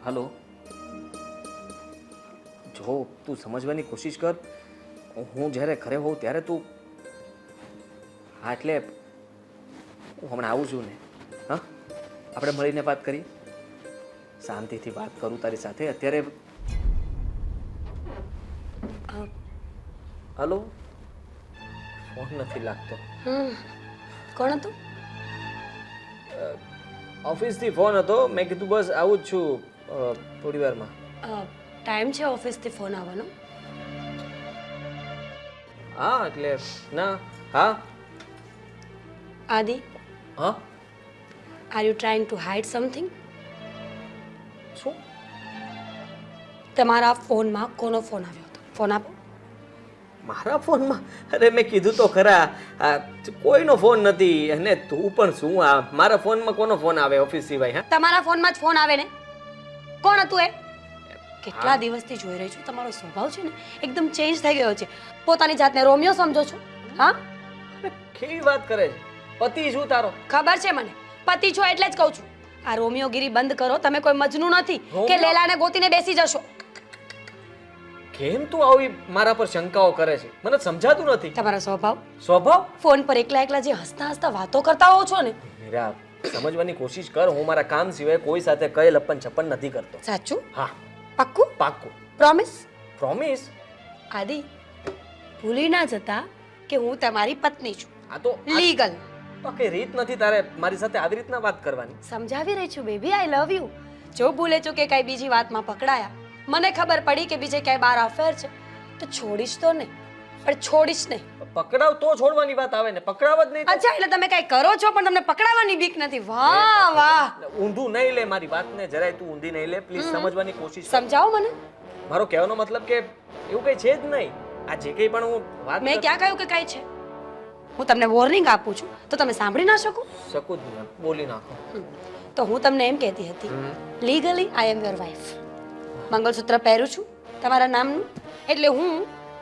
Hello, જો તું સમજવાની કોશિશ કર. હું જ્યારે ઘરે હોઉં ત્યારે તું હા એટલે હું હમણાં આવું છું ને. હા, આપણે મળીને વાત કરીએ. શાંતિથી વાત કરું તારી સાથે. અત્યારે હલો, ફોન નથી લાગતો. કોણ હતું? ઓફિસથી ફોન હતો. મેં કીધું બસ આવું જ છું થોડી વારમાં. ટાઈમ છે ઓફિસથી ફોન આવવાનો? હા એટલે ના હા આદિ, હા are you trying to hide something? શું? તમારા ફોનમાં કોનો ફોન આવ્યો હતો? ફોન આપો. મારા ફોનમાં? અરે મેં કીધું તો ખરા, કોઈનો ફોન નથી. અને તું પણ શું, આ મારા ફોનમાં કોનો ફોન આવે ઓફિસ સિવાય? હા, તમારા ફોનમાં જ ફોન આવે ને. કોણ હતું એ? કેટલા દિવસથી જોઈ રહી છું, તમારો સ્વભાવ છે ને એકદમ ચેન્જ થઈ ગયો છે. પોતાની જાતને રોમિયો સમજો છો? હા, કેવી વાત કરે છે? પતિ શું તારો? ખબર છે મને, પતિ છો એટલે જ કહું છું. આ રોમિયોગીરી બંધ કરો. તમે કોઈ મજનુ નથી કે લેલાને ગોતીને બેસી જશો. કેમ તું આવી મારા પર શંકાઓ કરે છે? મને સમજાતું નથી. તમારો સ્વભાવ, સ્વભાવ? ફોન પર એકલા એકલા જે હસતા હસતા વાતો કરતા હો છો ને. મીરા, સમજવાની કોશિશ કર. હું મારા કામ સિવાય કોઈ સાથે કઈ લપન છપન નથી કરતો. સાચું? હા, પાક્કું? પાક્કું. પ્રોમિસ? પ્રોમિસ? આદિ, ભૂલી ના જતા કે હું તમારી પત્ની છું. આ તો લીગલ. કઈ રીત નથી તારે મારી સાથે આવી રીતના વાત કરવાની. સમજાવી રહી છું બેબી, આઈ લવ યુ. જો ભૂલે છો કે કઈ બીજી વાતમાં પકડાયા, મને ખબર પડી કે બીજે ક્યાંય બાર અફેર છે, તો છોડીશ તો નહીં, પણ છોડીશ નહીં. પકડાવ તો છોડવાની વાત આવે ને, પકડાવ જ નહીં. અચ્છા, એટલે તમે કઈ કરો છો પણ તમને પકડાવાની બીક નથી. વાહ વાહ. ઊંધું નહીં લે મારી વાતને, જરાય તું ઊંધી નહીં લે પ્લીઝ. સમજવાની કોશિશ કર. સમજાવો મને. મારો કહેવાનો મતલબ કે એવું કઈ છે જ નહીં. આ જે કઈ પણ હું વાત મેં ક્યાં કહ્યું કે કઈ છે? હું તમને વોર્નિંગ આપું છું તો તમે સાંભળી ના શકો? શકું જ નહીં, બોલી નાખો. તો હું તમને એમ કહેતી હતી, legally I am your wife. મંગળસૂત્ર પહેરું છું તમારા નામનું, એટલે હું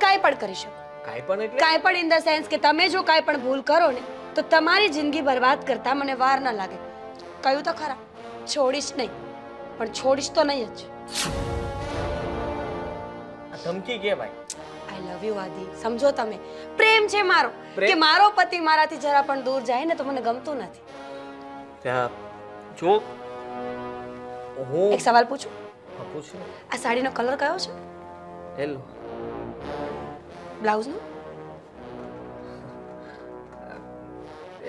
કાંઈ પણ કરી શકું. કાંઈ પણ એટલે? કાંઈ પણ ઇન ધ સેન્સ કે તમે જો કાંઈ પણ ભૂલ કરો ને તો તમારી જિંદગી બરબાદ કરતા મને વાર ના લાગે. કહ્યું તો ખરા, છોડીશ નહીં, પણ છોડીશ તો નહીં જ. આ ધમકી કહેવાય. આઈ લવ યુ આદિ, સમજો તમે. પ્રેમ છે મારો, પ્રેમ? કે મારો પતિ મારાથી જરા પણ દૂર જાય ને તો મને ગમતું નથી. ત્યાં જો હું એક સવાલ પૂછું? હા, પૂછ ને. આ સાડીનો કલર કયો છે? હેલો, બ્લાઉઝનો?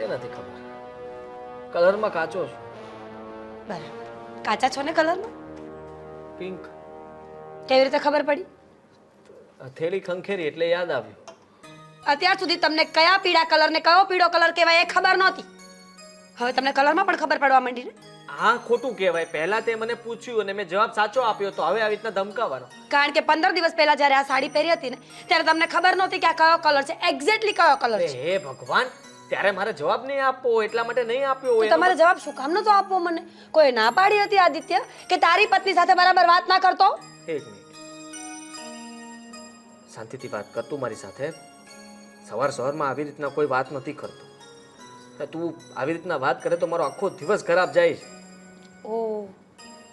એ નથી ખબર. કલરમાં કાચો છું. બરાબર. કાચા છો ને કલરમાં? પિંક. કેવી રીતે ખબર પડી? થેલી ખંખેરી એટલે યાદ આવ્યું. અત્યાર સુધી તમને કયા પીળા કલર ને કયો પીળો કલર કહેવાય એ ખબર નહોતી. હવે તમને કલરમાં પણ ખબર પડવા માંડી ને? આ ખોટું કહેવાય. પહેલા તે મને પૂછ્યું અને મેં જવાબ સાચો આપ્યો, તો હવે આવી રીતના ધમકાવાનો. કારણ કે 15 દિવસ પહેલા જ્યારે આ સાડી પહેરી હતી ને ત્યારે તમને ખબર નહોતી કે આ કયો કલર છે, એક્ઝેક્ટલી કયો કલર છે. હે ભગવાન, ત્યારે મારે જવાબ નહીં આપવો, એટલા માટે નહીં આપ્યો તો હોય. તમારે જવાબ શું કામ નતો આપવો મને? કોઈ ના પાડી હતી આદિત્ય કે તારી પત્ની સાથે બરાબર વાત ના કરતો? એક મિનિટ, શાંતિથી વાત કર તું મારી સાથે. સવારમાં આવી રીતના કોઈ વાત નથી કરતો. તું આવી રીતના વાત કરે તો મારો આખો દિવસ ખરાબ જાય છે. ઓ,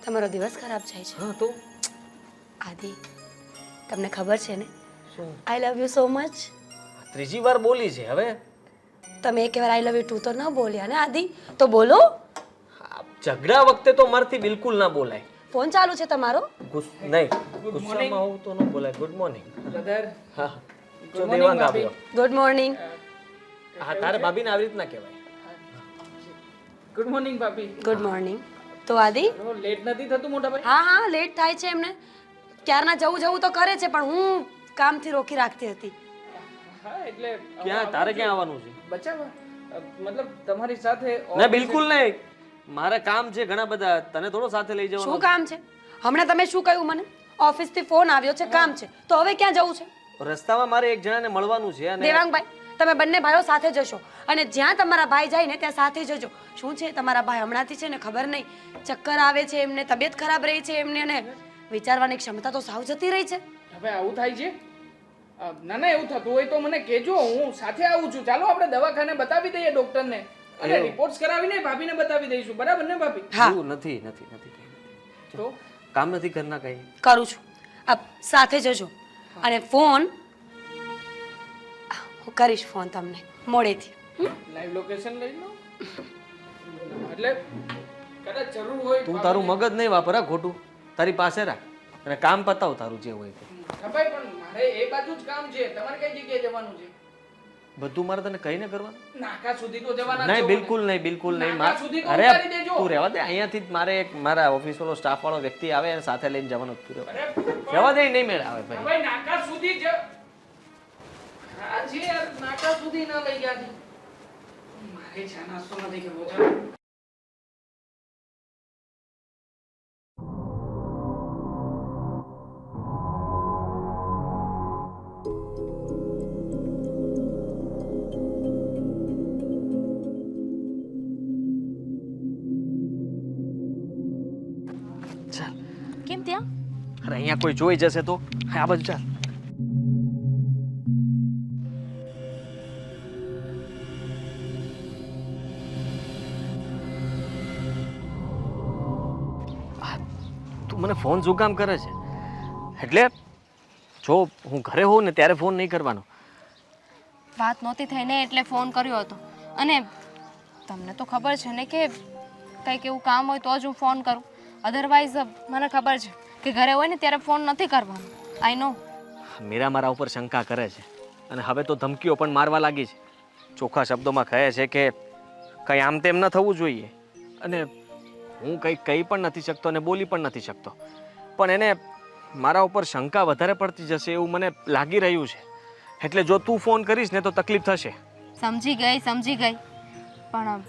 તમારો દિવસ ખરાબ જાય છે? હા તો આદિ, તમને ખબર છે ને, શું? આઈ લવ યુ સો મચ. ત્રીજી વાર બોલી છે હવે. તમે એક વાર આઈ લવ યુ ટુ તો ના બોલ્યા ને આદિ, તો બોલો. ઝઘડા વખતે તો મારથી બિલકુલ ના બોલાય. ફોન ચાલુ છે તમારો? નહીં, ગુસ્સામાં હોઉં તો ન બોલાય. Good morning brother. હા, જો દેવાંગ આવ્યો. Good morning. હા, તારે ભાભીને આવી રીતના કહેવાય. ગુડ મોર્નિંગ ભાભી. Good morning. તો આદિ, લેટ નથી થતું મોટા ભાઈ? હા હા, લેટ થાય છે એમને. ક્યારના જવું તો કરે છે પણ હું કામથી રોકી રાખતી હતી. હા એટલે ક્યાં તારે ક્યાં આવવાનું છે? બચાવા મતલબ તમારી સાથે ના, બિલકુલ નહીં. મારે કામ છે ઘણા બધા. તને થોડો સાથે લઈ જવાનો. શું કામ છે? હમણાં તમે શું કહ્યું મને? ઓફિસથી ફોન આવ્યો છે, કામ છે. તો હવે ક્યાં જવું છે? રસ્તામાં મારે એક જણાને મળવાનું છે અને દેવાંગભાઈ, તમે બંને ભાઈઓ સાથે જશો અને જ્યાં તમારા ભાઈ જાય ને ત્યાં સાથે જજો. શું છે, તમારા ભાઈ હમણાંથી છે ને ખબર નહીં, ચક્કર આવે છે એમને, તબિયત ખરાબ રહી છે એમને, અને વિચારવાની ક્ષમતા તો સાવ જતી રહી છે. હવે આવું થાય છે? ના ના, એવું થતું હોય તો મને કહેજો, હું સાથે આવું છું. ચાલો આપણે દવાખાને બતાવી દઈએ ડોક્ટરને અને રિપોર્ટ્સ કરાવીને ભાભીને બતાવી દઈશું. બરાબર ને ભાભી? હા. નથી. તો કામ નથી કરના કઈ? કરું છું. આપ સાથે જજો અને ફોન હું કરીશ ફોન તમને મોડેથી. લાઈવ લોકેશન લઈ લો એટલે કદાચ જરૂર હોય તું તારું મગજ નહીં વાપર હા ખોટું, તારી પાસે રાખ અને કામ પતાવ તારું જે હોય તે. હા ભાઈ પણ મારે એ બાજુ જ કામ છે, તમારે કઈ જગ્યાએ જવાનું છે? બધું મારે તને કહીને કરવાનું? નાકા સુધી તો જવાના નહીં, છો બિલકુલ નહીં, બિલકુલ નહીં. નાકા સુધી તો અરે ઉતારી દેજો. તું રહેવા દે, અહીંયાથી જ મારે એક મારા ઓફિસ વાળો સ્ટાફ વાળો વ્યક્તિ આવે અને સાથે લઈને જવાનું જ તું અરે રહેવા દે, નહીં મેળ આવે ભાઈ. ભાઈ નાકા સુધી જ હા છે યાર, નાકા સુધી ના લઈ ગયા છે. મારે ચા નાસ્તો નથી કરવો. ચાલો ચાલ. કેમ ત્યાં? અરે અહીંયા કોઈ જોઈ જશે તો? આ બાજુ ચાલ. તું મને ફોન શું કામ કરે છે? એટલે જો હું ઘરે હોઉં ને ત્યારે ફોન નહીં કરવાનો. વાત નહોતી થઈ ને એટલે ફોન કર્યો હતો. અને તમને તો ખબર છે ને કે કંઈક એવું કામ હોય તો જ હું ફોન કરું. અધરવાઇઝ મને ખબર છે કે ઘરે હોય ને ત્યારે ફોન નથી કરવાનો. આઈ નો. મીરા મારા ઉપર શંકા કરે છે અને હવે તો ધમકીઓ પણ મારવા લાગી છે. ચોખ્ખા શબ્દોમાં કહે છે કે કંઈ આમ તેમ ન થવું જોઈએ અને હું કંઈ કહી પણ નથી શકતો અને બોલી પણ નથી શકતો. પણ એને મારા ઉપર શંકા વધારે પડતી જશે એવું મને લાગી રહ્યું છે. એટલે જો તું ફોન કરીશ ને તો તકલીફ થશે. સમજી ગઈ. પણ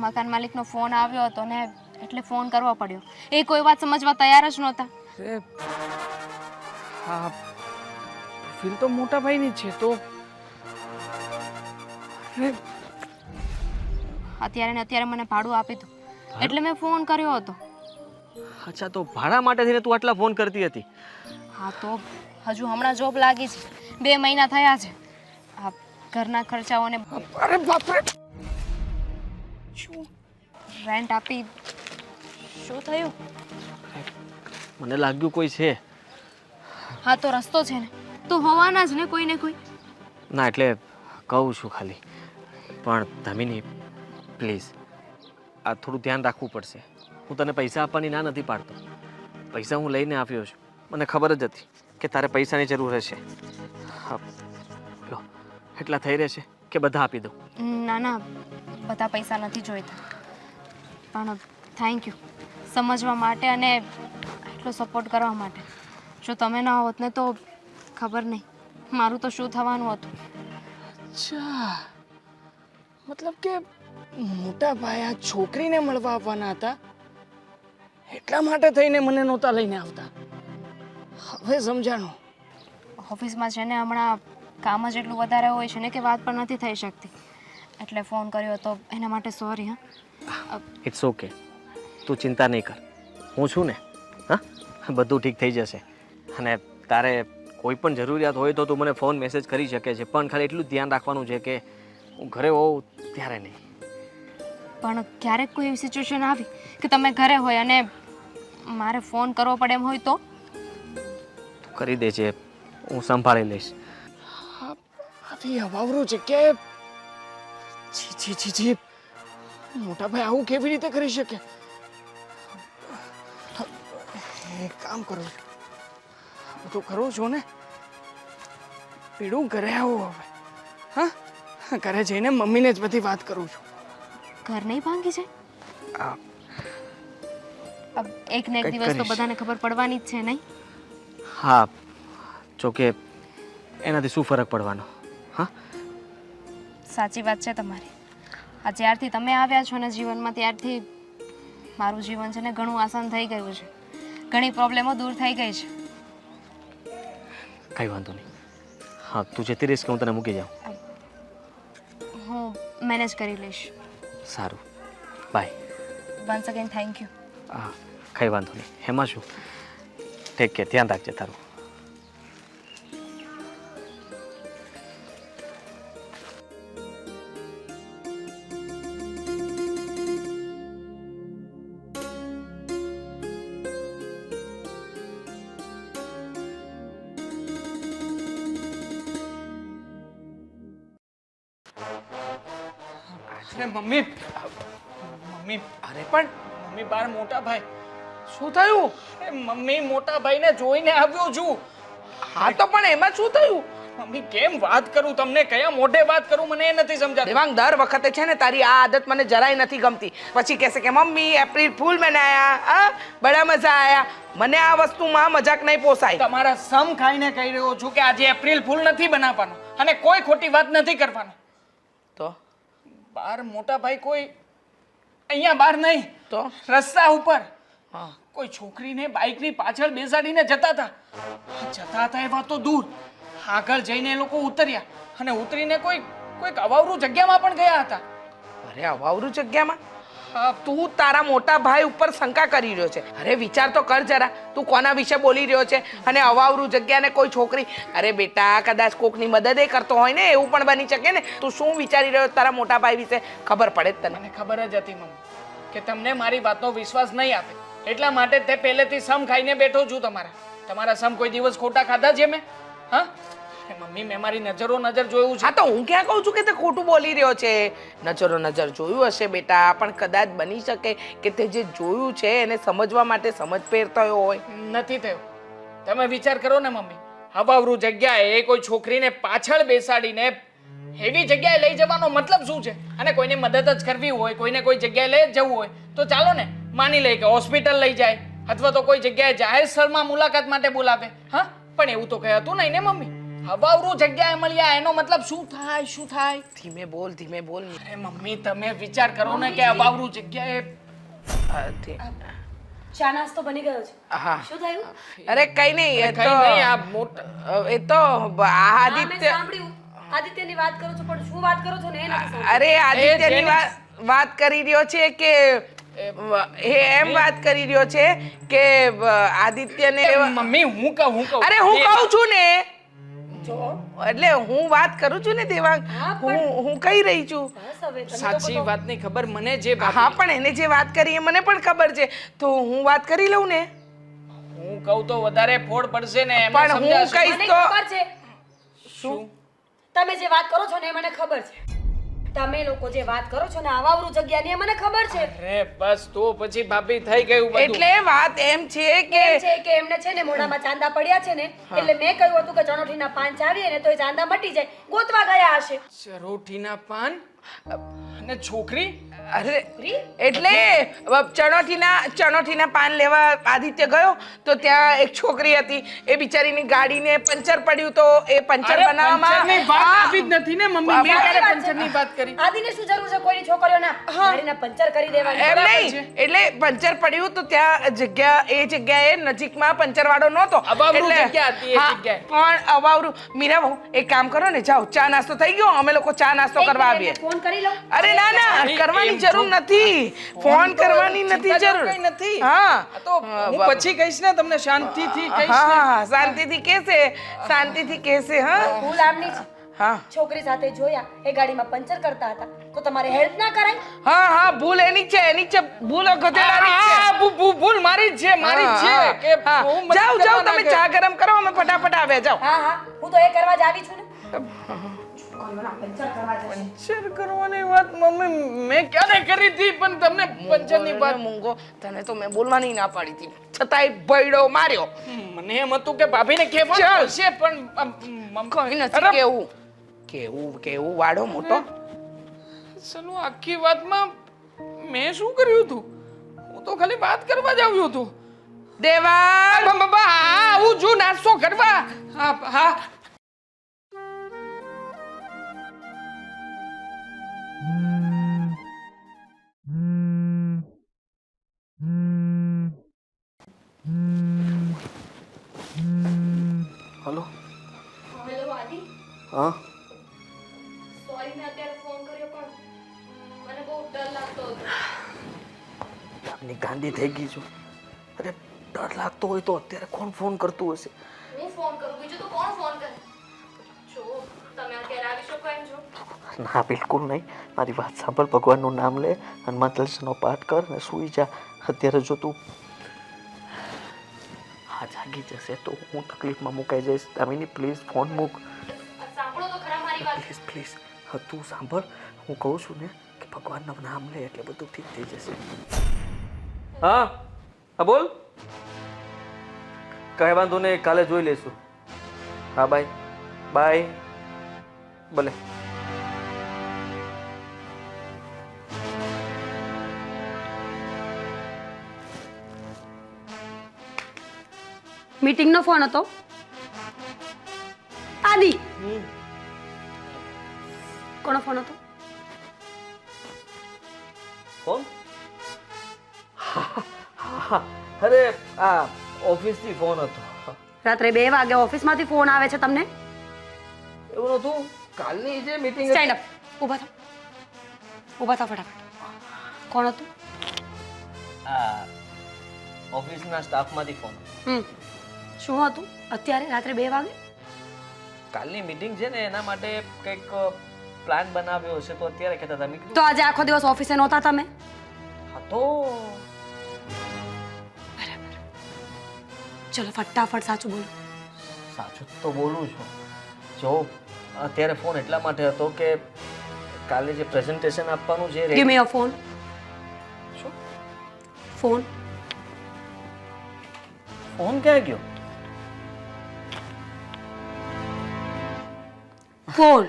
મકાન માલિકનો ફોન આવ્યો હતો ને એટલે ફોન કરવો પડ્યો. એ કોઈ વાત સમજવા તૈયાર જ નહોતા. હા ફીલ તો મોટા ભાઈની જ છે તો અત્યારે ને અત્યારે મને ભાડું આપી દો એટલે મેં ફોન કર્યો હતો. અચ્છા, તો ભાડા માટે થઈને તું આટલા ફોન કરતી હતી? હા તો હજુ હમણાં જોબ લાગી છે, 2 મહિના થયા છે. આ ઘરના ખર્ચાઓને અરે બાપરે રેન્ટ આપી. શું થયું? મને લાગ્યું કોઈ છે. હા તો રસ્તો છે ને તો હોવાના જ ને કોઈ ને કોઈ. ના એટલે કહું છું ખાલી. પણ ધમીની પ્લીઝ આ થોડું ધ્યાન રાખવું પડશે. હું તને પૈસા આપવાની ના નથી પાડતો. પૈસા હું લઈને આવ્યો છું. મને ખબર જ હતી કે તારે પૈસાની જરૂર હશે. હા લો, એટલા થઈ રહેશે કે બધા આપી દઉં? ના બધા પૈસા નથી જોઈતા. પણ થેન્ક યુ સમજવા માટે અને એટલો સપોર્ટ કરવા માટે. જો તમે ના હોત ને તો ખબર નહીં મારું તો શું થવાનું હતું. અચ્છા મતલબ કે મોટા ભાઈ આ છોકરીને મળવા આવવાના હતા એટલા માટે થઈને મને નહોતા લઈને આવતા. હવે સમજાણું. ઓફિસમાં છે ને હમણાં કામ જ એટલું વધારે હોય છે ને કે વાત પણ નથી થઈ શકતી. એટલે ફોન કર્યો હતો એના માટે સોરી. હા ઇટ્સ ઓકે, તું ચિંતા નહીં કર, હું છું ને. હા, બધું ઠીક થઈ જશે. અને તારે કોઈ પણ જરૂરિયાત હોય તો તું મને ફોન મેસેજ કરી શકે છે. પણ ખાલી એટલું જ ધ્યાન રાખવાનું છે કે હું ઘરે હોઉં ત્યારે નહીં. પણ ક્યારેક કોઈ એવી સિચ્યુએશન આવી કે તમે ઘરે હોય અને મારે ફોન કરવો પડે એમ હોય તો? તું કરી દેજે, હું સંભાળી લઈશ. આવી અવાવરું છે કે જી મોટા ભાઈ આવું કેવી રીતે કરી શકે? એક કામ કરું છું, બધું કરું છું ને પીડું ઘરે આવું હવે. હા ઘરે જઈને મમ્મીને જ બધી વાત કરું છું. ઘર નહીં ભાંગી જાય? આ અબ એક ને એક કંઈક દિવસ તો કરીશ. બધાને ખબર પડવાની જ છે નહીં? હા, જોકે એનાથી શું ફરક પડવાનો? હા, સાચી વાત છે તમારી. આ જ્યારથી તમે આવ્યા છો ને જીવનમાં ત્યારથી મારું જીવન છે ને ઘણું આસાન થઈ ગયું છે. ઘણી પ્રોબ્લેમો દૂર થઈ ગઈ છે. કંઈ વાંધો નહીં. હા, તું જતી રહીશ કે હું તને મૂકી જાઉં? હું મેનેજ કરી લઈશ. સારું, bye. Once again thank you. હા, કંઈ વાંધો નહીં. એમાં શું? ટેક કેર, ધ્યાન રાખજે તારું. અરે મમ્મી મમ્મી અરે પણ મમ્મી બાર મોટા ભાઈ શું થયું? એ મમ્મી મોટા ભાઈને જોઈને આવ્યો છું. હા તો પણ એમાં શું થયું? મમ્મી કેમ વાત કરું તમને, કયા મોઢે વાત કરું મને એ નથી સમજાતું. દેવાંગ દર વખતે છે ને તારી આ આદત મને જરાય નથી ગમતી. પછી કહેશે કે મમ્મી એપ્રિલ ફૂલ મનાયા, હા બડા મજા આયા. મને આ વસ્તુમાં મજાક નહીં પોસાય. તમારા સમ ખાઈને કહી રહ્યો છું કે આજે એપ્રિલ ફૂલ નથી બનાવવાનો અને કોઈ ખોટી વાત નથી કરવાનો. તો બાર મોટા ભાઈ કોઈ અહીંયા બહાર નહીં તો રસ્તા ઉપર હા કોઈ છોકરીને બાઇકની પાછળ બેસાડીને જતા હતા એવા તો દૂર. આગળ જઈને એ લોકો ઉતર્યા અને ઉતરીને કોઈક અવાવરું જગ્યામાં પણ ગયા હતા. અરે અવાવરું જગ્યામાં? તું તારા મોટા ભાઈ ઉપર શંકા કરી રહ્યો છે. અરે વિચાર તો કર જરા, તું કોના વિશે બોલી રહ્યો છે? અને અવાવરું જગ્યાને કોઈ છોકરી, અરે બેટા કદાચ કોકની મદદ એ કરતો હોય ને, એવું પણ બની શકે ને. તું શું વિચારી રહ્યો તારા મોટા ભાઈ વિશે? ખબર પડે જ તને. મને ખબર જ હતી મમ્મી કે તમને મારી વાતનો વિશ્વાસ નહીં આપે, એટલા માટે તે પહેલેથી સમ ખાઈને બેઠો છું. તમારા સમ કોઈ દિવસ ખોટા ખાધા છે મેં? હા મમ્મી મેં મારી નજર જોયું છે. હા તો હું ક્યાં કહું છું કે તે ખોટું બોલી રહ્યો છે? નજર જોયું હશે બેટા, પણ કદાચ બની શકે કે તે જે જોયું છે એને સમજવા માટે સમજ પહેરતો હોય. નથી થયું. તમે વિચાર કરો ને મમ્મી, અવાવરું જગ્યાએ કોઈ છોકરીને પાછળ બેસાડીને એવી જગ્યાએ લઈ જવાનો મતલબ શું છે? અને કોઈને મદદ જ કરવી હોય, કોઈને કોઈ જગ્યાએ લઈ જવું હોય તો ચાલો ને, માની લઈએ કે હોસ્પિટલ લઈ જાય અથવા તો કોઈ જગ્યાએ જાહેર સ્થળમાં મુલાકાત માટે બોલાવે. હા પણ એવું તો કઈ હતું નહીં ને મમ્મી. અવાવરું જગ્યાએ મળ્યા એનો મતલબ શું થાય? ધીમે બોલ. અરે મમ્મી તમે વિચાર કરો ને કે અવાવરું જગ્યાએ ચા નાસ્તો બની ગયો છે. હા શું થયું? અરે કઈ નહીં, એ કઈ નહીં, આ તો હા, મેં આદિત્ય. સાંભળ્યું. આદિત્યની વાત કરો છો પણ શું વાત કરો છો ને એ નથી સમજાતું. અરે આદિત્યની વાત કરી રહ્યો છે કે એમ વાત કરી રહ્યો છે કે આદિત્યને મમ્મી હું કહું અરે હું કહું છું ને, એટલે હું વાત કરું છું ને દેવાંગ, હું કહી રહી છું. બસ હવે તમે સાચી વાતની ખબર મને જે હા પણ એને જે વાત કરી એ મને પણ ખબર છે, તો હું વાત કરી લઉં ને. હું કહું તો વધારે ફોડ પડશે ને એમ પણ હું સમજાશે. કહીશ મને તો ખબર છે. શું? તમે જે વાત કરો છો ને એ મને ખબર છે. તમે લોકો જે વાત કરો છો ને આવાવરું જગ્યાની એ મને ખબર છે. અરે બસ તો પછી ભાભી થઈ ગયું બધું. એટલે વાત એમ છે કે એમ છે કે એમને છે ને મોઢામાં ચાંદા પડ્યા છે ને, એટલે મેં કહ્યું હતું કે ચણોઠીના પાન ચાવીએ ને તો એ ચાંદા મટી જાય, ગોતવા ગયા હશે. ચરોઠીના પાન અને છોકરી? અરે એટલે ચણોઠીના પાન લેવા આદિત્ય ગયો તો ત્યાં એક છોકરી હતી, એ બિચારીની ગાડીને પંચર પડ્યું તો એ પંચર બનાવવામાં પંચરની વાત આવી જ નથી ને મમ્મી. મેં ક્યારે પંચરની વાત કરી? આદિને શું જરૂર છે કોઈની છોકરીઓના ગાડીના પંચર કરી દેવાની? એમ નહીં, એટલે પંચર પડ્યું તો ત્યાં એ જગ્યાએ નજીકમાં પંચર વાળો નહોતો. અવાવરું એટલે જગ્યા હતી એ હા, જગ્યાએ. પણ અવાવરું. મીરા બહુ એક કામ કરો ને, જાઓ ચા નાસ્તો થઈ ગયો, અમે લોકો ચા નાસ્તો કરવા આવીએ. ફોન કરી લઉં. અરે ના કરવાની જરૂર નથી, ફોન કરવાની નથી જરૂર. કઈ નથી. હા આ તો હું પછી કહીશ ને તમને, શાંતિથી કહીશ ને. હા શાંતિથી કહેશે. હા ભૂલ આમની છે. હા છોકરી સાથે જોયા એ ગાડીમાં પંચર કરતા હતા તો તમારે હેલ્પ ના કરાય? હા ભૂલ એની જ છે, ભૂલ ગધેડાની જ છે. હા, ભૂલ મારી જ છે, મારી જ છે કે હા, હું મદદ જાઓ કરવા ના તમે ગયો. ચા ગરમ કરો, અમે ફટાફટ આવ્યા. જાઓ. હા હું તો એ કરવા જ આવી છું ને. છોકરીઓના પંચર કરવા જશે. પંચર કરવાની વાત મમ્મી મેં ક્યારે કરી હતી? પણ તમને પંચરની વાત મૂંગો, તને તો મેં બોલવાની ના પાડી હતી, છતાંય બૈડો માર્યો. મને એમ હતું કે ભાભીને કહેવાનું છે પણ કઈ નથી કેવું વાડો મોટો. ચલો આખી વાતમાં મેં શું કર્યું હતું? હું તો ખાલી વાત કરવા જ આવ્યો હતો. દેવા બાબા આવું છું નાસ્તો કરવા. હા હલો હેલો આદિ, હા સોરી મેં અત્યારે ફોન કર્યો પણ મને બહુ ડર લાગતો હતો. આપની ગાંડી થઈ ગઈ છું. અરે ડર લાગતો હોય તો અત્યારે કોણ ફોન કરતું હશે? હું ફોન કરું, બીજું તો કોણ ફોન કરે? જો તમે અત્યારે આવી શકો એમ છો? ના બિલકુલ નહીં. મારી વાત સાંભળ, ભગવાનનું નામ લે, હનુમાન ચાલીસાનો પાઠ કર ને સૂઈ જા. અત્યારે જો તું હા જાગી જશે તો હું તકલીફમાં મુકાઈ જઈશ. દામિની પ્લીઝ ફોન મૂક. સાંભળો તો ખરા મારી વાત. પ્લીઝ હા તું સાંભળ, હું કહું છું ને કે ભગવાનનું નામ લે એટલે બધું ઠીક થઈ જશે. હા હા બોલ. કાંઈ વાંધો નહીં, કાલે જોઈ લઈશું. હા બાય બાય. ભલે. મીટિંગનો ફોન હતો આદિ. કોનો ફોન હતો? કોણ? અરે આ ઓફિસથી ફોન હતો. રાત્રે 2 વાગે ઓફિસમાંથી ફોન આવે છે તમને? એવું નહોતું. કાલની જે મીટિંગ સ્ટેન્ડ અપ. ઊભા થાઓ, ઊભા થાઓ ફટાફટ. કોણ હતું? આ ઓફિસના સ્ટાફમાંથી ફોન. શું હતું અત્યારે રાત્રે 2 વાગે? કાલની મીટિંગ છે ને એના માટે કંઈક પ્લાન બનાવ્યો હશે તો અત્યારે કહેતા હતા. મેં કીધું તો આજે આખો દિવસ ઓફિસે નહોતા તમે? હા તો બરાબર. ચલો ફટાફટ સાચું બોલો. સાચું તો બોલું છું. જો અત્યારે ફોન એટલા માટે હતો કે કાલે જે પ્રેઝન્ટેશન આપવાનું છે ગીવ મી યોર ફોન. શું? ફોન ફોન ક્યાં ગયો? ફોન.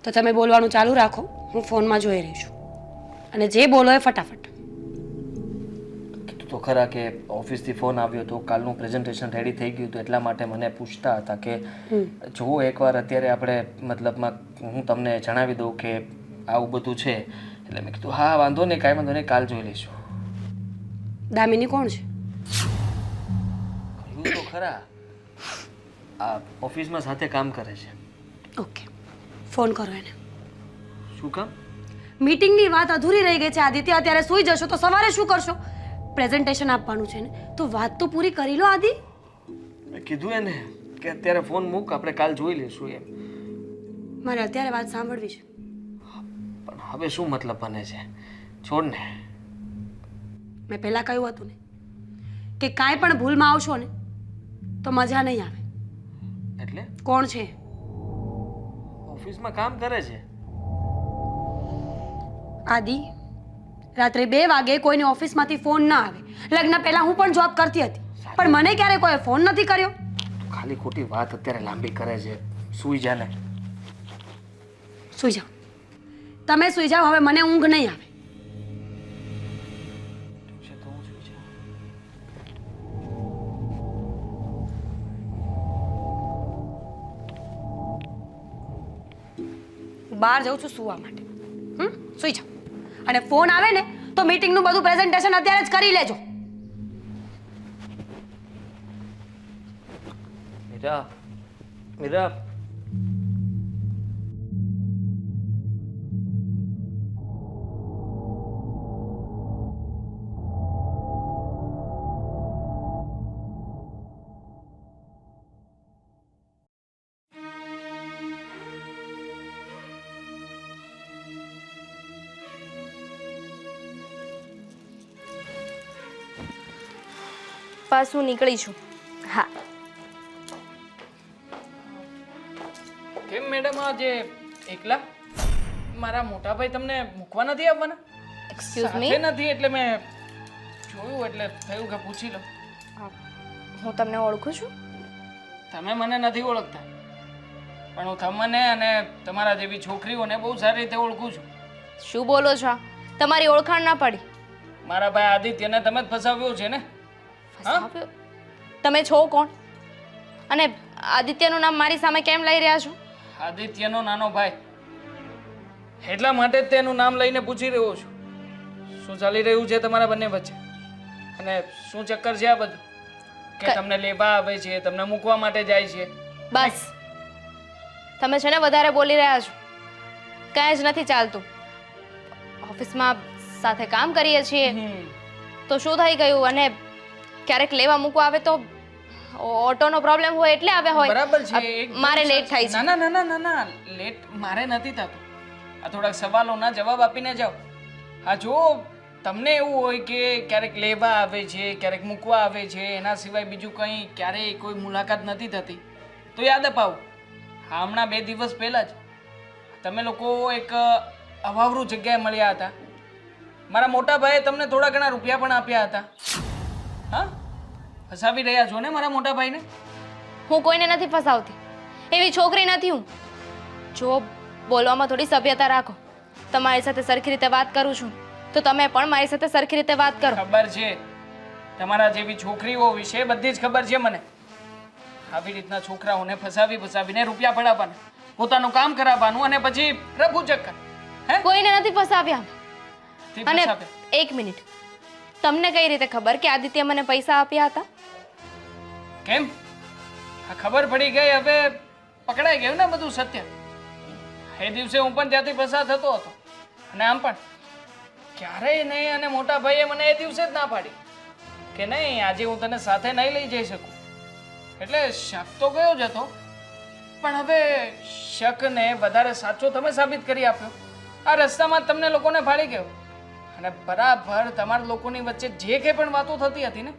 તો તમે બોલવાનું ચાલુ રાખો, હું ફોનમાં જોઈ રહી છું અને જે બોલો એ ફટાફટ. કીધું તો ખરા કે ઓફિસથી ફોન આવ્યો તો કાલનું પ્રેઝન્ટેશન રેડી થઈ ગયું હતું એટલા માટે મને પૂછતા હતા કે જુઓ એકવાર અત્યારે આપણે મતલબમાં હું તમને જણાવી દઉં કે આવું બધું છે. એટલે મેં કીધું હા વાંધો નહીં, કાંઈ વાંધો નહીં, કાલ જોઈ લઈશું. દામિની કોણ છે? કહ્યું તો ખરા આ ઓફિસમાં સાથે કામ કરે છે. ઓકે, ફોન કરો એને. શું કામ? મીટિંગની વાત અધૂરી રહી ગઈ છે આદિત્ય. અત્યારે સૂઈ જશો તો સવારે શું કરશો? પ્રેઝન્ટેશન આપવાનું છે ને, તો વાત તો પૂરી કરી લો આદિ. મેં કીધું એને કે અત્યારે ફોન મૂક, આપણે કાલ જોઈ લઈશું એમ. મારે અત્યારે વાત સાંભળવી છે. પણ હવે શું મતલબ બને છે? છોડ ને. મેં પહેલાં કહ્યું હતું ને કે કાંઈ પણ ભૂલમાં આવશો ને તો મજા નહીં આવે. એટલે કોણ છે? ઓફિસમાં કામ કરે છે. આદિ, રાત્રે 2 વાગે કોઈની ઓફિસમાંથી ફોન ના આવે. લગ્ન પહેલા હું પણ જોબ કરતી હતી, પણ મને ક્યારે કોઈ ફોન નથી કર્યો. તું ખાલી ખોટી વાત અત્યારે લાંબી કરે છે. સૂઈ જા ને. સૂઈ જાઓ. તમે સૂઈ જાઓ, હવે મને ઊંઘ નહીં આવે. છે તો હું સૂઈ જાઉં. હું બહાર જાઉં છું સૂવા માટે. સૂઈ જાઓ. અને ફોન આવે ને તો મીટિંગનું બધું પ્રેઝન્ટેશન અત્યારે જ કરી લેજો. મીરા, મીરા. પાછું નીકળી છું. હા. કેમ મેડમ આજે એકલા? મારા મોટા ભાઈ તમને મૂકવા નથી આવવાના? એક્સક્યુઝ સાથે મી, નથી એટલે મેં જોયું એટલે થયું કે પૂછી લો. હું તમને ઓળખું છું? તમે મને નથી ઓળખતા, પણ હું તમને અને તમારા જેવી છોકરીઓને બહુ સારી રીતે ઓળખું છું. શું બોલો છો? તમારી ઓળખાણ ના પડી. મારા ભાઈ આદિત્યને તમે જ ફસાવ્યો છે ને? ફસાવ્યો? તમે છો કોણ? અને આદિત્યનું નામ મારી સામે કેમ લઈ રહ્યા છો? આદિત્યનો નાનો ભાઈ, એટલા માટે જ તેનું નામ લઈને પૂછી રહ્યો છું. શું ચાલી રહ્યું છે તમારા બંને વચ્ચે? અને શું ચક્કર છે આ બધું કે તમને લેવા આવે છે, તમને મૂકવા માટે જાય છે? બસ, તમે છે ને વધારે બોલી રહ્યા છો. કાંઈ જ નથી ચાલતું. ઓફિસમાં સાથે કામ કરીએ છીએ તો શું થઈ ગયું? અને ક્યારેક લેવા મૂકવા આવે તો ઓટોનો પ્રોબ્લેમ હોય એટલે આવ્યા હોય. બરાબર છે. એકદમ મારે લેટ થાય છે. ના ના ના ના ના લેટ મારે નથી થતું. આ થોડાક સવાલોના જવાબ આપીને જાઓ. હા જો તમને એવું હોય કે ક્યારેક લેવા આવે છે ક્યારેક મૂકવા આવે છે એના સિવાય બીજું કંઈ ક્યારેય કોઈ મુલાકાત નથી થતી તો યાદ અપાવું. હા, હમણાં 2 દિવસ પહેલાં જ તમે લોકો એક અવાવરું જગ્યાએ મળ્યા હતા. મારા મોટા ભાઈએ તમને થોડા ઘણા રૂપિયા પણ આપ્યા હતા. હા, ફસાવી રહ્યા છો ને મારા મોટા ભાઈને? હું કોઈને નથી ફસાવતી, એવી છોકરી નથી હું. જો બોલવામાં થોડી સભ્યતા રાખો. તમારી સાથે સરખી રીતે વાત કરું છું તો તમે પણ મારી સાથે સરખી રીતે વાત કરો. ખબર છે તમારા જેવી છોકરીઓ વિશે બધી જ ખબર છે મને. આવી રીતના છોકરાઓને ફસાવીને રૂપિયા પડાવવાના, પોતાનું કામ કરાવવાનું અને પછી રફુ ચક્કર. હે, કોઈને નથી ફસાવ્યા. થી અને ફસાવે. 1 મિનિટ, તમને કઈ રીતે ખબર કે આદિત્ય મને પૈસા આપ્યા હતા? કેમ? આ ખબર પડી ગઈ, હવે પકડાઈ ગયું ને બધું સત્ય. એ દિવસે હું પણ ત્યાંથી પસાર થતો હતો અને આમ પણ ક્યારેય નહીં. અને મોટા ભાઈએ મને એ દિવસે જ ના પાડી કે નહીં, આજે હું તને સાથે નહીં લઈ જઈ શકું. એટલે શક તો ગયો જ હતો, પણ હવે શકને વધારે સાચો તમે સાબિત કરી આપ્યો. આ રસ્તામાં જ તમને લોકોને ફાડી ગયો. અને બરાબર તમારા લોકોની વચ્ચે જે કંઈ પણ વાતો થતી હતી ને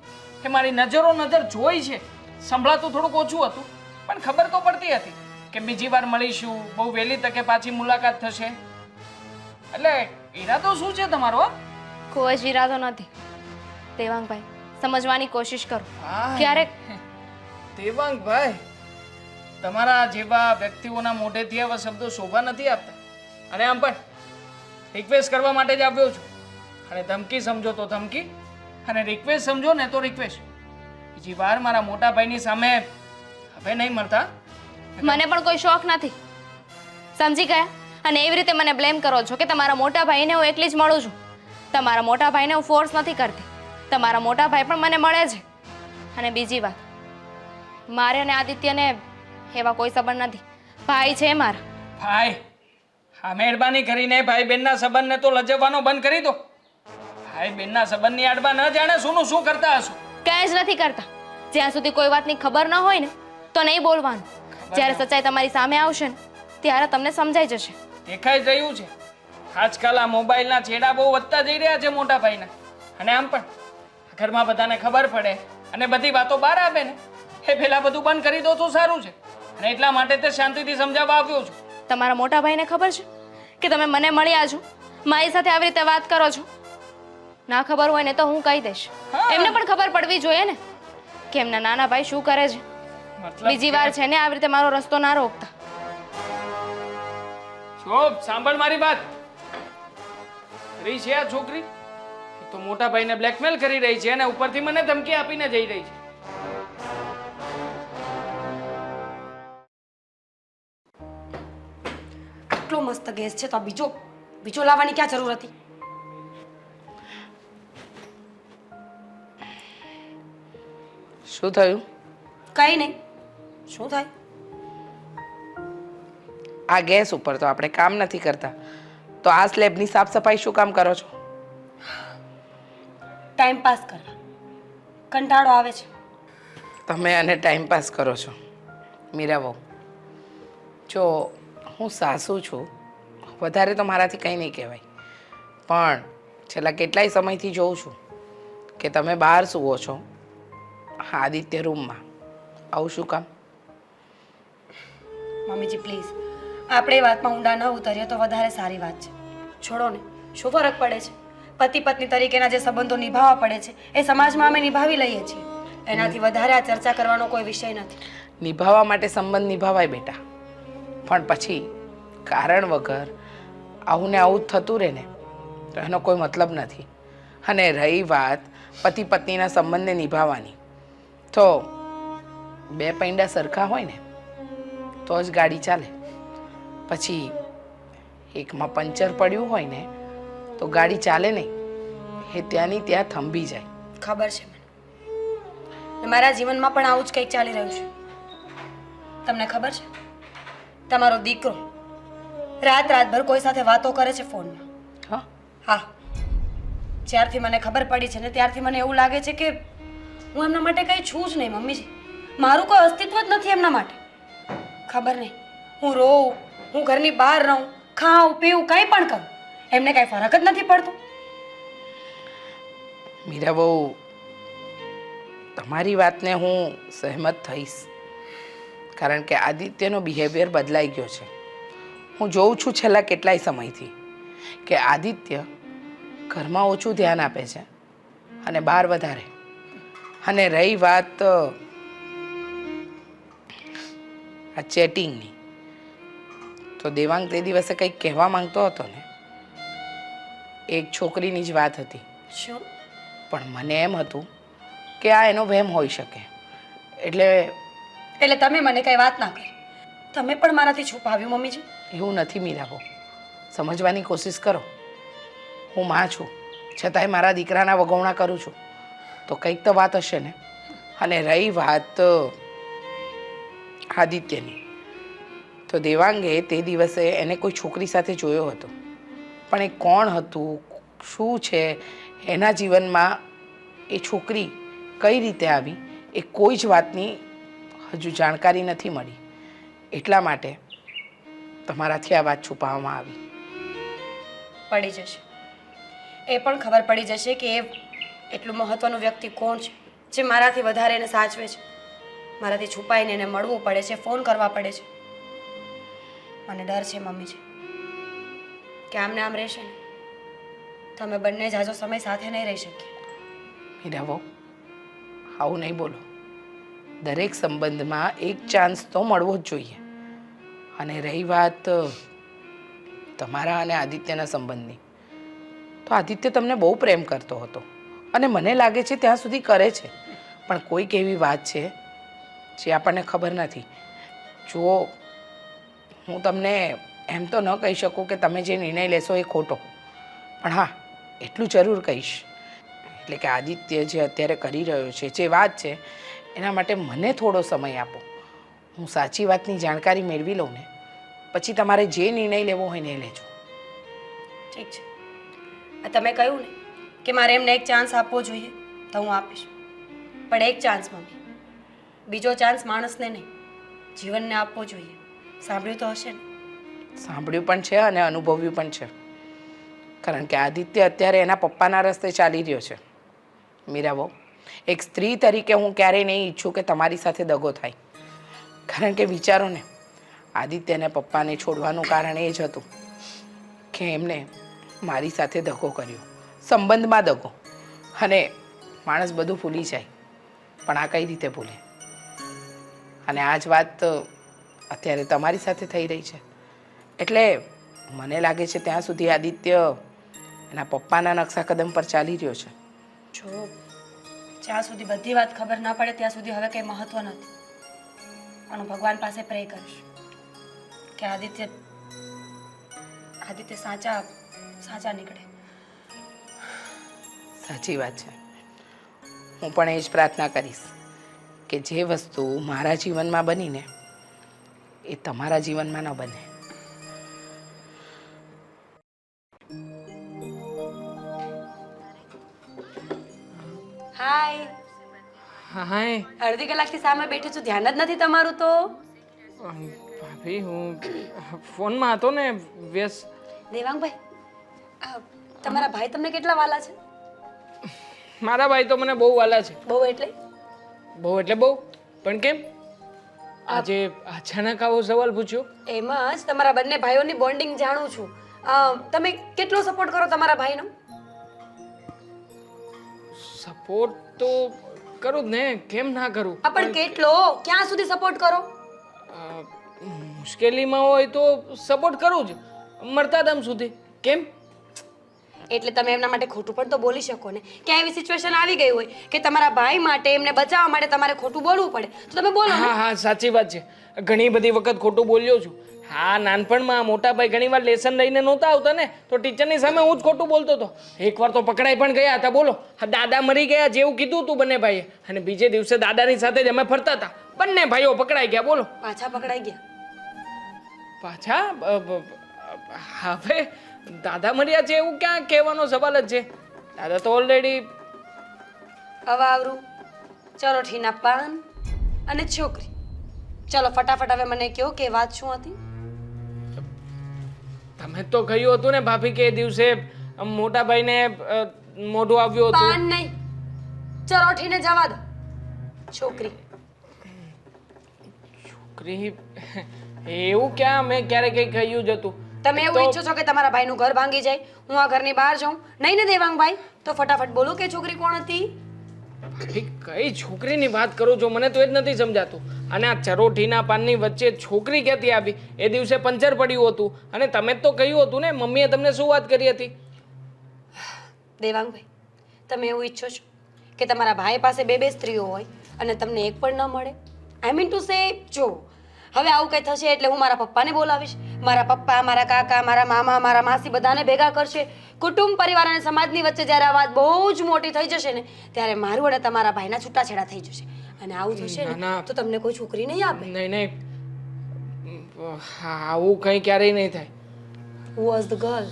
કે મારી નજર જોઈ છે, સંભળાતું થોડુંક ઓછું હતું પણ ખબર તો પડતી હતી કે બીજી વાર મળીશું, બહુ વહેલી તકે પાછી મુલાકાત થશે. એટલે ઈરાદો શું છે તમારો? હા, કોઈ જ ઈરાદો નથી દેવાંગભાઈ, સમજવાની કોશિશ કરો. હા. ક્યારેક દેવાંગભાઈ, તમારા જેવા વ્યક્તિઓના મોઢેથી આવા શબ્દો શોભા નથી આપતા. અને આમ પણ રિક્વેસ્ટ કરવા માટે જ આવ્યો છું. અને ધમકી સમજો તો ધમકી, અને રિક્વેસ્ટ સમજો ને તો રિક્વેસ્ટ. બીજી વાર મારા મોટા ભાઈની સામે હવે નહીં મળતા. મને પણ કોઈ શોખ નથી, સમજી ગયા? અને એવી રીતે મને બ્લેમ કરો છો કે તમારા મોટા ભાઈને હું એકલી જ મળું છું. તમારા મોટા ભાઈને હું ફોર્સ નથી કરતી. તમારા મોટા ભાઈ પણ મને મળે છે. અને બીજી વાત, મારે અને આદિત્યને એવા કોઈ સંબંધ નથી. ભાઈ છે મારા. ભાઈ, હા, મહેરબાની કરીને ભાઈ બહેનના સંબંધને તો લજવવાનો બંધ કરી દો. ભાઈ બહેનના સંબંધની આડમાં ન જાણે શું કરતા હશો. કાંઈ જ નથી કરતા. જ્યાં સુધી કોઈ વાતની ખબર ન હોય ને તો નહીં બોલવાનું. જ્યારે સચ્ચાઈ તમારી સામે આવશે ને ત્યારે તમને સમજાઈ જશે. દેખાઈ જ રહ્યું છે આજકાલ આ મોબાઈલના છેડા બહુ વધતા જઈ રહ્યા છે મોટા ભાઈના. અને આમ પણ ઘરમાં બધાને ખબર પડે અને બધી વાતો બહાર આવે ને એ પહેલા બધું બંધ કરી દો તો સારું છે. અને એટલા માટે તે શાંતિથી સમજાવવા આવ્યો છું. તમારા મોટા ભાઈને ખબર છે કે તમે મને મળ્યા છો, મારી સાથે આવી રીતે વાત કરો છો? ના ખબર હોય ને તો હું કહી દઈશ. એમને પણ ખબર પડવી જોઈએ ને કે એમના નાના ભાઈ શું કરે છે. મતલબ બીજી વાર છે ને આવી રીતે મારો રસ્તો ના રોકતા. શોભ, સાંભળ મારી વાત. રહી છે આ છોકરી, એ તો મોટા ભાઈને બ્લેકમેલ કરી રહી છે અને ઉપરથી મને ધમકી આપીને જઈ રહી છે. આટલો મસ્ત ગેસ છે તો આ બીજો લાવવાની ક્યાં જરૂર હતી? શું થયું? કઈ નહીં. શું થાય? આ ગેસ ઉપર તો આપણે કામ નથી કરતા, તો આ સ્લેબની સાફ સફાઈ શું કામ કરો છો? ટાઈમ પાસ કરવા. કંટાળો આવે છે. તમે અને ટાઈમ પાસ કરો છો મીરા બહુ. જો હું સાસુ છું, વધારે તો મારાથી કંઈ નહીં કહેવાય, પણ છેલ્લા કેટલાય સમયથી જોઉં છું કે તમે બહાર સૂવો છો, આદિત્ય રૂમમાં. આવું શું કામ? મમ્મીજી પ્લીઝ, આપણે એ વાતમાં ઊંડા ન ઉતરીએ તો વધારે સારી વાત છે. છોડો ને, શું ફરક પડે છે? પતિ પત્ની તરીકેના જે સંબંધો નિભાવવા પડે છે એ સમાજમાં અમે નિભાવી લઈએ છીએ. એનાથી વધારે આ ચર્ચા કરવાનો કોઈ વિષય નથી. નિભાવવા માટે સંબંધ નિભાવાય બેટા, પણ પછી કારણ વગર આવું ને આવું જ થતું રહે ને તો એનો કોઈ મતલબ નથી. અને રહી વાત પતિ પત્નીના સંબંધને નિભાવવાની, તો બે પૈંડા સરખા હોય ને તો જ ગાડી ચાલે. પછી એકમાં પંચર પડ્યું હોય ને તો ગાડી ચાલે નહીં, એ ત્યાંની ત્યાં થંભી જાય. ખબર છે મને. ને મારા જીવનમાં પણ આવું જ કંઈક ચાલી રહ્યું છે. તમને ખબર છે, તમારો દીકરો રાતભર કોઈ સાથે વાતો કરે છે ફોનમાં. હા, હા, જ્યારથી મને ખબર પડી છે ને ત્યારથી મને એવું લાગે છે કે હું એમના માટે કંઈ છું જ નહીં મમ્મીજી. મારું કોઈ અસ્તિત્વ જ નથી એમના માટે. ખબર નહીં, હું રોઉં, હું ઘરની બહાર રહું, ખાઉં પીવું, કંઈ પણ કરું, એમને કાંઈ ફરક જ નથી પડતો. મીરા બહુ તમારી વાતને હું સહેમત થઈશ, કારણ કે આદિત્યનો બિહેવિયર બદલાઈ ગયો છે. હું જોઉં છું છેલ્લા કેટલાય સમયથી કે આદિત્ય ઘરમાં ઓછું ધ્યાન આપે છે અને બહાર વધારે. અને રહી વાત આ ચેટિંગની, તો દેવાંગ તે દિવસે કંઈક કહેવા માંગતો હતો ને, એક છોકરીની જ વાત હતી. શું? પણ મને એમ હતું કે આ એનો વહેમ હોઈ શકે. એટલે તમે મને કઈ વાત ના કરી, તમે પણ મારાથી છુપાવ્યું મમ્મીજી. એવું નથી મીરાબો, સમજવાની કોશિશ કરો. હું માં છું, છતાંય મારા દીકરાના વગોવણા કરું છું, તો કંઈક તો વાત હશે ને. અને રહી વાત આદિત્યની, તો દેવાંગે તે દિવસે એને કોઈ છોકરી સાથે જોયો હતો, પણ એ કોણ હતું, શું છે, એના જીવનમાં એ છોકરી કઈ રીતે આવી, એ કોઈ જ વાતની હજુ જાણકારી નથી મળી. એટલા માટે તમારાથી આ વાત છુપાવવામાં આવી. પડી જશે, એ પણ ખબર પડી જશે કે એ એટલું મહત્વનું વ્યક્તિ કોણ છે જે મારાથી વધારે એને સાચવે છે. મારાથી છુપાઈને એને મળવું પડે છે, ફોન કરવા પડે છે. મને ડર છે મમ્મીજી કે આમને આમ રહેશે ને તમે બંને જાજો સમય સાથે નહીં રહી શકીએ. મીરાબો, આવું નહીં બોલો. દરેક સંબંધમાં એક ચાન્સ તો મળવો જ જોઈએ. અને રહી વાત તમારા અને આદિત્યના સંબંધની, તો આદિત્ય તમને બહુ પ્રેમ કરતો હતો અને મને લાગે છે ત્યાં સુધી કરે છે, પણ કોઈક એવી વાત છે જે આપણને ખબર નથી. જુઓ, હું તમને એમ તો ન કહી શકું કે તમે જે નિર્ણય લેશો એ ખોટો, પણ હા એટલું જરૂર કહીશ, એટલે કે આદિત્ય જે અત્યારે કરી રહ્યો છે, જે વાત છે, એના માટે મને થોડો સમય આપો. હું સાચી વાતની જાણકારી મેળવી લઉં ને પછી તમારે જે નિર્ણય લેવો હોય ને એ લેજો. ઠીક છે, આ તમે કહ્યું ને કે મારે એમને એક ચાન્સ આપવો જોઈએ, તો હું આપીશ. પણ એક ચાન્સ મમ્મી, બીજો ચાન્સ માણસને નહીં જીવનને આપવો જોઈએ. સાંભળ્યું તો હશે ને? સાંભળ્યું પણ છે અને અનુભવ્યું પણ છે, કારણ કે આદિત્ય અત્યારે એના પપ્પાના રસ્તે ચાલી રહ્યો છે. મીરાબો, એક સ્ત્રી તરીકે હું ક્યારેય નહીં ઈચ્છું કે તમારી સાથે દગો થાય, કારણ કે વિચારો ને, આદિત્યને પપ્પાને છોડવાનું કારણ એ જ હતું કે એમને મારી સાથે દગો કર્યો, સંબંધમાં દગો. અને માણસ બધું ભૂલી જાય, પણ આ કઈ રીતે ભૂલે? અને આ જ વાત અત્યારે તમારી સાથે થઈ રહી છે. એટલે મને લાગે છે ત્યાં સુધી આદિત્ય એના પપ્પાના નકશા કદમ પર ચાલી રહ્યો છે. જો જ્યાં સુધી બધી વાત ખબર ના પડે ત્યાં સુધી હવે કંઈ મહત્વ નથી. અને ભગવાન પાસે પ્રે કરીશ કે આદિત્ય સાચા નીકળે. સાચી વાત છે. હું પણ એ જ પ્રાર્થના કરીશ કે જે વસ્તુ મારા જીવનમાં બનીને એ તમારા જીવનમાં ન બને. હાય. હાય અડધી કલાકથી સામે બેઠી છું, ધ્યાન જ નથી તમારું તો. ભાભી, હું ફોનમાં હતો ને વ્યસ્ત. દેવાંગભાઈ, તમારા ભાઈ તમને કેટલા વાલા છે? મારા ભાઈ તો મને બહુ વાલા છે. બહુ એટલે? બહુ એટલે બહુ. પણ કેમ આજે અચાનક આવો સવાલ પૂછ્યો? એમાં જ તમારા બંને ભાઈઓની બોન્ડિંગ જાણું છું. તમે કેટલો સપોર્ટ કરો તમારા ભાઈનો? સપોર્ટ તો કરું જ ને, કેમ ના કરું? પણ કેટલો, ક્યાં સુધી સપોર્ટ કરો? મુશ્કેલીમાં હોય તો સપોર્ટ કરું જ, મરતા દમ સુધી. કેમ? એટલે તમે એમના માટે ખોટું પણ તો બોલી શકો ને. ક્યાં એવી સિચ્યુએશન આવી ગઈ હોય કે તમારા ભાઈ માટે, એમને બચાવવા માટે તમારે ખોટું બોલવું પડે, તો તમે બોલો ને. હા હા, સાચી વાત છે. ઘણી બધી વખત ખોટું બોલ્યો છું. હા, નાનપણમાં મોટા ભાઈ ઘણી વાર લેસન લઈને નહોતા આવતા ને, તો ટીચરની સામે હું જ ખોટું બોલતો હતો. એકવાર તો પકડાઈ પણ ગયા હતા. બોલો, દાદા મરી ગયા જેવું કીધું હતું બંને ભાઈએ, અને બીજે દિવસે દાદાની સાથે જ અમે ફરતા હતા. બંને ભાઈઓ પકડાઈ ગયા. બોલો, પાછા પકડાઈ ગયા? પાછા હવે દાદા મર્યા છે એવું ક્યાં કહેવાનો સવાલ જ છે. દાદા તો ઓલરેડી. અવાવરું. ચલો ઠીના પાન અને છોકરી, ચલો ફટાફટ હવે મને કહો કે વાત શું હતી? તમે તો કહ્યું હતું ને ભાભી કે એ દિવસે મોટા ભાઈને મોઢું આવ્યું હતું. પાન નહીં, ચરોઠીને જવા દો. છોકરી છોકરી એવું ક્યાં મેં ક્યારે કંઈ કહ્યું જ હતું. તમે એવું ઈચ્છો છો કે તમારા ભાઈનું ઘર ભાંગી જાય, હું આ ઘરની બહાર જાઉં? નહીં ને દેવાંગભાઈ? તો ફટાફટ બોલો કે છોકરી કોણ હતી? ભાભી કઈ છોકરીની વાત કરું છો? મને તો એ જ નથી સમજાતું. અને આ ચરોઠીના પાનની વચ્ચે છોકરી ક્યાંથી આવી? એ દિવસે પંચર પડ્યું હતું અને તમે જ તો કહ્યું હતું ને, મમ્મીએ તમને શું વાત કરી હતી? દેવાંગભાઈ, તમે એવું ઈચ્છો છો કે તમારા ભાઈ પાસે બે સ્ત્રીઓ હોય અને તમને એક પણ ન મળે? આઈ મીન ટુ સે, જો હવે આવું કંઈ થશે એટલે હું મારા પપ્પાને બોલાવીશ. મારા પપ્પા, મારા કાકા, મારા મામા, મારા માસી બધાને ભેગા કરશે. કુટુંબ, પરિવાર અને સમાજની વચ્ચે જ્યારે આ વાત બહુ જ મોટી થઈ જશે ને, ત્યારે મારું અને તમારા ભાઈના છૂટાછેડા થઈ જશે. અને આવું થશે ને તો તમને કોઈ છોકરી નહીં આપે. નહીં નહીં, આવું કંઈ ક્યારેય નહીં થાય. Who was the girl?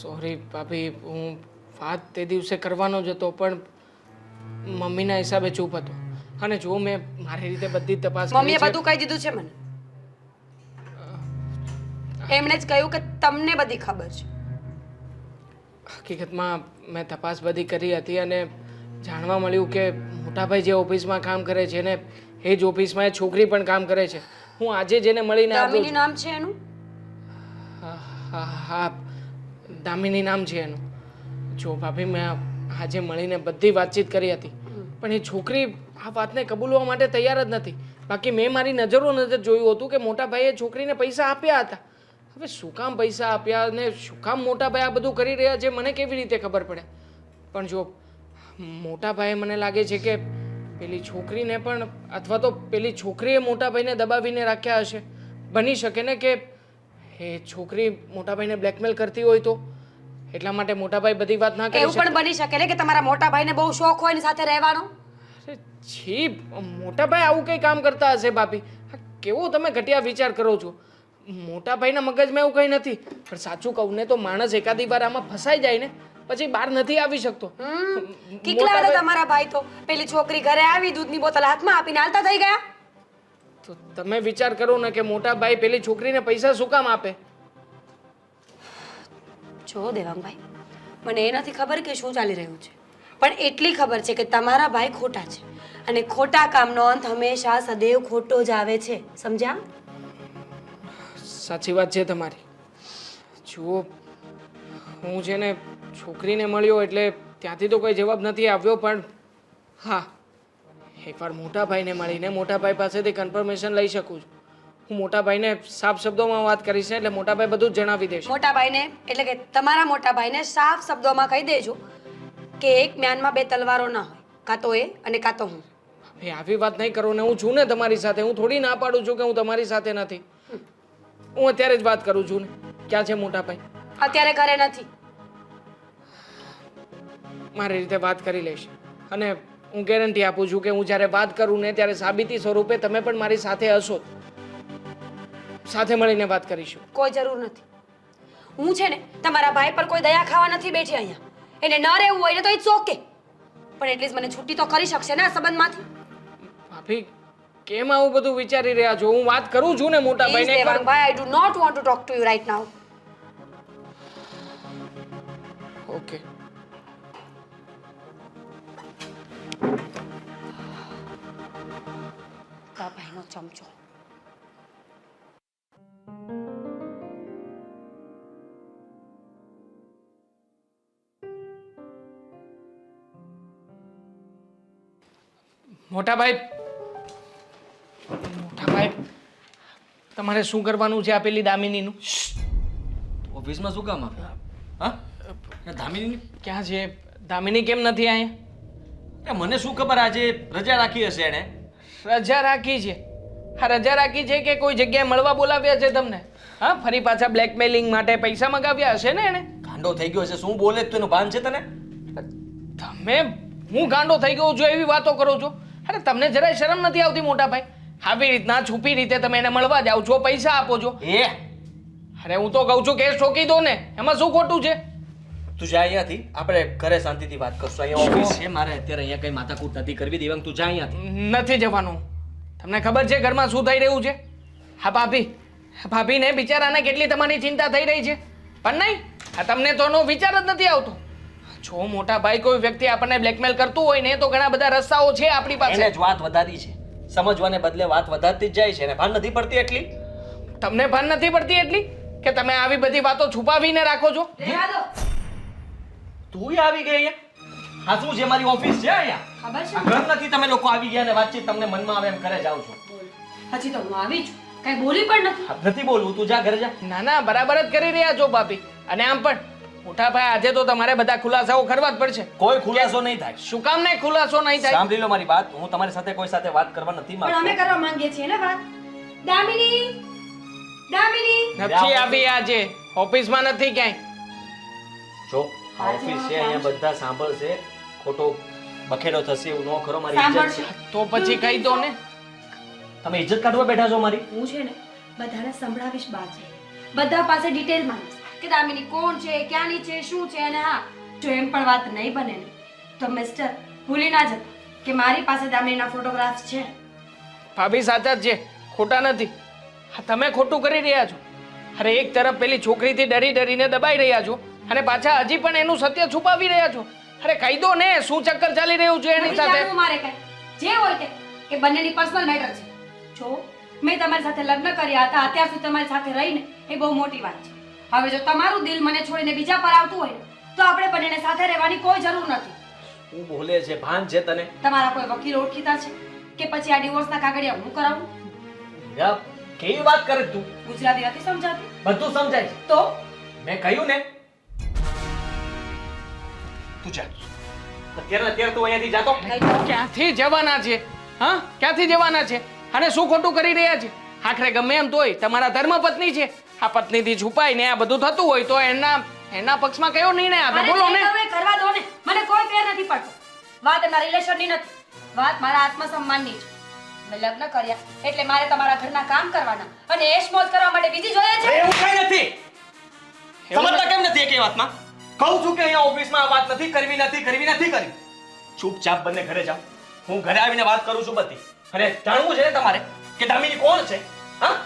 Sorry ભાભી, હું વાત તે દિવસે કરવાનો જ હતો પણ મમ્મીના હિસાબે ચૂપ હતો. અને જો મેં મારી રીતે બધી તપાસ કરી મમ્મીએ છે. બધું કહી દીધું છે મને. એમણે જ કહ્યું કે તમને બધી ખબર છે. હકીકતમાં મેં તપાસ બધી કરી હતી અને જાણવા મળ્યું કે મોટાભાઈ જે ઓફિસમાં કામ કરે છે ને, એ જ ઓફિસમાં એ છોકરી પણ કામ કરે છે. હું આજે જેને મળીને આવ્યો દામિની નામ છે એનું? હા, દામિની નામ છે એનું. જો ભાભી, મેં આજે મળીને બધી વાતચીત કરી હતી પણ એ છોકરી આ વાતને કબૂલવા માટે તૈયાર જ નથી. બાકી મેં મારી નજર જોયું હતું કે મોટાભાઈએ છોકરીને પૈસા આપ્યા હતા. હવે શું કામ પૈસા આપ્યા ને શું કામ મોટાભાઈ આ બધું કરી રહ્યા છે મને કેવી રીતે ખબર પડે? પણ જો મોટાભાઈએ, મને લાગે છે કે પેલી છોકરીને પણ, અથવા તો પેલી છોકરીએ મોટાભાઈને દબાવીને રાખ્યા હશે. બની શકે ને કે એ છોકરી મોટાભાઈને બ્લેકમેલ કરતી હોય તો એટલા માટે મોટાભાઈ બધી વાત ના કરી એવું પણ બની શકે ને કે તમારા મોટા ભાઈને બહુ શોખ હોય એની સાથે રહેવાનો. અરે છી, મોટાભાઈ આવું કંઈ કામ કરતા હશે ભાભી? કેવો તમે ઘટિયા વિચાર કરો છો? મોટાભાઈના મગજમાં એવું કંઈ નથી. પણ સાચું કહું ને તો માણસ એકાદી વાર આમાં ફસાઈ જાય ને પછી બહાર નથી આવી શકતો. કેટલા હતા તમારા ભાઈ તો? પેલી છોકરી ઘરે આવી, દૂધની બોતલ હાથમાં આપીને હાલતા થઈ ગયા. તો તમે વિચાર કરો ને કે મોટાભાઈ પેલી છોકરીને પૈસા શું કામ આપે? જો દેવાંગભાઈ, મને એ નથી ખબર કે શું ચાલી રહ્યું છે, પણ એટલી ખબર છે કે તમારા ભાઈ ખોટા છે અને ખોટા કામનો અંત હંમેશા સદૈવ ખોટો જ આવે છે. સમજ્યા? સાચી વાત છે તમારી. જુઓ, હું છે ને છોકરીને મળ્યો એટલે ત્યાંથી તો કોઈ જવાબ નથી આવ્યો. પણ હા, એકવાર મોટાભાઈને મળીને મોટાભાઈ પાસેથી કન્ફર્મેશન લઈ શકું છું. હું મોટાભાઈને સાફ શબ્દોમાં વાત કરીશ ને એટલે મોટાભાઈ બધું જ જણાવી દેશે. મોટા ભાઈને એટલે કે તમારા મોટા ભાઈને સાફ શબ્દોમાં કહી દેજો કે એક મ્યાનમાં બે તલવારો ના હોય, કાં તો એ અને કાં તો હું. હવે આવી વાત નહીં કરો ને, હું છું ને તમારી સાથે. હું થોડી ના પાડું છું કે હું તમારી સાથે નથી. હું અત્યારે જ વાત કરું છું ને. ક્યાં છે મોટાભાઈ? અત્યારે ઘરે નથી. મારી રીતે વાત કરી લઈશ અને હું ગેરંટી આપું છું કે હું જ્યારે વાત કરું ને ત્યારે સાબિતી સ્વરૂપે તમે પણ મારી સાથે હશો. સાથે મળીને વાત કરીશું. કોઈ જરૂર નથી. હું છે ને તમારા ભાઈ પર કોઈ દયા ખાવા નથી બેઠી અહીંયા. એને ન રહેવું હોય ને તો ઇટ્સ ઓકે, પણ એટલીસ્ટ મને છૂટી તો કરી શકશે ને આ સંબંધમાંથી. ભાભી, કેમ આવું બધું વિચારી રહ્યા છો? હું વાત કરું છું ને મોટા Please, ભાઈને. Devangbhai, I do not want to talk to you right now. Okay. ભાઈનો ચમચો. મોટાભાઈ, મોટાભાઈ, તમારે શું કરવાનું છે આ પેલી દામિનીનું? ઓફિસમાં શું કામ આવે? હા, દામિની ક્યાં છે દામિની? કેમ નથી અહીંયા? મને શું ખબર, આજે રજા રાખી હશે એણે. રજા રાખી છે? હા, રજા રાખી છે કે કોઈ જગ્યાએ મળવા બોલાવ્યા છે તમને? હા, ફરી પાછા બ્લેકમેલિંગ માટે પૈસા મગાવ્યા હશે ને એને? ગાંડો થઈ ગયો હશે. શું બોલે તો એનું ભાન છે તને? તમે, હું ગાંડો થઈ ગયો છું એવી વાતો કરો છો? અરે તમને જરાય શરમ નથી આવતી મોટાભાઈ? આવી રીતના છુપી રીતે તમે એને મળવા જાઓ છો, પૈસા આપો છો. અરે હું તો કહું છું કેસ ઠોકી દો ને, એમાં શું ખોટું છે? તું જા અહીંયાથી, આપણે ઘરે શાંતિથી વાત કરશું. અહીંયા ઓફિસ છે મારે અત્યારે, અહીંયા કઈ માથાકૂટ નથી કરવી. દેવાંગ, તું જા અહીંયાથી. નથી જવાનું. તમને ખબર છે ઘરમાં શું થઈ રહ્યું છે? હા ભાભી, ભાભીને બિચારાને કેટલી તમારી ચિંતા થઈ રહી છે. પણ નહીં, આ તમને તો એનો વિચાર જ નથી આવતો. જો મોટા ભાઈ કોઈ વ્યક્તિ આપણને બ્લેકમેલ કરતું હોય ને તો ઘણા બધા રસ્તાઓ છે આપણી એને પાસે. જ વાત વધારી છે. સમજવાને બદલે વાત વધારતી જ જાય છે અને ભાન નથી પડતી એટલી. તમને ભાન નથી પડતી એટલી કે તમે આવી બધી વાતો છુપાવીને રાખો છો? રહેવા દો. તું આવી ગઈ અહીંયા? આ શું છે? મારી ઓફિસ છે અહીંયા. ખબર છે આ ઘર નથી. તમે લોકો આવી ગયા અને વાતચીત તમને મનમાં આવે એમ કરે જાવ છો. હજી તો હું આવી છું કઈ બોલી પણ નથી. આ નથી બોલવું. તું જા ઘરે જા. ના ના બરાબર જ કરી રહ્યા છો ભાભી. અને આમ પણ મોટા ભાઈ આજે તો તમારે બધા ખુલાસાઓ કરવા જ પડશે. કોઈ ખુલાસો નહીં થાય. શું કામ નહીં ખુલાસો નહીં થાય? સાંભળી લો મારી વાત. હું તમારી સાથે કોઈ સાથે વાત કરવા નથી પણ અમે માંગતો. કરવા માંગીએ છીએ ને વાત. દામિની દામિની નથી આવી આજે ઓફિસમાં નથી ક્યાંય. જો આ ઓફિસ છે, અહીંયા બધા સાંભળશે. ખોટો બખેડો થશે એવું ન કરો. મારી ઇજ્જત સાંભળશે. છે. તો પછી કહી દો ને. તમે ઇજ્જત કાઢવા બેઠા છો મારી? હું છે ને બધાને સંભળાવીશ બાદ છે બધા પાસે ડિટેલ માંગીશ કે દામિની કોણ છે ક્યાંની છે શું છે અને હા જો એમ પણ વાત નહીં બને ને તો મિસ્ટર ભૂલી ના જતા કે મારી પાસે દામિનીના ફોટોગ્રાફ્સ છે. ભાભી સાચા જ છે, ખોટા નથી. હા, તમે ખોટું કરી રહ્યા છો. અરે એક તરફ પેલી છોકરીથી ડરી ડરીને દબાઈ રહ્યા છો અને પાછા હજી પણ એનું સત્ય છુપાવી રહ્યા છો. અરે કહી દો ને શું ચક્કર ચાલી રહ્યું છે એની નથી સાથે. જાણવું મારે કઈ જે હોય તે એ બંનેની પર્સનલ મેટર છે. જો મેં તમારી સાથે લગ્ન કર્યા હતા અત્યાર સુધી તમારી સાથે રહીને એ બહુ મોટી વાત છે. હવે જો તમારું દિલ મને છોડીને બીજા પર આવતું હોય ને તો આપણે બંનેને સાથે રહેવાની કોઈ જરૂર નથી. હું બોલે છે ભાન છે તને? તમારા કોઈ વકીલ ઓળખીતા છે કે પછી આ ડિવોર્સના કાગળિયા હું કરાવું? મીરા, કેવી વાત કરે તું? ગુજરાતી નથી સમજાતું બધું સમજાય છે. તો મેં કહ્યું ને. તું જા. અત્યારે તું અહીંયાથી જાતો. ક્યાંથી જવાના છે? હા ક્યાંથી જવાના છે? અને શું ખોટું કરી રહ્યા છે? આખરે ગમે એમ તોય તમારા ધર્મપત્ની છે. આ પત્નીથી છુપાઈને આ બધું થતું હોય તો એના પક્ષમાં કયો નિર્ણય આપે મને બોલો જે ને. કરવું એ કરવા દો ને મને કોઈ ફેર નથી પડતો. વાત એમના રિલેશનની નથી વાત મારા આત્મસન્માનની છે. મેં લગ્ન કર્યા એટલે મારે તમારા ઘરના કામ કરવાના અને એશ મોજ કરવા માટે બીજી જોઈએ છે. એવું કઈ નથી. સમજતા કેમ નથી એક વાતમાં? કહું છું કે અહીંયા ઓફિસમાં આ વાત નથી કરવી. ચૂપચાપ બંને ઘરે જાઓ. હું ઘરે આવીને વાત કરું છું બધી. અને જાણવું છે ને તમારે કે દામિની કોણ છે? હા,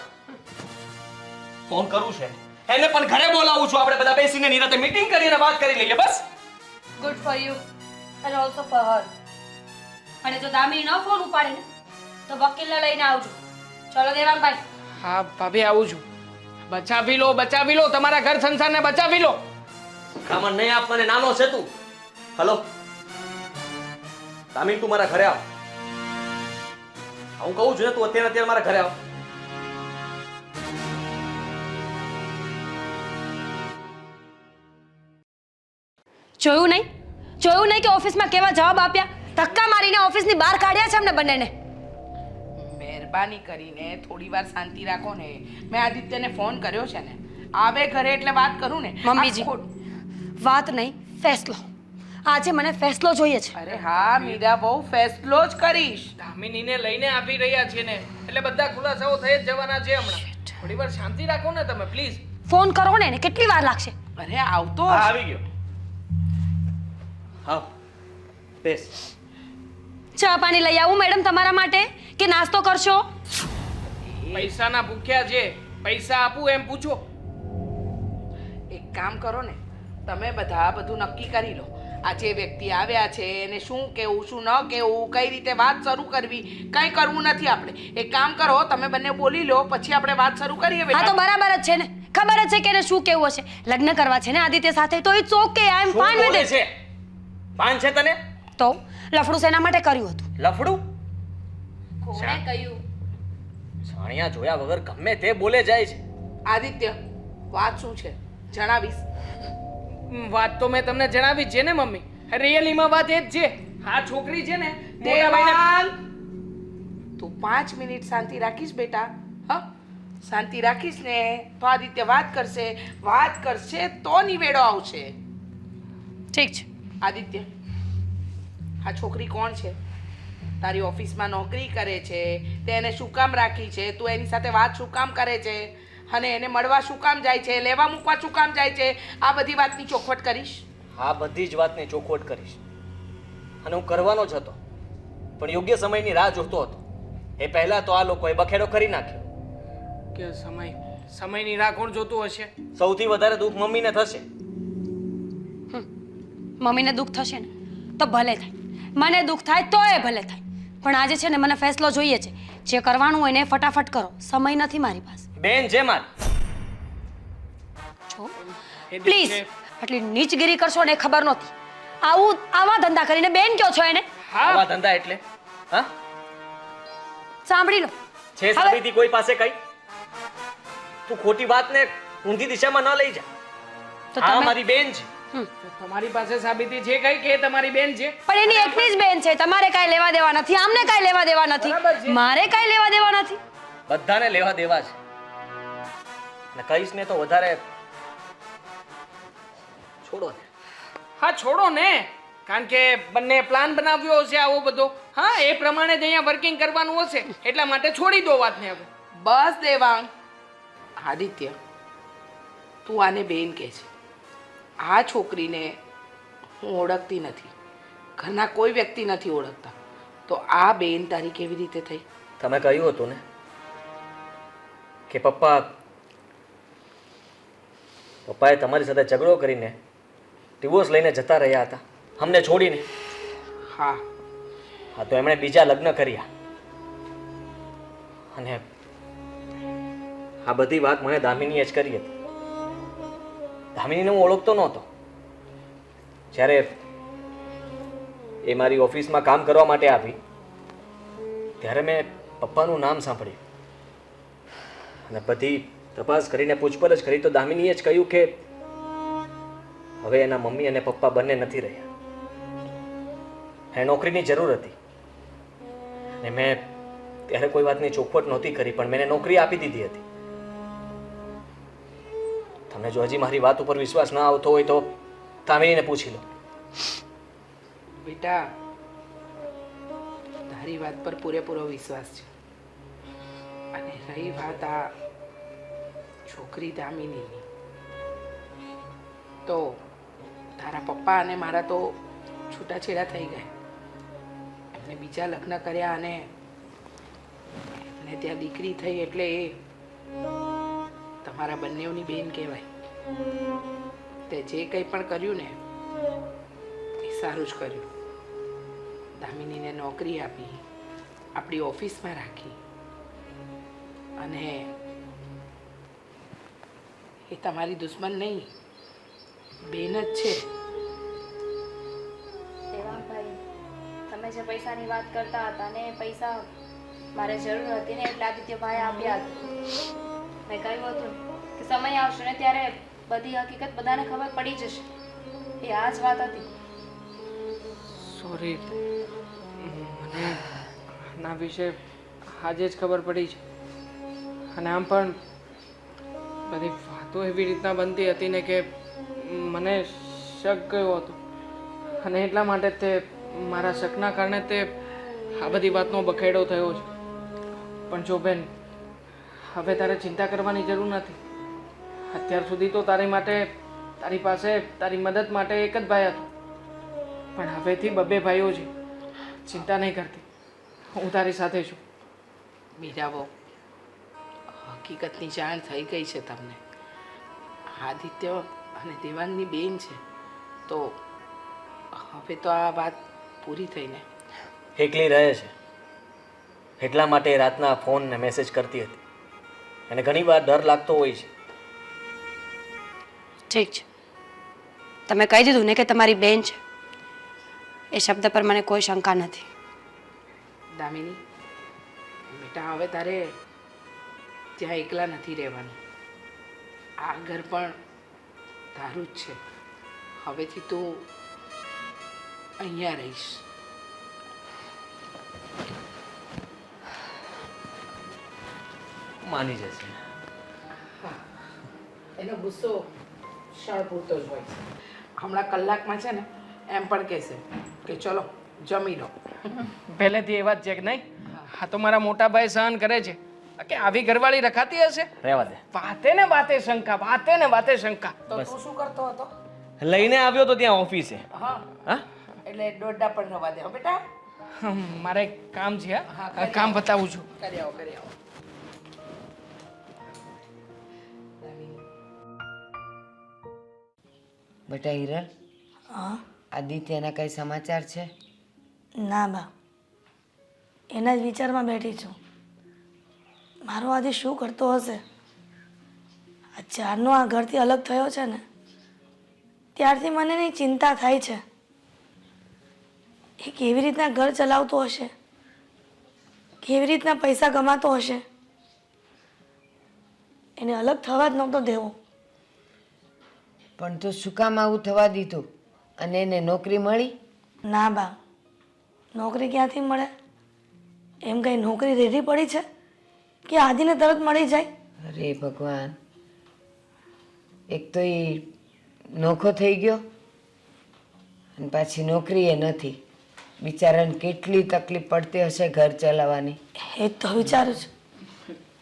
ફોન કરું છે એને પણ ઘરે બોલાવું છું. આપણે બધા બેસીને નિરાતે મીટિંગ કરીને વાત કરી લઈએ. બસ. Good for you and also for her. અને જો દામિની ન ફોન ઉપાડે ને તો વકીલને લઈને આવજો. ચલો દેવાંગભાઈ. હા ભાભી આવું છું. બચાવી લો તમારા ઘર સંસારને બચાવી લો. કામણ નહીં આપવાને નાનો છે તું. હલો દામિની, તું મારા ઘરે આવ. હું કહું છું ને તું અત્યારે મારા ઘરે આવ. જોયું નહીં કે ઓફિસમાં કેવા જવાબ આપ્યા? ધક્કા મારીને ઓફિસની બહાર કાઢ્યા છે અમને બંનેને. મહેરબાની કરીને થોડી વાર શાંતિ રાખો ને. મેં આદિત્યને ફોન કર્યો છે ને આવે ઘરે એટલે વાત કરું ને. મમ્મીજી વાત નહીં ફેસલો. આજે મને ફેસલો જોઈએ છે. અરે હા મીરા બહુ ફેસલો જ કરીશ. દામિનીને લઈને આવી રહ્યા છે ને એટલે બધા ખુલાસાઓ થઈ જ જવાના છે હમણાં. થોડી વાર શાંતિ રાખો ને તમે પ્લીઝ. ફોન કરો ને એને કેટલી વાર લાગશે? અરે આવતો હા, હશે. આવી ગયો. હા, બેસ. ચા પાણી લઈ આવું મેડમ તમારા માટે કે નાસ્તો કરશો? પૈસાના ભૂખ્યા છે, પૈસા આપું એમ પૂછો. એક કામ કરો ને તમે બધા બધું નક્કી કરી લો. આ જે વ્યક્તિ આવ્યા છે એને શું કેવું શું ન કેવું કઈ રીતે વાત શરૂ કરવી કંઈ કરવું નથી આપણે. એક કામ કરો તમે બંને બોલી લો પછી આપણે વાત શરૂ કરીએ. હા તો બરાબર જ છે ને. ખબર જ છે કે એને શું કેવું હશે. લગ્ન કરવા છે ને આદિત્ય સાથે તો it's okay. I am fine with it. છે ભાન છે તને? તો લફડું શેના માટે કર્યું હતું? લફડું? કોણે કહ્યું? સાણિયા જોયા વગર ગમે તે બોલે જાય છે. આદિત્ય વાત શું છે જણાવીશ. વાત તો મેં તમને જણાવી છે ને મમ્મી. રિયલીમાં વાત એ જ છે. આ છોકરી છે ને મોટા ભાઈને તું 5 મિનિટ શાંતિ રાખીશ બેટા. હા શાંતિ રાખીશ ને તો આદિત્ય વાત કરશે તો નિવેડો આવશે. ઠીક છે. આદિત્ય આ છોકરી કોણ છે? તારી ઓફિસમાં નોકરી કરે છે. તે એને શું કામ રાખી છે? તું એની સાથે વાત શું કામ કરે છે? અને એને મળવા શું કામ જાય છે? લેવા મૂકવા શું કામ જાય છે? આ બધી વાતની ચોખવટ કરીશ. આ બધી જ વાતની ચોખવટ કરીશ અને હું કરવાનો જ હતો પણ યોગ્ય સમયની રાહ જોતો હતો. એ પહેલા તો આ લોકોએ બખેડો કરી નાખ્યો. કે સમયની રાહ કોણ જોતું હશે? સૌથી વધારે દુઃખ મમ્મીને થશે. મમ્મીને દુઃખ થશે ને તો ભલે થાય, મને દુઃખ થાય તોય ભલે થાય, પણ આજે છે ને મને ફેસલો જોઈએ છે. જે કરવાનું હોય ને એ ફટાફટ કરો, સમય નથી મારી પાસે. બેન છે મારી. છો પ્લીઝ આટલી નીચગીરી કરશો ને એ ખબર નહોતી. આવા ધંધા કરીને બેન કયો છો એને? આવા ધંધા એટલે હા સાંભળી લો. છે હવે- સાબિતી કોઈ પાસે કઈ? તું ખોટી વાતને ઊંધી દિશામાં ન લઈ જા. તો આ તમે મારી બેન છે. તમારી પાસે સાબિતી છે કઈ કે એ તમારી બેન છે? પણ એની એકની જ બેન છે, તમારે કાંઈ લેવા દેવા નથી, આમને કાંઈ લેવા દેવા બરાબર નથી, છે. મારે કાંઈ લેવા દેવા નથી. બધાને લેવા દેવા છે. અને કહીશ ને તો વધારે છોડો ને. હા છોડો ને, કારણ કે બંને પ્લાન બનાવ્યો હશે આવો બધો. હા એ પ્રમાણે જ અહીંયા વર્કિંગ કરવાનું હશે, એટલા માટે છોડી દો વાતને હવે. બસ દેવાંગ. આદિત્ય, તું આને બેન કહે છે. આ છોકરીને હું ઓળખતી નથી, ઘરના કોઈ વ્યક્તિ નથી ઓળખતા, તો આ બેન તારી કેવી રીતે થઈ? તમે કહ્યું હતું ને કે પપ્પાએ તમારી સાથે ઝઘડો કરીને ડિવોર્સ લઈને જતા રહ્યા હતા અમને છોડીને. હા, હા તો એમણે બીજા લગ્ન કર્યા અને આ બધી વાત મને દામિનીએ જ કરી હતી. દામિનીને હું ઓળખતો નહોતો. જ્યારે એ મારી ઓફિસમાં કામ કરવા માટે આવી ત્યારે મેં પપ્પાનું નામ સાંભળ્યું અને બધી તપાસ કરીને પૂછપરછ કરી તો દામિનીએ જ કહ્યું કે હવે એના મમ્મી અને પપ્પા બંને નથી રહ્યા. એને નોકરીની જરૂર હતી અને મેં ત્યારે કોઈ વાતની ચોખવટ નહોતી કરી, પણ મેં એને નોકરી આપી દીધી હતી. તમને જો હજી મારી વાત ઉપર વિશ્વાસ ના આવતો હોય તો દામિનીને પૂછી લો. બેટા, તારી વાત પર પૂરેપૂરો વિશ્વાસ છે. અને રહી વાત આ છોકરી દામિનીની, તો તારા પપ્પા અને મારા તો છૂટાછેડા થઈ ગયા. એમને બીજા લગ્ન કર્યા અને એમને ત્યાં દીકરી થઈ, એટલે એ તમારા બંનેવની બેન કહેવાય. તે જે કંઈ પણ કર્યું ને એ સારું જ કર્યું. દામિનીને નોકરી આપી, આપણી ઓફિસમાં રાખી, અને એ તમારી દુશ્મન નહીં, બેન જ છે. દેવાંગભાઈ, તમે જે પૈસાની વાત કરતા હતા ને એ પૈસા મારે જરૂર હતી ને એટલે આદિત્યભાઈ આપ્યા હતા. મેં કહ્યું હતું કે સમય આવશે ને ત્યારે બધી હકીકત બધાને ખબર પડી જશે. એ આ જ વાત હતી. સોરી, મને આના વિશે આજે જ ખબર પડી છે. અને આમ પણ બધી વાતો એવી રીતના બનતી હતી ને કે મને શક ગયો હતો, અને એટલા માટે તે મારા શકના કારણે તે આ બધી વાતનો બખેડો થયો છે. પણ જો બેન, હવે તારે ચિંતા કરવાની જરૂર નથી. અત્યાર સુધી તો તારી માટે, તારી પાસે તારી મદદ માટે એક જ ભાઈ હતો, પણ હવેથી બબ્બે ભાઈઓ છે. ચિંતા નહીં કરતી, હું તારી સાથે છું. મીરાબો, હકીકતની જાણ થઈ ગઈ છે તમને. આદિત્ય અને દેવાંગની બેન છે, તો હવે તો આ વાત પૂરી થઈને. એકલી રહે છે એટલા માટે એ રાતના ફોન ને મેસેજ કરતી હતી, અને ઘણીવાર ડર લાગતો હોય છે. ઠીક છે, તમે કહી દીધું ને કે તમારી બેન છે, એ શબ્દ પર મને કોઈ શંકા નથી. દામિની બેટા, હવે તારે ત્યાં એકલા નથી રહેવાનું. આ ઘર પણ તારું જ છે. હવેથી તું અહીંયા રહીશ. માની જશે. એનો ગુસ્સો ક્ષણ પૂરતો જ હોય છે. હમણાં કલાકમાં છે ને એમ પણ કહેશે કે ચલો જમી લો. પહેલેથી એ વાત છે કે નહીં? હા તો મારા મોટા ભાઈ સહન કરે છે કે આવી ઘરવાળી રખાતી હશે? રહેવા દે. વાતે ને વાતે શંકા, વાતે ને વાતે શંકા. તો તું શું કરતો હતો? લઈને આવ્યો તો ત્યાં ઓફિસે. હા, હા એટલે દોઢા પણ રવા દે હો બેટા. મારે એક કામ છે, હા, હા કરી કામ આવો. બતાવું છું. કરી આવો, કરી આવો. બેટા હિરલ, આદિત્યના કઈ સમાચાર છે? ના બા, એના જ વિચારમાં બેઠી છું. મારો આદિ શું કરતો હશે? આ ચારનો આ ઘરથી અલગ થયો છે ને ત્યારથી મને એની ચિંતા થાય છે. એ કેવી રીતના ઘર ચલાવતો હશે, કેવી રીતના પૈસા કમાતો હશે. એને અલગ થવા જ નહોતો દેવો. પણ તું શું કામ આવું થવા દીધું? અને એને નોકરી મળી? ના બા, નોકરી ક્યાંથી મળે? એમ કઈ નોકરી રેડી પડી છે કે આદિને તરત મળી જાય? અરે ભગવાન, એક તો એ નોખો થઈ ગયો અને પાછી નોકરી એ નથી. બિચારાને કેટલી તકલીફ પડતી હશે ઘર ચલાવવાની. એ જ તો વિચારું છું.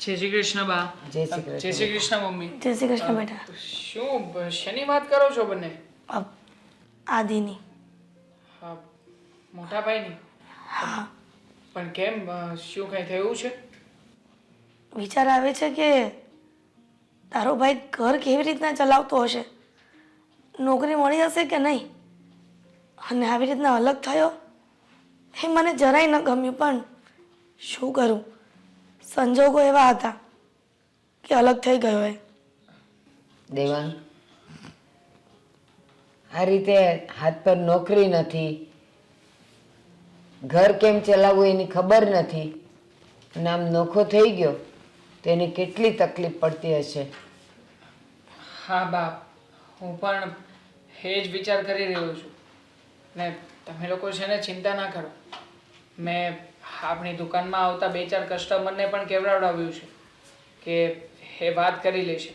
જય શ્રી કૃષ્ણ બા. જય શ્રી કૃષ્ણ. જય શ્રી કૃષ્ણ મમ્મી. જય શ્રી કૃષ્ણ બેટા. શું શેની વાત કરો છો બંને? આદિની. હા, મોટા ભાઈની? હા, પણ કેમ, શું કઈ થયું છે? વિચાર આવે છે કે તારો ભાઈ ઘર કેવી રીતના ચલાવતો હશે, નોકરી મળી હશે કે નહીં. અને આવી રીતના અલગ થયો એ મને જરાય ન ગમ્યું. પણ શું કરું, સંજોગો એવા હતા કે અલગ થઈ ગયો એ. દેવાંગ, આ રીતે હાથ પર નોકરી નથી, ઘર કેમ ચલાવવું એની ખબર નથી, અને આમ નોખો થઈ ગયો તો એને કેટલી તકલીફ પડતી હશે. હા બાપ, હું પણ એ જ વિચાર કરી રહ્યો છું. ને તમે લોકો છે ને ચિંતા ના કરો. મેં આપણી દુકાનમાં આવતા 2-4 કસ્ટમરને પણ કેવડાવડાવ્યું છે કે એ વાત કરી લેશે.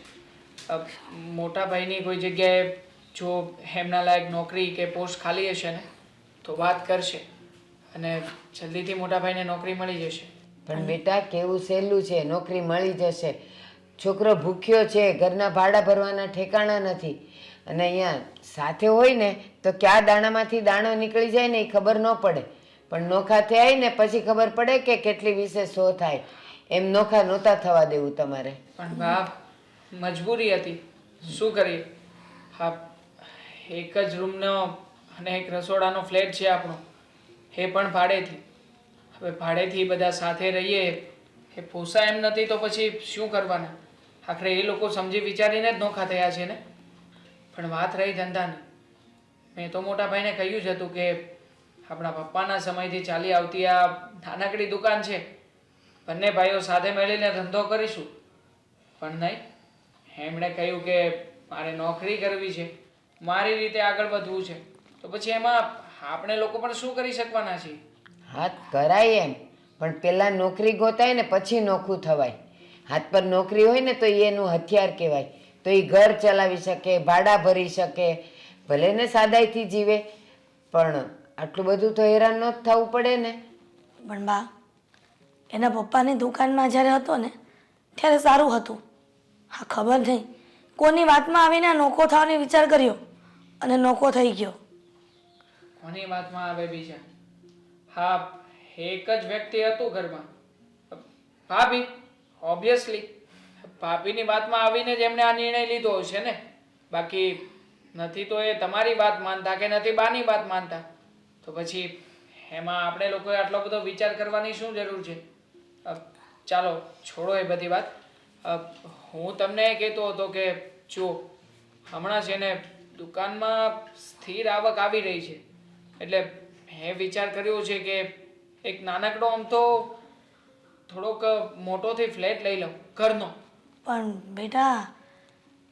મોટા ભાઈની કોઈ જગ્યાએ જો એમના લાયક નોકરી કે પોસ્ટ ખાલી હશે ને તો વાત કરશે અને જલ્દીથી મોટા ભાઈને નોકરી મળી જશે. પણ બેટા, કેવું સહેલું છે, નોકરી મળી જશે. છોકરો ભૂખ્યો છે, ઘરના ભાડા ભરવાના ઠેકાણા નથી, અને અહીંયા સાથે હોય ને તો ક્યાં દાણામાંથી દાણો નીકળી જાય ને એ ખબર ન પડે. પણ નોખા થયા ને પછી ખબર પડે કે કેટલી વિશે સો થાય. એમ નોખા નહોતા થવા દેવું તમારે. પણ બાપ, મજબૂરી હતી, શું કરીએ. હા, એક જ રૂમનો અને એક રસોડાનો ફ્લેટ છે આપણો, એ પણ ભાડેથી. હવે ભાડેથી બધા સાથે રહીએ એ પોસાય એમ નથી તો પછી શું કરવાના. આખરે એ લોકો સમજી વિચારીને જ નોખા થયા છે ને. પણ વાત રહી ધંધાની, મેં તો મોટા ભાઈને કહ્યું જ હતું કે આપણા પપ્પાના સમયથી ચાલી આવતી આ નાનકડી દુકાન છે, બંને ભાઈઓ સાથે મળીને ધંધો કરીશું. પણ નહીં, એમણે કહ્યું કે મારે નોકરી કરવી છે, મારી રીતે આગળ વધવું છે. તો પછી એમાં આપણે લોકો પણ શું કરી શકવાના છીએ? હાથ કરાય એમ, પણ પહેલાં નોકરી ગોતાય ને પછી નોખું થવાય. હાથ પર નોકરી હોય ને તો એ એનું હથિયાર કહેવાય. તો એ ઘર ચલાવી શકે, ભાડા ભરી શકે, ભલે ને સાદાઈથી જીવે, પણ આટલું બધું તો હેરાન ન થવું પડે ને. પણ બા, એના પપ્પાની દુકાનમાં જ્યારે હતો ને ત્યારે સારું હતું. હા, ખબર નહીં કોની વાતમાં આવીને નોખો થવાનો વિચાર કર્યો અને નોખો થઈ ગયો. કોની વાતમાં આવે બીજા? હા, એક જ વ્યક્તિ હતું ઘરમાં, ભાભી. ઓબ્વિયસલી ભાભીની વાતમાં આવીને જ એમણે આ નિર્ણય લીધો હશે ને. બાકી નથી તો એ તમારી વાત માનતા કે નથી બાની વાત માનતા. તો પછી એમાં આપણે લોકોએ આટલો બધો વિચાર કરવાની શું જરૂર છે? ચાલો છોડો એ બધી વાત. હું તમને એ કહેતો હતો કે જો હમણાં છે ને દુકાનમાં સ્થિર આવક આવી રહી છે, એટલે મેં વિચાર કર્યો છે કે એક નાનકડો આમ તો થોડોક મોટોથી ફ્લેટ લઈ લઉં ઘરનો. પણ બેટા,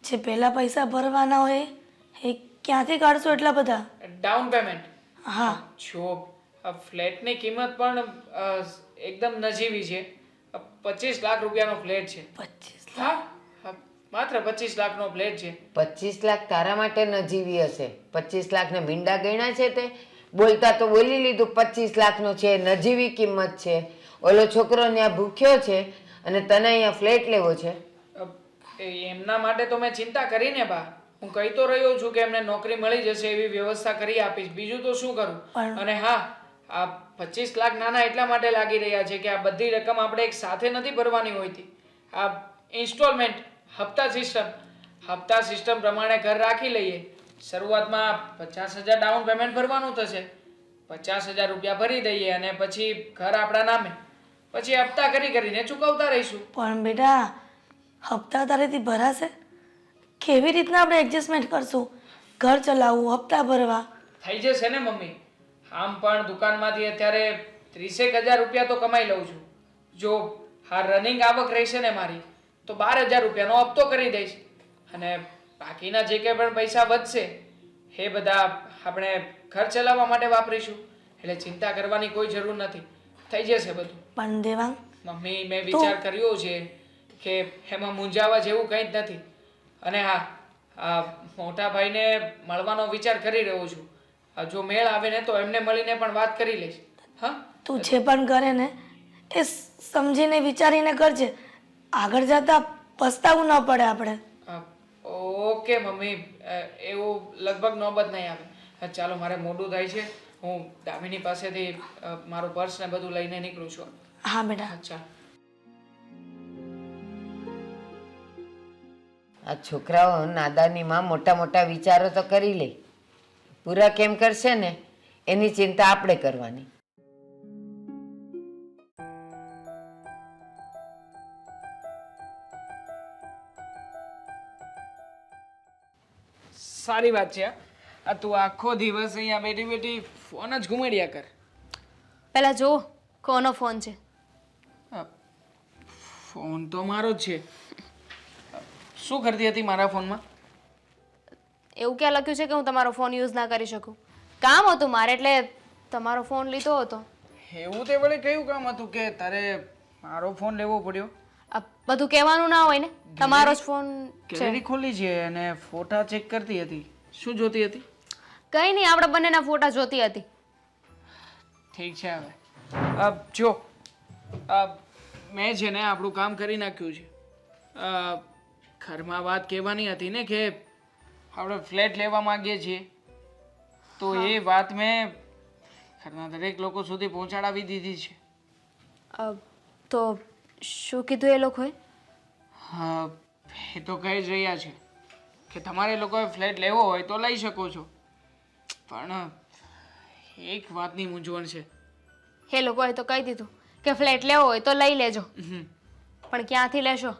જે પહેલા પૈસા ભરવાના હોય એ ક્યાંથી કાઢશો એટલા બધા? Down payment. હા, જો આ ફ્લેટની કિંમત પણ એકદમ નજીવી છે. 25 લાખ રૂપિયાનો ફ્લેટ છે. 25 હા, માત્ર 25 લાખનો ફ્લેટ છે. 25 લાખ તારા માટે નજીવી હશે. 25 લાખને મીંડા ગણ્યા છે તે? બોલતા તો બોલી લીધું 25 લાખનો છે, નજીવી કિંમત છે. ઓલો છોકરો ત્યાં ભૂખ્યો છે અને તને અહીંયા ફ્લેટ લેવો છે. એમના માટે તો મેં ચિંતા કરીને બા. હું કહી તો રહ્યો છું કે એમને નોકરી મળી જશે એવી વ્યવસ્થા કરી આપીશ, બીજું તો શું કરું. અને હા, આ 25 લાખ નાના એટલા માટે લાગી રહ્યા છે કે આ બધી રકમ આપણે એક સાથે નથી ભરવાની હોતી. આ ઇન્સ્ટોલમેન્ટ, હપ્તા સિસ્ટમ પ્રમાણે ઘર રાખી લઈએ શરૂઆતમાં 50,000 ડાઉન પેમેન્ટ ભરવાનું થશે. 50,000 રૂપિયા ભરી દઈએ અને પછી ઘર આપણા નામે, પછી હપ્તા કરીને ચૂકવતા રહીશું. પણ બેટા હપ્તા તારેથી ભરાશે? કેવી રીતના આપણે એડજસ્ટમેન્ટ કરશું? ઘર ચલાવવું, હપ્તા ભરવા. થઈ જશે ને મમ્મી. આમ પણ દુકાનમાંથી અત્યારે 30,000 રૂપિયા તો કમાઈ લઉં છું. જો આ રનિંગ આવક રહેશે ને મારી તો 12,000 રૂપિયાનો હપ્તો કરી દઈશ અને બાકીના જે કંઈ પણ પૈસા વધશે એ બધા આપણે ઘર ચલાવવા માટે વાપરીશું. એટલે ચિંતા કરવાની કોઈ જરૂર નથી, થઈ જશે બધું. પણ દેવાંગ, મમ્મી, મેં વિચાર કર્યો છે કે એમાં મૂંઝાવા જેવું કંઈ જ નથી. અને હા, આ મોટા ભાઈને મળવાનો વિચાર કરી રહ્યો છું. જો મેળ આવે ને તો એમને મળીને પણ વાત કરી લઈશ. હા, તું જે પણ કરે ને એ સમજીને વિચારીને કરજે. આગળ જતા પસ્તાવું ન પડે આપણે. ઓકે મમ્મી, એવું લગભગ નોબત નહીં આવે. ચાલો, મારે મોડું થાય છે. હું દામિની પાસેથી મારું પર્સ ને બધું લઈને નીકળું છું. હા બેટા. અચ્છા. આ છોકરાઓ નાદાનીમાં મોટા મોટા વિચારો તો કરી લે, પૂરા કેમ કરશે ને એની ચિંતા આપણે કરવાની. સારી વાત છે. આ તું આખો દિવસ અહીંયા બેઠી બેઠી ફોન જ ઘુમાડ્યા કર. પહેલાં જુઓ કોનો ફોન છે. ફોન તો મારો જ છે. શું કરતી હતી મારા ફોનમાં? એવું ક્યાં લખ્યું છે કે હું તમારો ફોન યુઝ ના કરી શકું? કામ હતું મારે એટલે તમારો ફોન લીધો હતો. એવું તે વળી કયું કામ હતું કે તારે મારો ફોન લેવો પડ્યો? આ બધું કહેવાનું ના હોય ને, તમારો જ ફોન છે. ગેલેરી ખોલી છે અને ફોટા ચેક કરતી હતી. શું જોતી હતી? કંઈ નહીં, આપણા બંનેના ફોટા જોતી હતી. ઠીક છે. હવે જો મેં છે ને આપણું કામ કરી નાખ્યું છે. ઘરમાં વાત કહેવાની હતી ને કે આપણે ફ્લેટ લેવા માંગીએ છીએ, તો એ વાત મેં ઘરના દરેક લોકો સુધી પહોંચાડાવી દીધી છે. તો શું કીધું એ લોકોએ? હા, એ તો કહી જ રહ્યા છે કે તમારે લોકોએ ફ્લેટ લેવો હોય તો લઈ શકો છો, પણ એક વાતની મૂંઝવણ છે. એ લોકોએ તો કહી દીધું કે ફ્લેટ લેવો હોય તો લઈ લેજો, હમ. પણ ક્યાંથી લેશો?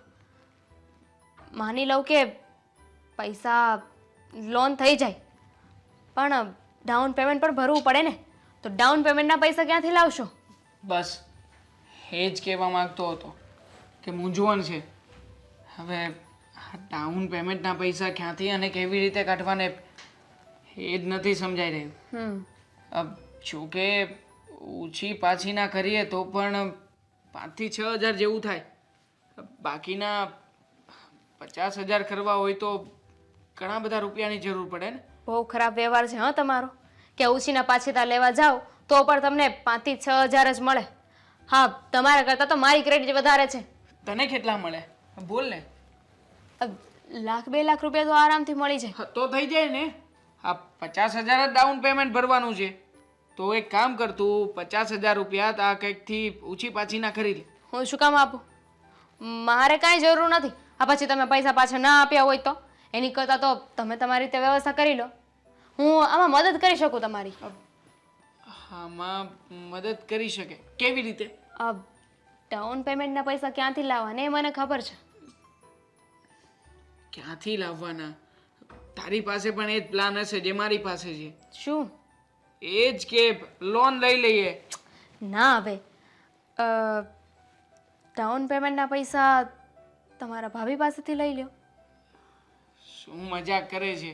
માની લઉં કે પૈસા લોન થઈ જાય, પણ ડાઉન પેમેન્ટ પણ ભરવું પડે ને, તો ડાઉન પેમેન્ટના પૈસા ક્યાંથી લાવશો? બસ એ જ કહેવા માંગતો હતો કે મૂંઝવણ છે. હવે ડાઉન પેમેન્ટના પૈસા ક્યાંથી અને કેવી રીતે કાઢવાને એ જ નથી સમજાઈ રહ્યું. જો કે ઓછી પાછી ના કરીએ તો પણ 5 થી 6 હજાર જેવું થાય. બાકીના 50,000 કરવા હોય તો ઘણા બધા રૂપિયાની જરૂર પડે ને. બહુ ખરાબ વ્યવહાર છે હા તમારો, કે ઉછીના પાછીતા લેવા જાઓ તો પણ તમને 5 થી 6 હજાર જ મળે. હા, તમારા કરતાં તો મારી ક્રેડિટ વધારે છે. તને કેટલા મળે બોલ ને. 1,00,000-2 લાખ રૂપિયા તો આરામથી મળી જાય. હા, તો થઈ જાય ને. આ 50,000 જ ડાઉન પેમેન્ટ ભરવાનું છે, તો એક કામ કર, તું 50,000 રૂપિયા આ કંઈકથી ઊંચી પાછી ના કરી લે. હું શું કામ આપું? મારે કાંઈ જરૂર નથી. આ પછી તમે પૈસા પાછા ના આપ્યા હોય તો એની કરતાં તો તમે તમારી રીતે વ્યવસ્થા કરી લો. હું આમાં મદદ કરી શકું તમારી. આમાં મદદ કરી શકે? કેવી રીતે? ડાઉન પેમેન્ટના પૈસા ક્યાંથી લાવવાના એ મને ખબર છે. ક્યાંથી લાવવાના? તારી પાસે પણ એ જ પ્લાન હશે જે મારી પાસે છે. શું? એ જ કે લોન લઈ લઈએ. ના, હવે ડાઉન પેમેન્ટના પૈસા તમારા ભાભી પાસેથી લઈ લો. શું મજાક કરે છે?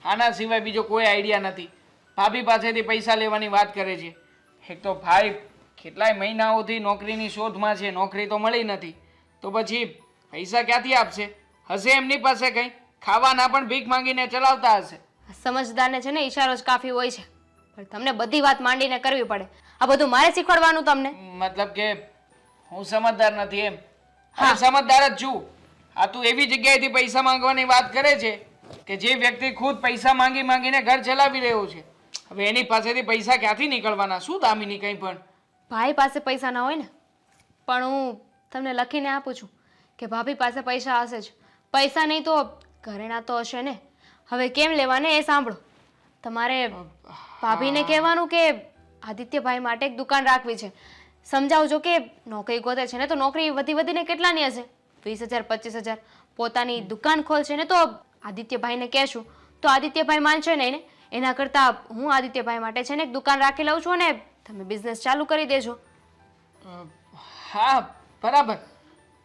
આના સિવાય બીજો કોઈ આઈડિયા નથી. ભાભી પાસેથી પૈસા લેવાની વાત કરે છે. એક તો ભાઈ કેટલાય મહિનાઓથી નોકરીની શોધમાં છે, નોકરી તો મળી નથી, તો પછી પૈસા ક્યાંથી આપશે? હશે એમની પાસે કંઈ, ખાવાના પણ ભીખ માંગીને ચલાવતા હશે. સમજદારને છે ને ઈશારો જ કાફી હોય છે, પણ તમને બધી વાત માંડીને કરવી પડે. આ બધું મારે શીખવાડવાનું તમને? મતલબ કે હું સમજદાર નથી એમ? હા, સમજદાર જ છું. આ તું એવી જગ્યાએથી પૈસા માંગવાની વાત કરે છે કે જે વ્યક્તિ ખુદ પૈસા માંગી માંગીને ઘર ચલાવી રહ્યો છે. હવે એની પાસેથી પૈસા ક્યાંથી નીકળવાના? શું દામિની કંઈ પણ? ભાઈ પાસે પૈસા ના હોય ને, પણ હું તમને લખીને આપું છું કે ભાભી પાસે પૈસા હશે જ. પૈસા નહીં તો ઘરેણા તો હશે ને. હવે કેમ લેવાને એ સાંભળો. તમારે ભાભીને કહેવાનું કે આદિત્યભાઈ માટે એક દુકાન રાખવી છે. સમજાવજો કે નોકરી ગોતે છે ને તો નોકરી વધીને કેટલાની હશે? 20,000 25,000. પોતાની દુકાન ખોલશે ને તો આદિત્યભાઈને કહેશું તો આદિત્યભાઈ માનશે નહીં ને. એના કરતાં હું આદિત્યભાઈ માટે છે ને એક દુકાન રાખી લઉં છું અને તમે બિઝનેસ ચાલુ કરી દેજો. હા બરાબર,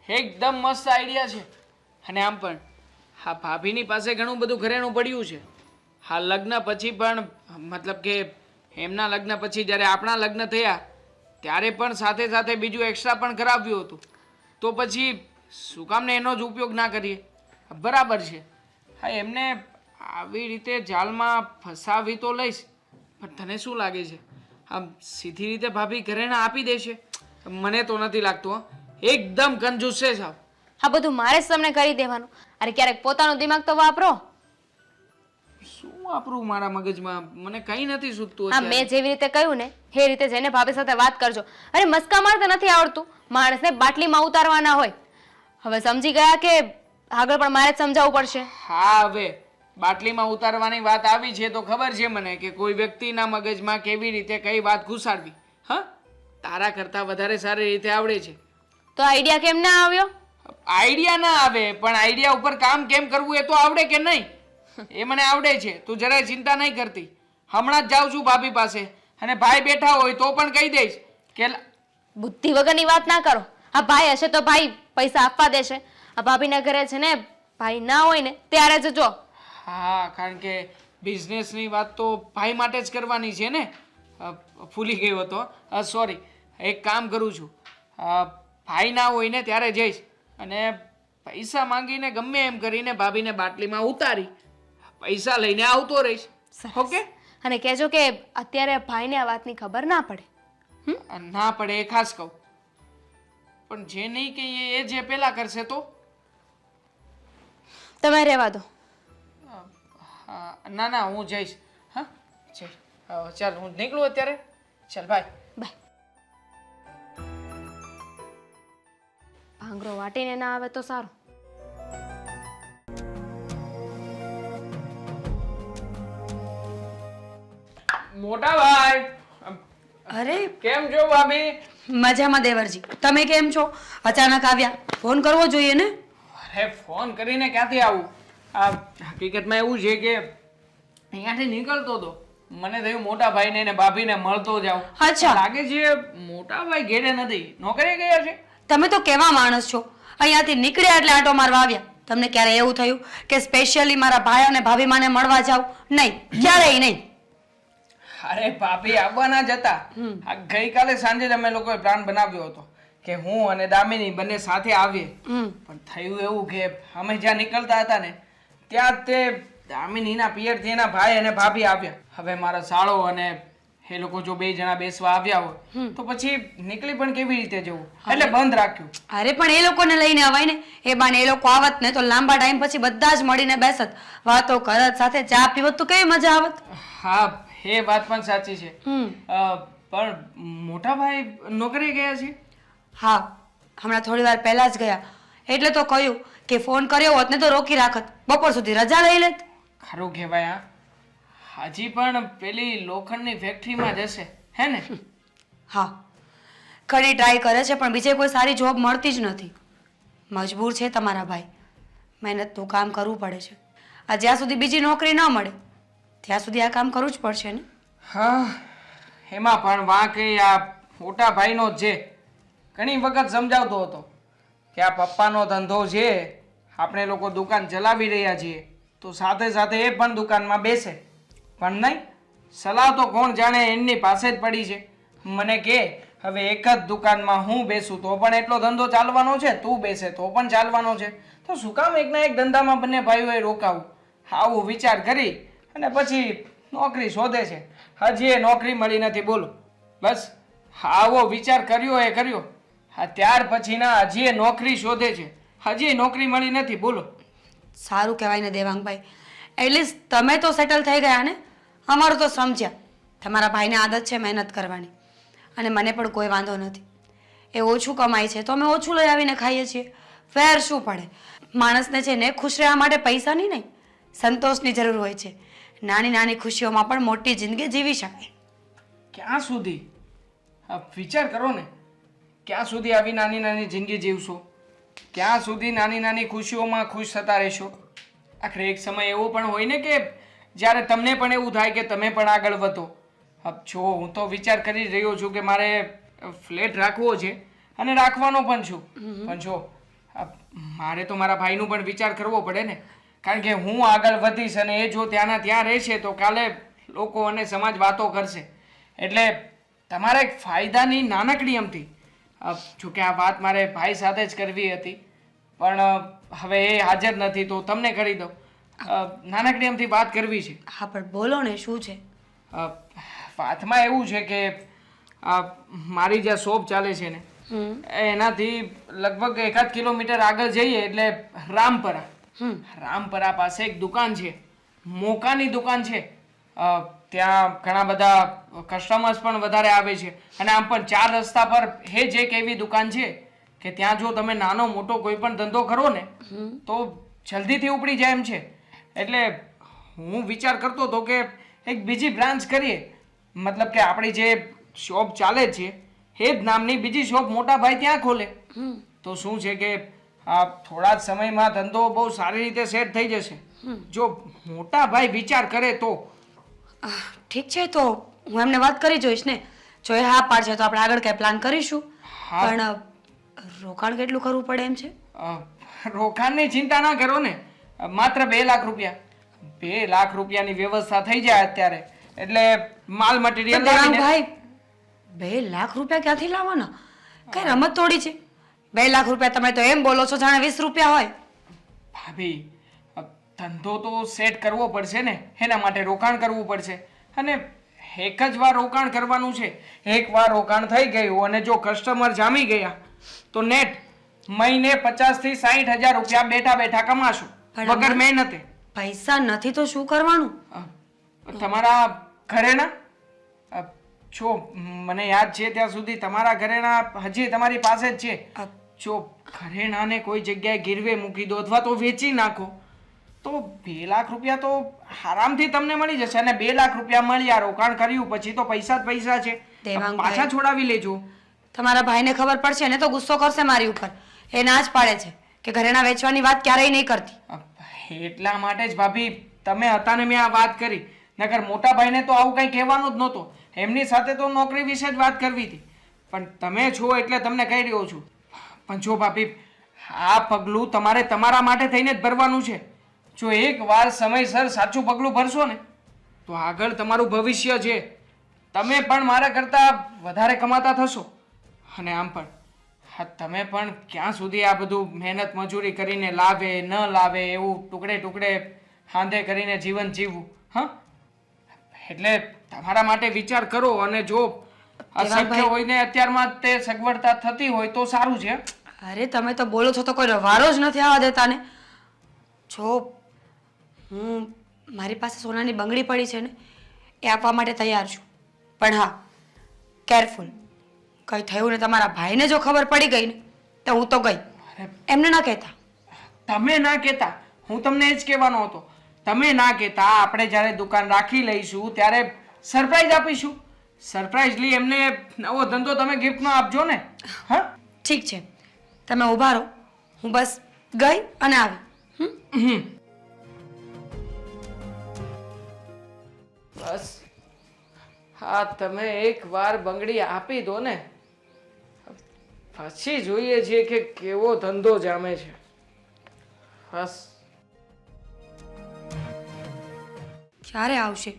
એકદમ મસ્ત આઈડિયા છે. અને આમ પણ હા ભાભીની પાસે ઘણું બધું ઘરેણું પડ્યું છે. હા લગ્ન પછી પણ મતલબ કે એમના લગ્ન પછી જ્યારે આપણા લગ્ન થયા ત્યારે પણ સાથે સાથે બીજું એક્સ્ટ્રા પણ કરાવ્યું હતું. તો પછી શું કામ ને એનો જ ઉપયોગ ના કરીએ? બરાબર છે. હા એમને આવી રીતે જાળમાં ફસાવી તો લઈશ, પણ તને શું લાગે છે આમ સીધી રીતે ભાભી ઘરેણા આપી દેશે? મને તો નથી લાગતું. હો એકદમ કંજૂસ છે સાહેબ. આ બધું મારે જ તમને કરી દેવાનું. અરે ક્યારેક પોતાનો દિમાગ તો વાપરો. શું વાપરું મારા મગજમાં? મને કઈ નથી સૂચતું. હા મેં જેવી રીતે કહ્યું ને એ રીતે જઈને ભાભી સાથે વાત કરજો. અરે મસ્કા મારતા નથી આવડતું, માણસને બાટલીમાં ઉતારવાના હોય. હવે સમજી ગયા કે આગળ પણ મારે જ સમજાવવું પડશે. હા હવે બાટલીમાં ઉતારવાની વાત આવી છે તો ખબર છે મને કે કોઈ વ્યક્તિના મગજમાં કેવી રીતે કઈ વાત ઘુસાડવી. હા તારા કરતા વધારે સારી રીતે આવડે છે. તો આઈડિયા કેમ ના આવ્યો? આઈડિયા ના આવે પણ આઈડિયા ઉપર કામ કેમ કરવું એ તો આવડે કે નહીં? એ મને આવડે છે. તું જરાય ચિંતા નહીં કરતી. હમણાં જ જાઉં છું ભાભી પાસે અને ભાઈ બેઠા હોય તો પણ કહી દઈશ કે બુદ્ધિ વગરની વાત ના કરો. આ ભાઈ હશે તો ભાઈ પૈસા આપવા દેશે. આ ભાભીના ઘરે છે ને ભાઈ ના હોય ને ત્યારે જ જો. હા કારણ કે બિઝનેસની વાત તો ભાઈ માટે જ કરવાની છે ને. ભૂલી ગયો હતો. સોરી. એક કામ કરું છું, ભાઈ ના હોય ને ત્યારે જઈશ અને પૈસા માંગીને ગમે એમ કરીને ભાભીને બાટલીમાં ઉતારી પૈસા લઈને આવતો રહીશ. ઓકે? અને કહેજો કે અત્યારે ભાઈને આ વાતની ખબર ના પડે. ના પડે એ ખાસ કહું. પણ જે નહીં કહીએ એ જે પેલા કરશે તો? તમે રહેવા દો. ના ના હું જઈશ. હા જઈશ. ચાલ હું નીકળું અત્યારે. ચાલ બાય. બાય. ભાંગરો વાટીને ના આવે તો સારું. મોટા ભાઈ અરે કેમ છો ભાભી? મજામાં દેવરજી, તમે કેમ છો? અચાનક આવ્યા, ફોન કરવો જોઈએ ને. અરે ફોન કરીને ક્યાંથી આવું? આ હકીકતમાં એવું છે કે અહીંયાથી નીકળતો હતો, મને થયું મોટા ભાઈને ને ભાભીને મળતો જાઉં. અચ્છા. લાગે છે મોટા ભાઈ ઘેરે નથી, નોકરી ગયા છે. તમે તો કેવા માણસ છો, અહીંયાથી નીકળ્યા એટલે આંટો મારવા આવ્યા. તમને ક્યારે એવું થયું કે સ્પેશિયલી મારા ભાઈ અને ભાભી માને મળવા જાવ? નહીં, ક્યારેય નહીં. અરે ભાભી આવવાના જ હતા. આ ગઈકાલે સાંજે જ અમે લોકોએ પ્લાન બનાવ્યો હતો કે હું અને દામિની બંને સાથે આવીએ. પણ થયું એવું કે અમે જ્યાં નીકળતા હતા ને ત્યાં તે દામિનીના પિયરથી એના ભાઈ અને ભાભી આવ્યા. હવે મારા સાળો અને એ લોકો જો બે જણા બેસવા આવ્યા હોય તો પછી નીકળી પણ કેવી રીતે જવું, એટલે બંધ રાખ્યું. અરે પણ એ લોકોને લઈને અવાય ને. એ બાને એ લોકો આવત ને તો લાંબા ટાઈમ પછી બધા જ મળીને બેસત, વાતો કરત, સાથે ચા પીવત તો કેવી મજા આવત. હા એ વાત પણ સાચી છે. પણ મોટા ભાઈ નોકરી ગયા છે? હા હમણાં થોડી વાર પહેલા જ ગયા, એટલે તો કહ્યું કે ફોન કર્યો હોત ને તો રોકી રાખત, બપોર સુધી રજા લઈ લેત. ખરું કહેવાય. હા હજી પણ પેલી લોખંડની ફેક્ટરીમાં જશે હે ને? હા ઘણી ટ્રાય કરે છે પણ બીજે કોઈ સારી જોબ મળતી જ નથી. મજબૂર છે તમારા ભાઈ, મહેનતનું કામ કરવું પડે છે. આ જ્યાં સુધી બીજી નોકરી ન મળે ત્યાં સુધી આ કામ કરવું જ પડશે ને. હા એમાં પણ વાંક એ આ મોટા ભાઈનો જ છે. ઘણી વખત સમજાવતો હતો કે આ પપ્પાનો ધંધો છે, આપણે લોકો દુકાન ચલાવી રહ્યા છીએ તો સાથે સાથે એ પણ દુકાનમાં બેસે. પણ નહીં, સલાહ તો કોણ જાણે એમની પાસે જ પડી છે. મને કે હવે એક જ દુકાનમાં હું બેસું તો પણ એટલો ધંધો ચાલવાનો છે, તું બેસે તો પણ ચાલવાનો છે, તો શું કામ એકના એક ધંધામાં બંને ભાઈઓએ રોકાવું? આવું વિચાર કરી અને પછી નોકરી શોધે છે. હજી એ નોકરી મળી નથી. બોલો બસ આવો વિચાર કર્યો એ કર્યો. હા ત્યાર પછીના હજી એ નોકરી શોધે છે, હજી નોકરી મળી નથી. બોલો. સારું કહેવાય ને દેવાંગભાઈ, એટલીસ્ટ તમે તો સેટલ થઈ ગયા ને. અમારું તો સમજ્યા. તમારા ભાઈને આદત છે મહેનત કરવાની અને મને પણ કોઈ વાંધો નથી. એ ઓછું કમાય છે તો અમે ઓછું લઈ આવીને ખાઈએ છીએ. ફેર શું પડે? માણસને છે ને ખુશ રહેવા માટે પૈસાની નહીં, સંતોષની જરૂર હોય છે. નાની નાની ખુશીઓમાં પણ મોટી જિંદગી જીવી શકાય. ક્યાં સુધી વિચાર કરો ને, ક્યાં સુધી આવી નાની નાની જિંદગી જીવશો? ક્યાં સુધી નાની નાની ખુશીઓમાં ખુશ થતા રહેશો? આખરે એક સમય એવો પણ હોય ને કે જ્યારે તમને પણ એવું થાય કે તમે પણ આગળ વધો. જો હું તો વિચાર કરી રહ્યો છું કે મારે ફ્લેટ રાખવો છે અને રાખવાનો પણ છું, પણ જો મારે તો મારા ભાઈનું પણ વિચાર કરવો પડે ને, કારણ કે હું આગળ વધીશ અને એ જો ત્યાંના ત્યાં રહેશે તો કાલે લોકો અને સમાજ વાતો કરશે. એટલે તમારે એક ફાયદાની નાનકડી અમથી, જોકે આ વાત મારે ભાઈ સાથે જ કરવી હતી, પણ હવે એ હાજર નથી તો તમને કરી દઉં. નાનકડી અમથી વાત કરવી છે. હા પણ બોલો ને, શું છે? વાતમાં એવું છે કે મારી જે શોપ ચાલે છે ને એનાથી લગભગ 1 કિલોમીટર આગળ જઈએ એટલે રામપરા. રામપરા પાસે એક દુકાન છે, મોકાની દુકાન છે. ત્યાં ઘણા બધા કસ્ટમર્સ પણ વધારે આવે છે અને આમ પણ 4 રસ્તા પર એ જ એક એવી દુકાન છે કે ત્યાં જો તમે નાનો મોટો કોઈ પણ ધંધો કરો ને તો જલ્દીથી ઉપડી જાય એમ છે. એટલે હું વિચાર કરતો હતો કે એક બીજી બ્રાન્ચ કરીએ, મતલબ કે આપણી જે શોપ ચાલે છે એ જ નામની બીજી શોપ મોટા ભાઈ ત્યાં ખોલે તો શું છે કે થોડા જ સમયમાં ધંધો બહુ સારી રીતે સેટ થઈ જશે. જો મોટા ભાઈ વિચાર કરે તો. ઠીક છે, તો હું એમને વાત કરી જોઈશ ને. જો એ હા પાડશે તો આપણે આગળ કઈ પ્લાન કરીશું. પણ રોકાણ કેટલું કરવું પડે એમ છે? રોકાણની ચિંતા ના કરો ને, માત્ર 2 લાખ રૂપિયા. 2 લાખ રૂપિયાની વ્યવસ્થા થઈ જાય અત્યારે. એટલે માલ મટીરિયલ ભાઈ 2 લાખ રૂપિયા ક્યાંથી લાવવાના? કઈ રમત તોડી છે? 2 લાખ રૂપિયા તમે તો એમ બોલો છો જાણે 20 રૂપિયા હોય. ભાભી, ધંધો તો સેટ કરવો પડશે ને, એના માટે રોકાણ કરવું પડશે. અને એક જ વાર રોકાણ કરવાનું છે. એક વાર રોકાણ થઈ ગયું અને જો કસ્ટમર જામી ગયા તો નેટ મહિને 50 થી 60 હજાર રૂપિયા બેઠા બેઠા કમાશો વગર મહેનતે. પૈસા નથી તો શું કરવાનું? તમારા ઘરેણા, જો મને યાદ છે ત્યાં સુધી તમારા ઘરેણા હજી તમારી પાસે જ છે. જો ઘરેણાને કોઈ જગ્યાએ ગીરવે મૂકી દો અથવા તો વેચી નાખો તો 2 લાખ રૂપિયા તો આરામથી તમને મળી જશે. અને 2 લાખ રૂપિયા મળ્યા, રોકાણ કર્યું પછી તો પૈસા જ પૈસા છે, પાછા છોડાવી લેજો. તમારા ભાઈને ખબર પડશે ને તો ગુસ્સો કરશે મારી ઉપર. એ ના જ પાડે છે કે ઘરેણા વેચવાની વાત ક્યારેય નહીં કરતી. એટલા માટે જ ભાભી તમે હતા ને મેં આ વાત કરી, નકર મોટા ભાઈને તો આવું કંઈ કહેવાનું જ નહોતું. એમની સાથે તો નોકરી વિશે જ વાત કરવી હતી, પણ તમે છો એટલે તમને કહી રહ્યો છું. પણ જો ભાભી, આ પગલું તમારે તમારા માટે થઈને જ ભરવાનું છે. જો એક વાર સમયસર સાચું પગલું ભરશો ને તો આગળ તમારું ભવિષ્ય છે. તમે પણ મારા કરતાં વધારે કમાતા થશો. અને આમ પણ તમે પણ ક્યાં સુધી આ બધું મહેનત મજૂરી કરીને લાવે ન લાવે એવું ટુકડે ટુકડે હાંધે કરીને જીવન જીવવું? હા, એટલે તમારા માટે વિચાર કરો. અને જો અશક્ય હોય ને અત્યારમાં તે સગવડતા થતી હોય તો સારું છે. અરે તમે તો બોલો છો તો કોઈ વારો જ નથી આવવા દેતા ને. જો હું મારી પાસે સોનાની બંગડી પડી છે ને એ આપવા માટે તૈયાર છું, પણ હા કેરફુલ. કંઈ થયું ને તમારા ભાઈને જો ખબર પડી ગઈ ને તો હું તો ગઈ. એમને ના કહેતા. તમે ના કહેતા, હું તમને એ જ કહેવાનો હતો. તમે ના કહેતા, આપણે જ્યારે દુકાન રાખી લઈશું ત્યારે સરપ્રાઈઝ આપીશું. સરપ્રાઈઝલી એમને નવો ધંધો તમે ગિફ્ટમાં આપજો ને. હા ઠીક છે, તમે ઊભા રહો, હું બસ ગઈ અને આવી. બસ હા, તમે એક વાર બંગડી આપી દો ને પછી જોઈએ છીએ કે કેવો ધંધો જામે છે. બસ. ક્યારે આવશે?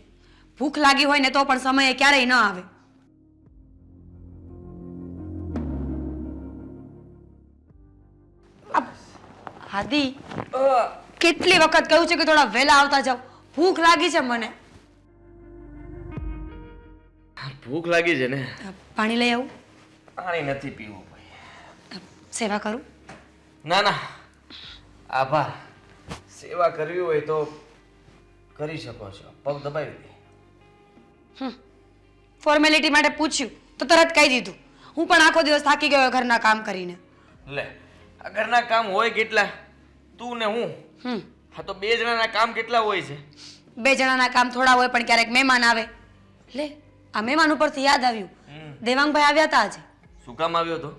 ભૂખ લાગી હોય ને તો પણ સમયે ક્યારેય ન આવે. હાદી, કેટલી વખત કહ્યું છે કે થોડા વહેલા આવતા જાવ. ભૂખ લાગી છે મને. ભૂખ લાગી છે ને? પાણી લઈ આવું? પાણી નથી પીવું ભાઈ. સેવા કરું? ના ના, આભાર. સેવા કરવી હોય તો કરી શકો છો, પગ દબાવી દે. ફોર્મેલિટી માટે પૂછ્યું તો તરત કહી દીધું. હું પણ આખો દિવસ થાકી ગયો ઘરના કામ કરીને. લે, આ ઘરના કામ હોય કેટલા, તું ને હું. હા તો 2 જણાના કામ કેટલા હોય છે? 2 જણાના કામ થોડા હોય, પણ ક્યારેક મહેમાન આવે. લે, આ મહેમાન ઉપરથી યાદ આવ્યું, દેવાંગભાઈ આવ્યા હતા આજે. શું કામ આવ્યો તો?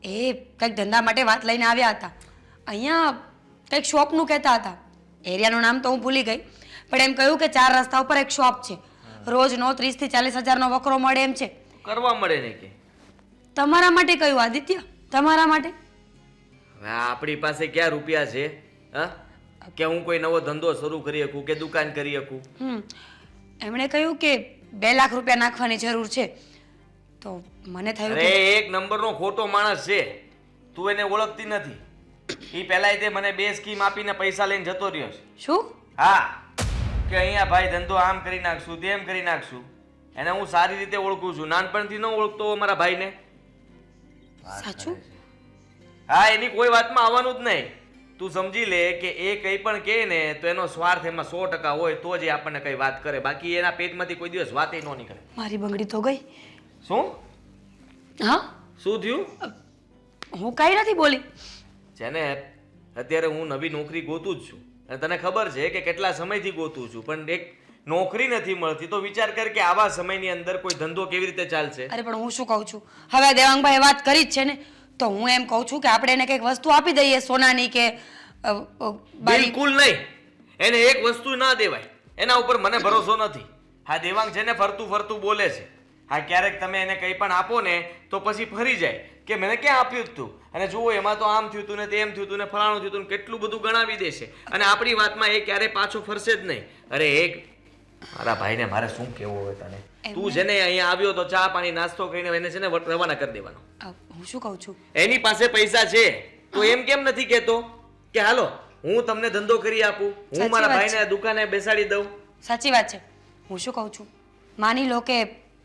એ કંઈક ધંધા માટે વાત લઈને આવ્યા હતા. અહીંયા કંઈક શોપનું કહેતા હતા. એરિયાનું નામ તો હું ભૂલી ગઈ, પણ એમ કહ્યું કે 4 રસ્તા ઉપર એક શોપ છે, રોજનો 30 થી 40 હજારનો વકરો મળે એમ છે. કરવા મળે ને કે તમારા માટે કહ્યું આદિત્ય, તમારા માટે. હવે આપણી પાસે ક્યાં રૂપિયા છે? હા, કે હું કોઈ નવો ધંધો શરૂ કરી શકું કે દુકાન કરી શકું? એમણે કહ્યું કે 2 લાખ રૂપિયા નાખવાની જરૂર છે. તો મને થયું અરે કે એક નંબરનો ખોટો માણસ છે, તું એને ઓળખતી નથી. એ પહેલાય તે મને 2 સ્કીમ આપીને પૈસા લઈને જતો રહ્યો છે. શું? હા, કે અહીંયા ભાઈ ધંધો આમ કરી નાખશું તેમ કરી નાખશું. એને હું સારી રીતે ઓળખું છું, નાનપણથી ન ઓળખતો અમારા ભાઈને. સાચું? હા, એની કોઈ વાતમાં આવવાનું જ નહીં. તું સમજી લે કે એ કંઈ પણ કહે ને તો એનો સ્વાર્થ એમાં 100% હોય તો જ એ આપણને કઈ વાત કરે, બાકી એના પેટમાંથી કોઈ દિવસ વાત ન નીકળે. મારી બંગડી તો ગઈ. શું હા, શું થયું? હું કાંઈ નથી બોલી. છે ને અત્યારે હું નવી નોકરી ગોતું જ છું, અને તને ખબર છે કે કેટલા સમયથી ગોતું છું, પણ એક નોકરી નથી મળતી. તો વિચાર કર કે આવા સમયની અંદર કોઈ ધંધો કેવી રીતે ચાલશે? અરે પણ હું શું કહું છું, હવે દેવાંગભાઈ વાત કરી જ છે ને, તો હું એમ કહું છું કે આપણે એને કંઈક વસ્તુ આપી દઈએ, સોનાની કે બારી. બિલકુલ નહીં, એને એક વસ્તુ ના દેવાય, એના ઉપર મને ભરોસો નથી. હા, દેવાંગ છે ને ફરતું ફરતું બોલે છે. હા, ક્યારેક તમે એને કંઈ પણ આપો ને તો પછી ફરી જાય કે મને ક્યાં આપ્યું તું, અને જુઓ એમાં તો આમ થયું તું ને તેમ થયું તું ને ફલાણું થયું તું ને કેટલું બધું ગણાવી દેશે, અને આપણી વાતમાં એ ક્યારે પાછો ફરશે જ નહીં. અરે એક મારા ભાઈને મારે શું કહેવું હોય તને? તું છે ને અહીંયા આવ્યો તો ચા પાણી નાસ્તો કરીને એને છે ને રવાના કરી દેવાનો. હું શું કહું છું, એની પાસે પૈસા છે તો એમ કેમ નથી કહેતો કે હાલો હું તમને ધંધો કરી આપું, હું સાચી મારા વાત ભાઈને દુકાને બેસાડી દઉં? સાચી વાત છે. હું શું કહું છું, માની લો કે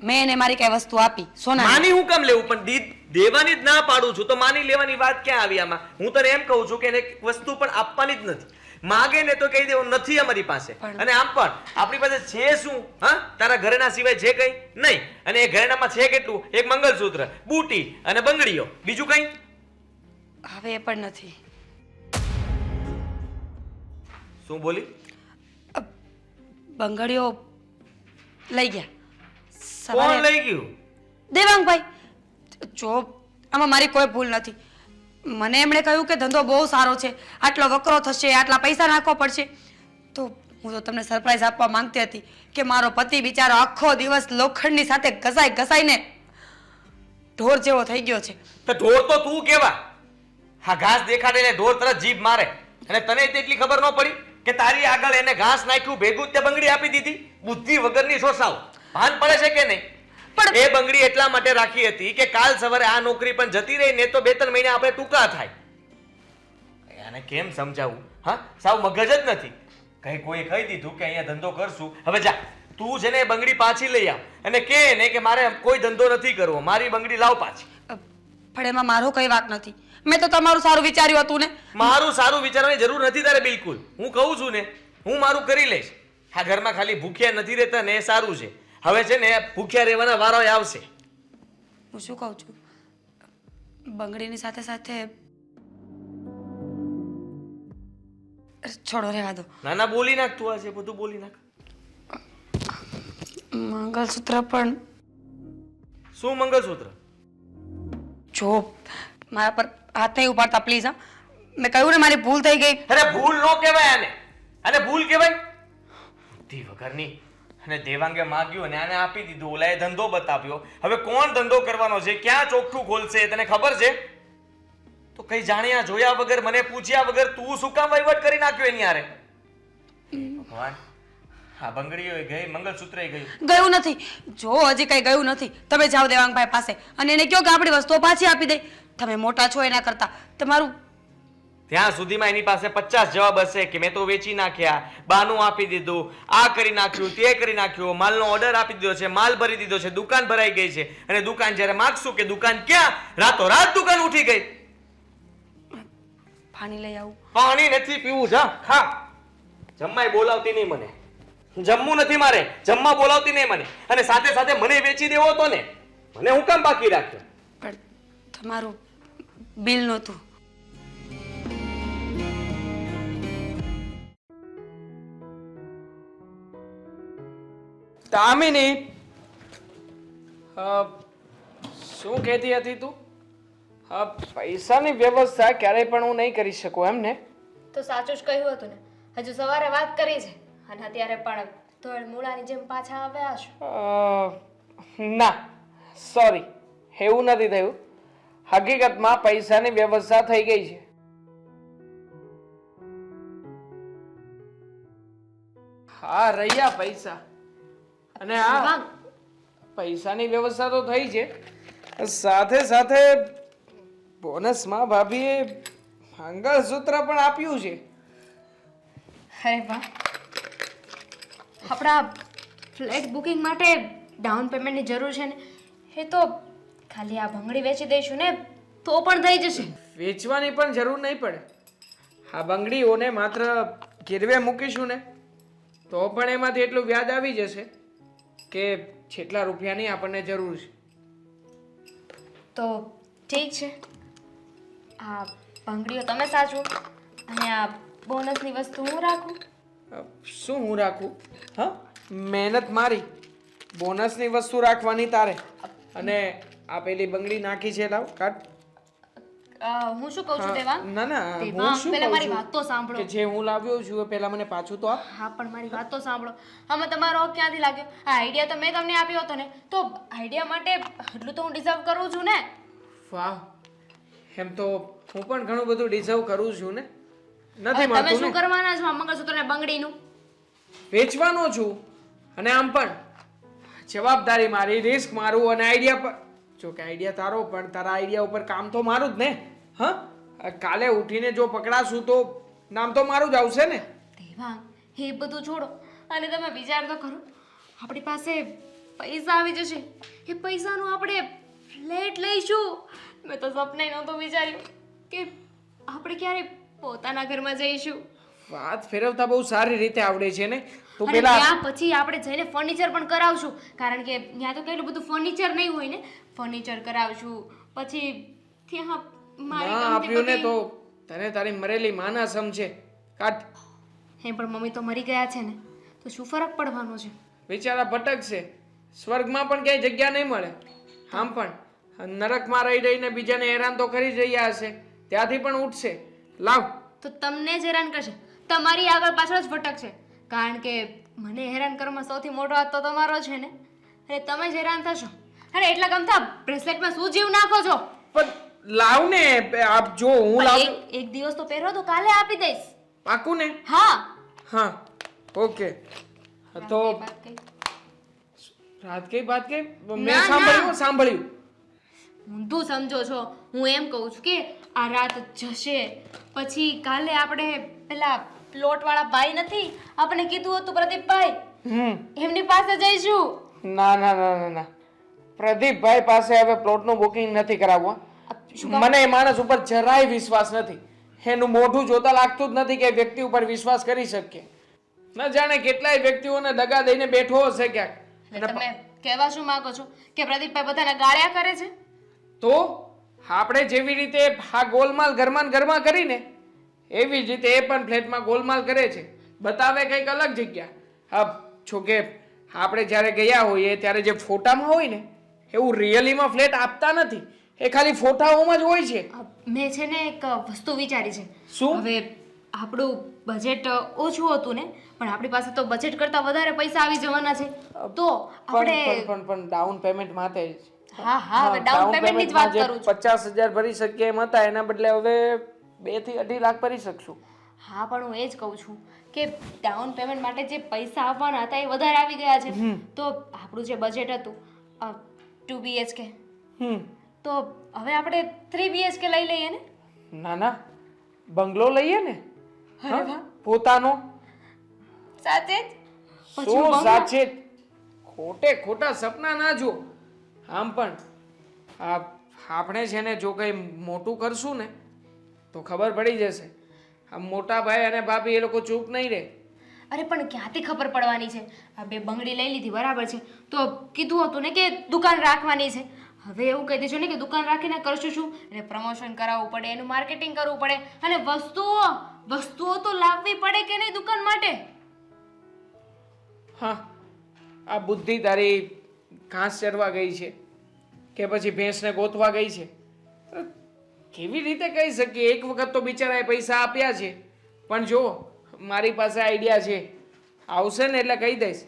મેં એને મારી કઈ વસ્તુ આપી સોના, માની હું કામ લેવું? પણ દેવાની જ ના પાડું છું તો માની લેવાની વાત ક્યાં આવી આમાં? હું તને એમ કહું છું કે એને વસ્તુ પણ આપવાની જ નથી. માગે ને તો કહી દેવું નથી અમારી પાસે. અને આમ પણ આપણી પાસે છે શું? હા, તારા ઘરેણા સિવાય છે કઈ નહીં. અને એ ઘરેણામાં છે કેટલું? એક મંગળસૂત્ર, બુટી અને બંગડીઓ, બીજું કઈ? હવે એ પણ નથી. શું બોલી? બંગડીઓ લઈ ગયા. કોણ લઈ ગયું? દેવાંગભાઈ. જો આમાં મારી કોઈ ભૂલ નથી. મને એમણે કહ્યું કે ધંધો બહુ સારો છે, આટલો વકરો થશે, આટલા પૈસા નાખવા પડશે. તો હું તો તમને સરપ્રાઈઝ આપવા માંગતી હતી કે મારો પતિ બિચારો આખો દિવસ લોખંડની સાથે ઘસાઈને ઢોર જેવો થઈ ગયો છે. તો ઢોર તો તું કેવા? હા, ઘાસ દેખાડે એટલે ઢોર તરત જીભ મારે, અને તને તેટલી ખબર ન પડી કે તારી આગળ એને ઘાસ નાખ્યું ભેગું જ તે બંગડી આપી દીધી? બુદ્ધિ વગરની સોસાવ, ભાન પડે છે કે નહીં? પણ એ બંગડી એટલા માટે રાખી હતી કે કાલ સવારે આ નોકરી પણ જતી રહી ને તો 2-3 મહિના આપણે ટૂંકા થાય. આને કેમ સમજાવું? હા, સાવ મગજ જ નથી. કઈ કોઈ કહી દીધું કે અહીંયા ધંધો કરશું, હવે જા તું છે ને એ બંગડી પાછી લઈ આવ અને કે ને કે મારે કોઈ ધંધો નથી કરવો, મારી બંગડી લાવ પાછી. પણ એમાં મારો કઈ વાક નથી. મેં તો તમારું સારું વિચાર્યું હતું ને. મારું સારું વિચારવાની જરૂર નથી તારે બિલકુલ. હું કહું છું ને, હું મારું કરી લઈશ. આ ઘરમાં ખાલી ભૂખ્યા નથી રહેતા ને એ સારું છે. હવે છે ને ભૂખ્યા રહેવાના વારો આવશે. હું શું કહું છું, બંગડીની સાથે સાથે છોડો, રહેવા દો. ના ના, બોલી નાખ તું, આ છે બધું બોલી નાખ. મંગળસૂત્ર પણ. શું મંગળસૂત્ર? જો મારા પર હાથ નહીં ઉપાડતા પ્લીઝ. હા, મેં કહ્યું ને મારી ભૂલ થઈ ગઈ. અરે ભૂલ નો કહેવાય આને, આને ભૂલ કહેવાય? બુદ્ધિ વગરની. અને દેવાંગે માગ્યું અને આને આપી દીધું, ઓલાએ ધંધો બતાવ્યો. હવે કોણ ધંધો કરવાનો છે, ક્યાં ચોખ્ઠું ખોલશે તને ખબર છે? તો કઈ જાણ્યા જોયા વગર, મને પૂછ્યા વગર તું શું કામ વહીવટ કરી નાખ્યો એની હારે? ભગવાન, હા બંગડીઓ ગઈ, મંગળસૂત્ર ગયું. ગયું નથી. જો હજી કઈ ગયું નથી. તમે જાઓ દેવાંગભાઈ પાસે અને એને કહો કે આપણી વસ્તુઓ પાછી આપી દે. તમે મોટા છો એના કરતા તમારું. ત્યાં સુધીમાં એની પાસે 50 જવાબ હશે કે મેં તો વેચી નાખ્યા, બાનું આપી દીધું, આ કરી નાખ્યું, તે કરી નાખ્યું, માલનો ઓર્ડર આપી દીધો છે, માલ ભરી દીધો છે, દુકાન ભરાઈ ગઈ છે. અને દુકાન જ્યારે માગશું કે દુકાન ક્યાં, રાતોરાત દુકાન ઉઠી ગઈ. પાણી લઈ આવું. પાણી નથી પીવું, જા ખા. જમવાય બોલાવતી નહીં મને, જમવું નથી મારે, જમવા બોલાવતી નહીં મને, અને સાથે સાથે મને વેચી દેવો હતો ને, મને હું કામ બાકી રાખ્યો? પણ તમારું બિલ નહોતું. દામિની, શું કહેતી હતી તું? પૈસાની વ્યવસ્થા ક્યારેય પણ હું નહીં કરી શકું એમ ને? તો સાચું જ કહ્યું હતું ને. હજુ સવારે વાત કરી છે અને અત્યારે પણ ધોળ મૂળાની જેમ પાછા આવ્યા છો. ના, સોરી, એવું નથી થયું. હકીકતમાં પૈસાની વ્યવસ્થા થઈ ગઈ છે. હા, રહ્યા પૈસા. અને આ પૈસાની વ્યવસ્થા તો થઈ છે, સાથે સાથે બોનસમાં ભાભીએ મંગળસૂત્ર પણ આપ્યું છે. અરે વાહ! આપણા ફ્લેટ બુકિંગ માટે ડાઉન પેમેન્ટની જરૂર છે ને, એ તો ખાલી આ બંગડી વેચી દઈશું ને તો પણ થઈ જશે. વેચવાની પણ જરૂર નહીં પડે. આ બંગડીઓને માત્ર ગીરવે મૂકીશું ને તો પણ એમાંથી એટલું વ્યાજ આવી જશે કે જેટલા રૂપિયાની આપણને જરૂર છે. તો ઠીક છે, આ બંગડીઓ તમે સાચવો અને આ બોનસની વસ્તુ હું રાખું. શું હું રાખું? હા, મહેનત મારી, બોનસની વસ્તુ રાખવાની તારે. અને આ પેલી બંગડી નાખી છે, લાવ કાઢ. હું શું કહું છું દેવાંગ? ના ના, હું દેવાંગ, શું પહેલા કહું મારી છું વાત તો સાંભળો. કે જે હું લાવ્યો છું એ પહેલા મને પાછું તો આપ. હા, પણ મારી વાત તો સાંભળો. આમાં તમારો હક ક્યાંથી લાગ્યો? આ આઈડિયા તો મેં તમને આપ્યો હતો ને, તો આઈડિયા માટે એટલું તો હું ડિઝર્વ કરું છું ને. વાહ, એમ તો હું પણ ઘણું બધું ડિઝર્વ કરું છું ને. નથી હવે તમે મળતું શું ને, કરવાના છો આ મંગળસૂત્ર ને બંગડીનું? વેચવાનો છું. અને આમ પણ જવાબદારી મારી, રિસ્ક મારું અને આઈડિયા પર. જો કે આઈડિયા તારો, પણ તારા આઈડિયા ઉપર કામ તો મારું જ ને. હા, કાલે ઉઠીને જો પકડાશું તો નામ તો મારું જ આવશે ને. દેવાંગ, એ બધું છોડો અને તમે વિચાર તો કરો. આપણી પાસે પૈસા આવી જશે, એ પૈસાનું આપણે ફ્લેટ લઈશું. મેં તો સપને નહોતું વિચાર્યું કે આપણે ક્યારે પોતાના ઘરમાં જઈશું. વાત ફેરવતા બહુ સારી રીતે આવડે છે ને. તું અને પેલા ત્યાં પછી આપણે જઈને ફર્નિચર પણ કરાવશું, કારણ કે ત્યાં તો કેટલું બધું ફર્નિચર નહીં હોય ને. ફર્નિચર કરાવશું, પછી ત્યાં મારી ના ગમતી આપ્યું ને બધી- તો તને તારી મરેલી માના સમજે. કાઢ. હે પણ મમ્મી તો મરી ગયા છે ને, તો શું ફરક પડવાનો છે? બિચારા ભટકશે, સ્વર્ગમાં પણ ક્યાંય જગ્યા નહીં મળે. આમ પણ નરકમાં રહી રહીને બીજાને હેરાન તો કરી જ રહ્યા હશે, ત્યાંથી પણ ઉઠશે. લાવ. તો તમને જ હેરાન કરશે, તમારી આગળ પાછળ જ ભટકશે, કારણ કે મને હેરાન કરવામાં સૌથી મોટો હાથ તો તમારો છે ને. અરે તમે જ હેરાન થશો. અરે એટલા ગમતા બ્રેસલેટમાં શું જીવ નાખો છો? પણ લાવ ને, આપ જો હું લાવ. એક દિવસ તો પહેરો તો કાલે આપી દઈશ. પાકું ને? હા. હા, ઓકે. તો વાત કઈ? રાત કઈ વાત કઈ? મેં ના, સાંભળ્યું સાંભળ્યું. ઊંધું સમજો છો. હું એમ કહું છું કે આ રાત જશે પછી કાલે આપણે પેલા પ્લોટ વાળા ભાઈ નથી, આપણે કીધું હતું પ્રદીપભાઈ, એમની પાસે જઈશું. ના ના ના ના ના, પ્રદીપભાઈ પાસે હવે પ્લોટનું બુકિંગ નથી કરાવવું. મને એ માણસ ઉપર જરાય વિશ્વાસ નથી. એનું મોઢું જોતા લાગતું જ નથી કે વ્યક્તિ ઉપર વિશ્વાસ કરી શકીએ. ન જાણે કેટલાય વ્યક્તિઓને દગા દઈને બેઠો હશે ક્યાંક. એટલે તમે કહેવા શું માંગો છો કે પ્રદીપભાઈ બધાને ગાળ્યા કરે છે? તો આપણે જેવી રીતે આ ગોલમાલ ઘરમાં ને ઘરમાં કરીને એવી જ રીતે એ પણ ફ્લેટમાં ગોલમાલ કરે છે. બતાવે કંઈક અલગ જગ્યા. હા, જો કે આપણે જ્યારે ગયા હોઈએ ત્યારે જે ફોટામાં હોય ને એવું રિયલીમાં ફ્લેટ આપતા નથી. એ ખાલી ફોટાઓમાં જ હોય છે. મેં છે ને એક વસ્તુ વિચારી છે. શું? હવે આપણું બજેટ ઓછું હતું ને, પણ આપણી પાસે તો બજેટ કરતાં વધારે પૈસા આવી જવાના છે. તો આપણે પણ ડાઉન પેમેન્ટ માટે જ. હા હા, હવે ડાઉન પેમેન્ટની જ વાત કરું છું. 50,000 ભરી શકીએ એમ હતા, એના બદલે હવે 2 થી 2.5 લાખ ભરી શકશું. હા, પણ હું એ જ કહું છું કે ડાઉન પેમેન્ટ માટે જે પૈસા આવવાના હતા એ વધારે આવી ગયા છે. તો આપણું જે બજેટ હતું 2 BHK, તો હવે આપણે 3 BHK લઈ લઈએ ને. ના ના, બંગલો લઈએ ને. હા, પોતાનો. સાચે જ? પછી શું બંગલો? સાચે? ખોટે ખોટા સપના ના જો. આમ પણ આપણે છે ને જો કંઈ મોટું કરશું ને તો ખબર પડી જશે. આ મોટા ભાઈ અને ભાભી એ લોકો ચૂપ નહીં રહે. અરે પણ ક્યાંથી ખબર પડવાની છે? આ બે બંગડી લઈ લીધી બરાબર છે, તો કીધું હતું ને કે દુકાન રાખવાની છે. હવે એવું કહી દેજો ને કે દુકાન રાખીને કરશું શું? એને પ્રમોશન કરાવવું પડે, એનું માર્કેટિંગ કરવું પડે, અને વસ્તુઓ તો લાવવી પડે કે નહીં દુકાન માટે? હા, આ બુદ્ધિ તારી ઘાસ ચરવા ગઈ છે કે પછી ભેંસને ગોતવા ગઈ છે? અરે, કેવી રીતે કહી શકીએ? એક વખત તો બિચારાએ પૈસા આપ્યા છે, પણ જો મારી પાસે આઈડિયા છે. આવશે ને એટલે કહી દઈશ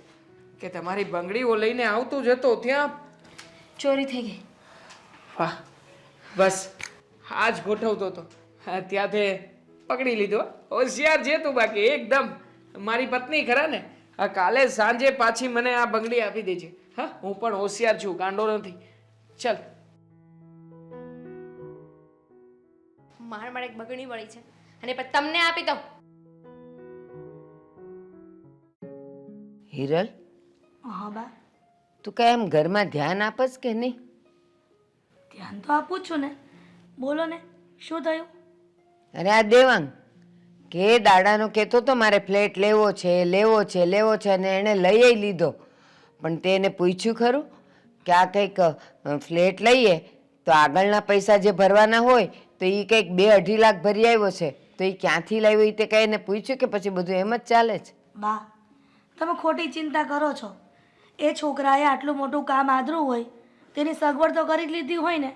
કે તમારી બંગડીઓ લઈને આવતો જતો ત્યાં. ચોરી થઈ ગઈ. વાહ, બસ આ જ ગોઠવતો હતો. ત્યાંથી પકડી લીધો. હોશિયાર છે તું બાકી એકદમ. મારી પત્ની ખરા ને? કાલે સાંજે પાછી મને આ બંગડી આપી દેજે. હા, હું પણ હોશિયાર છું, ગાંડો નથી. ચાલ. મારે એક બગડી મળી છે અને પછી તમને આપી દઉં. હિરલ, હા બા, તું કઈ એમ ઘરમાં ધ્યાન આપસ કે નહીં? ધ્યાન તો આપું જ છું ને. બોલો ને, શું થયું? અરે આ દેવાંગ કે દાડાનો કહેતો તો મારે ફ્લેટ લેવો છે લેવો છે લેવો છે, અને એણે લઈ લીધો. પણ તે એને પૂછ્યું ખરું કે આ કંઈક ફ્લેટ લઈએ તો આગળના પૈસા જે ભરવાના હોય તો એ કંઈક 2-2.5 લાખ ભરી આવ્યો છે, તો એ ક્યાંથી લાવ્યો એ તે કંઈ એને પૂછ્યું કે પછી બધું એમ જ ચાલે છે? બા, તમે ખોટી ચિંતા કરો છો. એ છોકરાએ આટલું મોટું કામ આદરું હોય તેની સગવડ તો કરી જ લીધી હોય ને,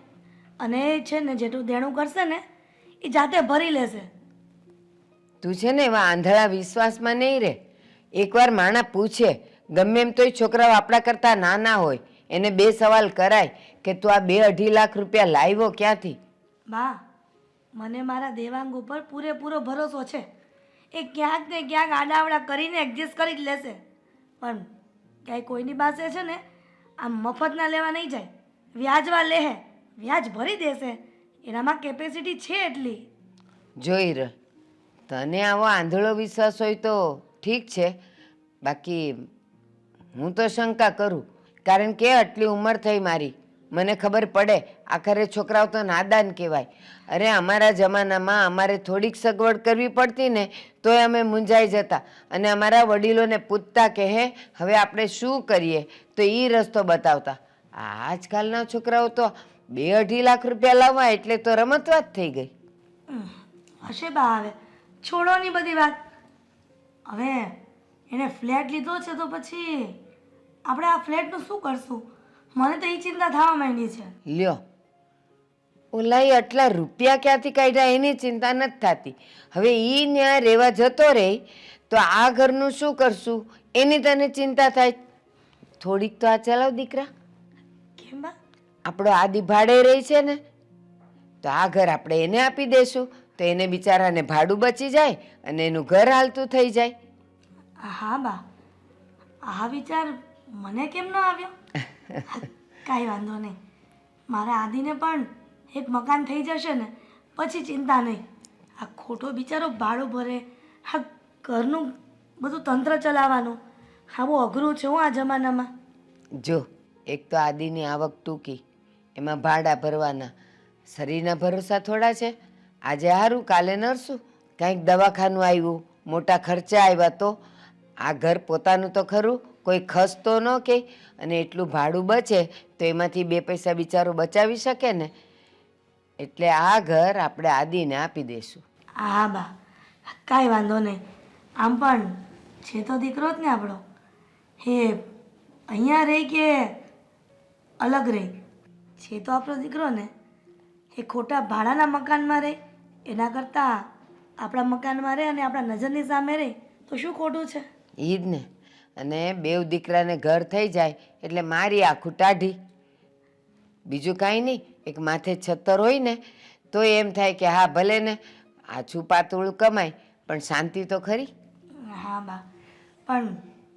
અને એ છે ને જેટલું દેણું કરશે ને એ જાતે ભરી લેશે. તું છે ને એવા આંધળા વિશ્વાસમાં નહીં રહે. એકવાર માણા પૂછે, ગમે એમ તો એ છોકરાઓ આપણા કરતાં નાના હોય, એને 2 સવાલ કરાય કે તું આ 2-2.5 લાખ રૂપિયા લાવ્યો ક્યાંથી? બા, મને મારા દેવાંગ ઉપર પૂરેપૂરો ભરોસો છે. એ ક્યાંક ને ક્યાંક આડાવડા કરીને એડજસ્ટ કરી જ લેશે. પણ ક્યાંય કોઈની પાસે છે ને આમ મફતના લેવા નહીં જાય, વ્યાજવા લેહે, વ્યાજ ભરી દેશે. એનામાં કેપેસિટી છે એટલી. જોઈ રહ્યો, તને આવો આંધળો વિશ્વાસ હોય તો ઠીક છે, બાકી હું તો શંકા કરું. કારણ કે આટલી ઉંમર થઈ મારી, મને ખબર પડે આખરે છોકરાઓ તો નાદાન કહેવાય. અરે અમારા જમાનામાં અમારે થોડીક સગવડ કરવી પડતી ને તોય અમે મૂંઝાઈ જતા, અને અમારા વડીલોને પૂછતા કે હે હવે આપણે શું કરીએ, તો એ રસ્તો બતાવતા. આજકાલના છોકરાઓ તો 2-2.5 લાખ રૂપિયા લાવવા એટલે તો રમતવાત થઈ ગઈ. હશે બા, હવે છોડોની બધી વાત. હવે એને ફ્લેટ લીધો છે તો પછી આપણે આ ફ્લેટનું શું કરશું? મને તો એ ચિંતા થવા માંડી છે. લ્યો, ઓલાએ આટલા રૂપિયા ક્યાંથી કાઢ્યા એની ચિંતા નથી થતી. હવે એ ત્યાં રહેવા જતો રહે તો આ ઘરનું શું કરશું એની તને ચિંતા થાય. થોડીક તો આ ચલાવ દીકરા. કેમ બા? આપણો આદિ ભાડે રહી છે ને, તો આ ઘર આપણે એને આપી દેશું તો એને બિચારાને ભાડું બચી જાય અને એનું ઘર હાલતું થઈ જાય. હા બા, આ વિચાર મને કેમ ન આવ્યો? કાંઈ વાંધો નહીં, મારા આદિને પણ એક મકાન થઈ જશે ને પછી ચિંતા નહીં. આ ખોટો બિચારો ભાડું ભરે, આ ઘરનું બધું તંત્ર ચલાવવાનું હા બહુ અઘરું છે હું આ જમાનામાં. જો એક તો આદિની આવક ટૂંકી, એમાં ભાડા ભરવાના, શરીરના ભરોસા થોડા છે. આજે હારું કાલે નરશું, કાંઈક દવાખાનું આવ્યું, મોટા ખર્ચા આવ્યા તો આ ઘર પોતાનું તો ખરું, કોઈ ખસ તો ન કે, અને એટલું ભાડું બચે તો એમાંથી 2 પૈસા બિચારો બચાવી શકે ને. એટલે આ ઘર આપણે આદિને આપી દઈશું. હા બા, કાંઈ વાંધો નહીં. આમ પણ છે તો દીકરો જ ને આપણો. હે અહીંયા રહી કે અલગ રહી, છે તો આપણો દીકરો ને. એ ખોટા ભાડાના મકાનમાં રહે એના કરતાં આપણા મકાનમાં રહે અને આપણા નજરની સામે રહે તો શું ખોટું છે? ઈ જ ને. અને 2 દીકરાને ઘર થઈ જાય એટલે મારી આખું ટાઢી. બીજું કાંઈ નહીં, એક માથે છત્તર હોય ને તો એમ થાય કે હા ભલે ને આછું પાતળું કમાય પણ શાંતિ તો ખરી. હા બા, પણ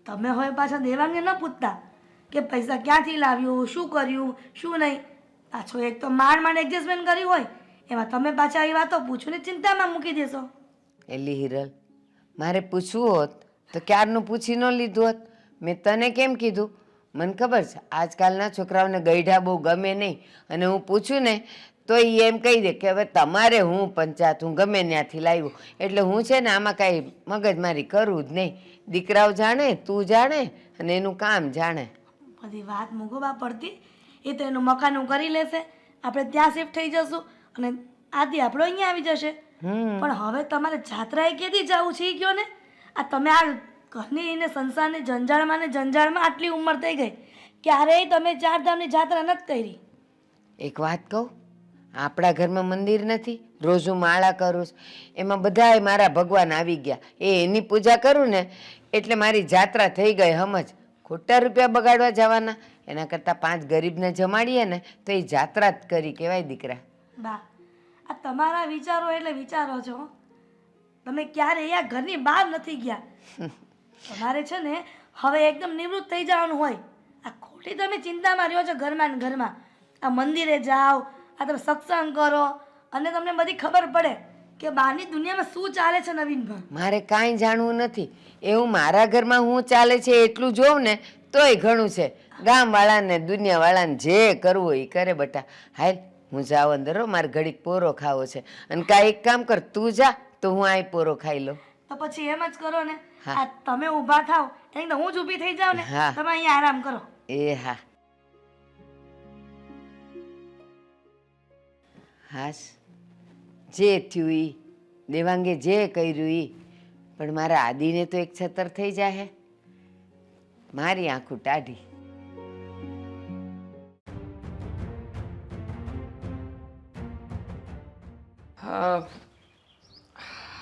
તમે હવે પાછા દેવાંગને ન પૂછતા કે પૈસા ક્યાંથી લાવ્યું, શું કર્યું, શું નહીં. પાછો એક તો માંડ એડજસ્ટમેન્ટ કર્યું હોય, એમાં તમે પાછા એ વાતો પૂછીને ચિંતામાં મૂકી દેશો. એલી હિરલ, મારે પૂછવું હોત તો ક્યારનું પૂછી ન લીધું હોત. મેં તને કેમ કીધું? મને ખબર છે આજકાલના છોકરાઓને ગઈઢા બહુ ગમે નહીં, અને હું પૂછું ને તો એ એમ કહી દે કે હવે તમારે હું પંચાયત, હું ગમે ત્યાંથી લાવ્યું. એટલે હું છે ને આમાં કાંઈ મગજમારી કરું જ નહીં. દીકરાઓ જાણે, તું જાણે અને એનું કામ જાણે. બધી વાત મૂકવા પડતી. એ તો એનું મકાન કરી લેશે, આપણે ત્યાં શિફ્ટ થઈ જશું અને આદિ આપણો અહીંયા આવી જશે. પણ હવે તમારે જાત્રાએ કેદી જવું છે એ કયો ને. આ તમે આ ઘરની ને સંસારની જંજાળમાં આટલી ઉંમર થઈ ગઈ ક્યારેય તમે ચારધામની જાત્રા નથી કરી. એક વાત કહું, આપણા ઘરમાં મંદિર નથી, રોજ હું માળા કરું છું, એમાં બધાય મારા ભગવાન આવી ગયા, એની પૂજા કરું ને એટલે મારી જાત્રા થઈ ગઈ. સમજ, ખોટા રૂપિયા બગાડવા જવાના, એના કરતાં 5 ગરીબને જમાડીએ ને તો એ જાત્રા જ કરી કહેવાય દીકરા. બા, આ તમારા વિચારો એટલે વિચારો છો. તમે ક્યારેય આ ઘરની બહાર નથી ગયા. તમારે છે ને હવે એકદમ નિવૃત્ત થઈ જવાનું હોય. આ ખોટી તમે ચિંતામાં રહ્યો છો ઘરમાં ને ઘરમાં. આ મંદિરે જાઓ, આ તમે સત્સંગ કરો અને તમને બધી ખબર પડે કે બહારની દુનિયામાં શું ચાલે છે નવીનભાઈ. મારે કાંઈ જાણવું નથી, એવું મારા ઘરમાં હું ચાલે છે એટલું જોઉં ને તોય ઘણું છે. ગામવાળાને દુનિયાવાળાને જે કરવું હોય એ કરે બટા. હાલ હું જાઉં અંદર હો, મારે ઘડીક પોરો ખાવો છે. અને કાંઈ એક કામ કર, તું જા તો હું આ પોરો ખાઈ લઉં. તો પછી એમ જ કરો ને, હા. આ તમે ઊભા થાવ એટલે હું જ ઊભી થઈ જાઉં ને, હા. તમે અહીંયા આરામ કરો. એ હા. હાસ, જે થયું ઈ, દેવાંગે જે કર્યું ઈ, પણ મારા આદિને તો એક છતર થઈ જાહે. મારી આંખું ટાઢી.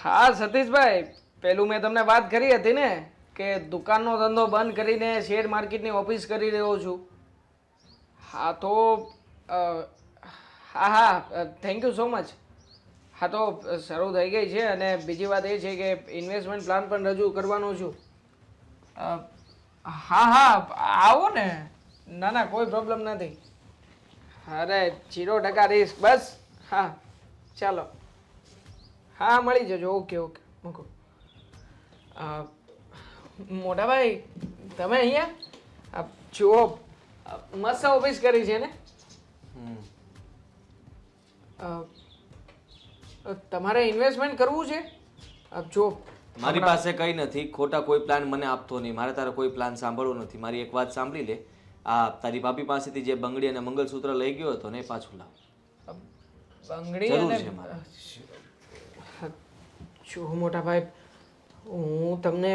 હા સતીશભાઈ, પેલું મેં તમને વાત કરી હતી ને કે દુકાનનો ધંધો બંધ કરીને શેર માર્કેટની ઓફિસ કરી રહ્યો છું. હા તો હા થેન્ક યુ સો મચ. હા તો શરૂ થઈ ગઈ છે અને બીજી વાત એ છે કે ઇન્વેસ્ટમેન્ટ પ્લાન પણ રજૂ કરવાનો છું. હા આવો ને. ના ના કોઈ પ્રોબ્લેમ નથી. અરે 0% રિસ્ક બસ. હા ચાલો. હા મળી જજો. ઓકે ઓકે મૂકો. મોટાભાઈ તમે અહીંયા જુઓ, મસ્ત ઓફિસ કરી છે ને. તમારે ઇન્વેસ્ટમેન્ટ કરવું છે? જો મારી પાસે કંઈ નથી, ખોટા કોઈ પ્લાન મને આપતો નહીં. મારે તારો કોઈ પ્લાન સાંભળવો નથી. મારી એક વાત સાંભળી લે, આ તારી ભાભી પાસેથી જે બંગડી અને મંગલસૂત્ર લઈ ગયો હતો ને એ પાછું લાવ. બંગડી જરૂર અને છે મારે. જો મોટા ભાઈ, હું તમને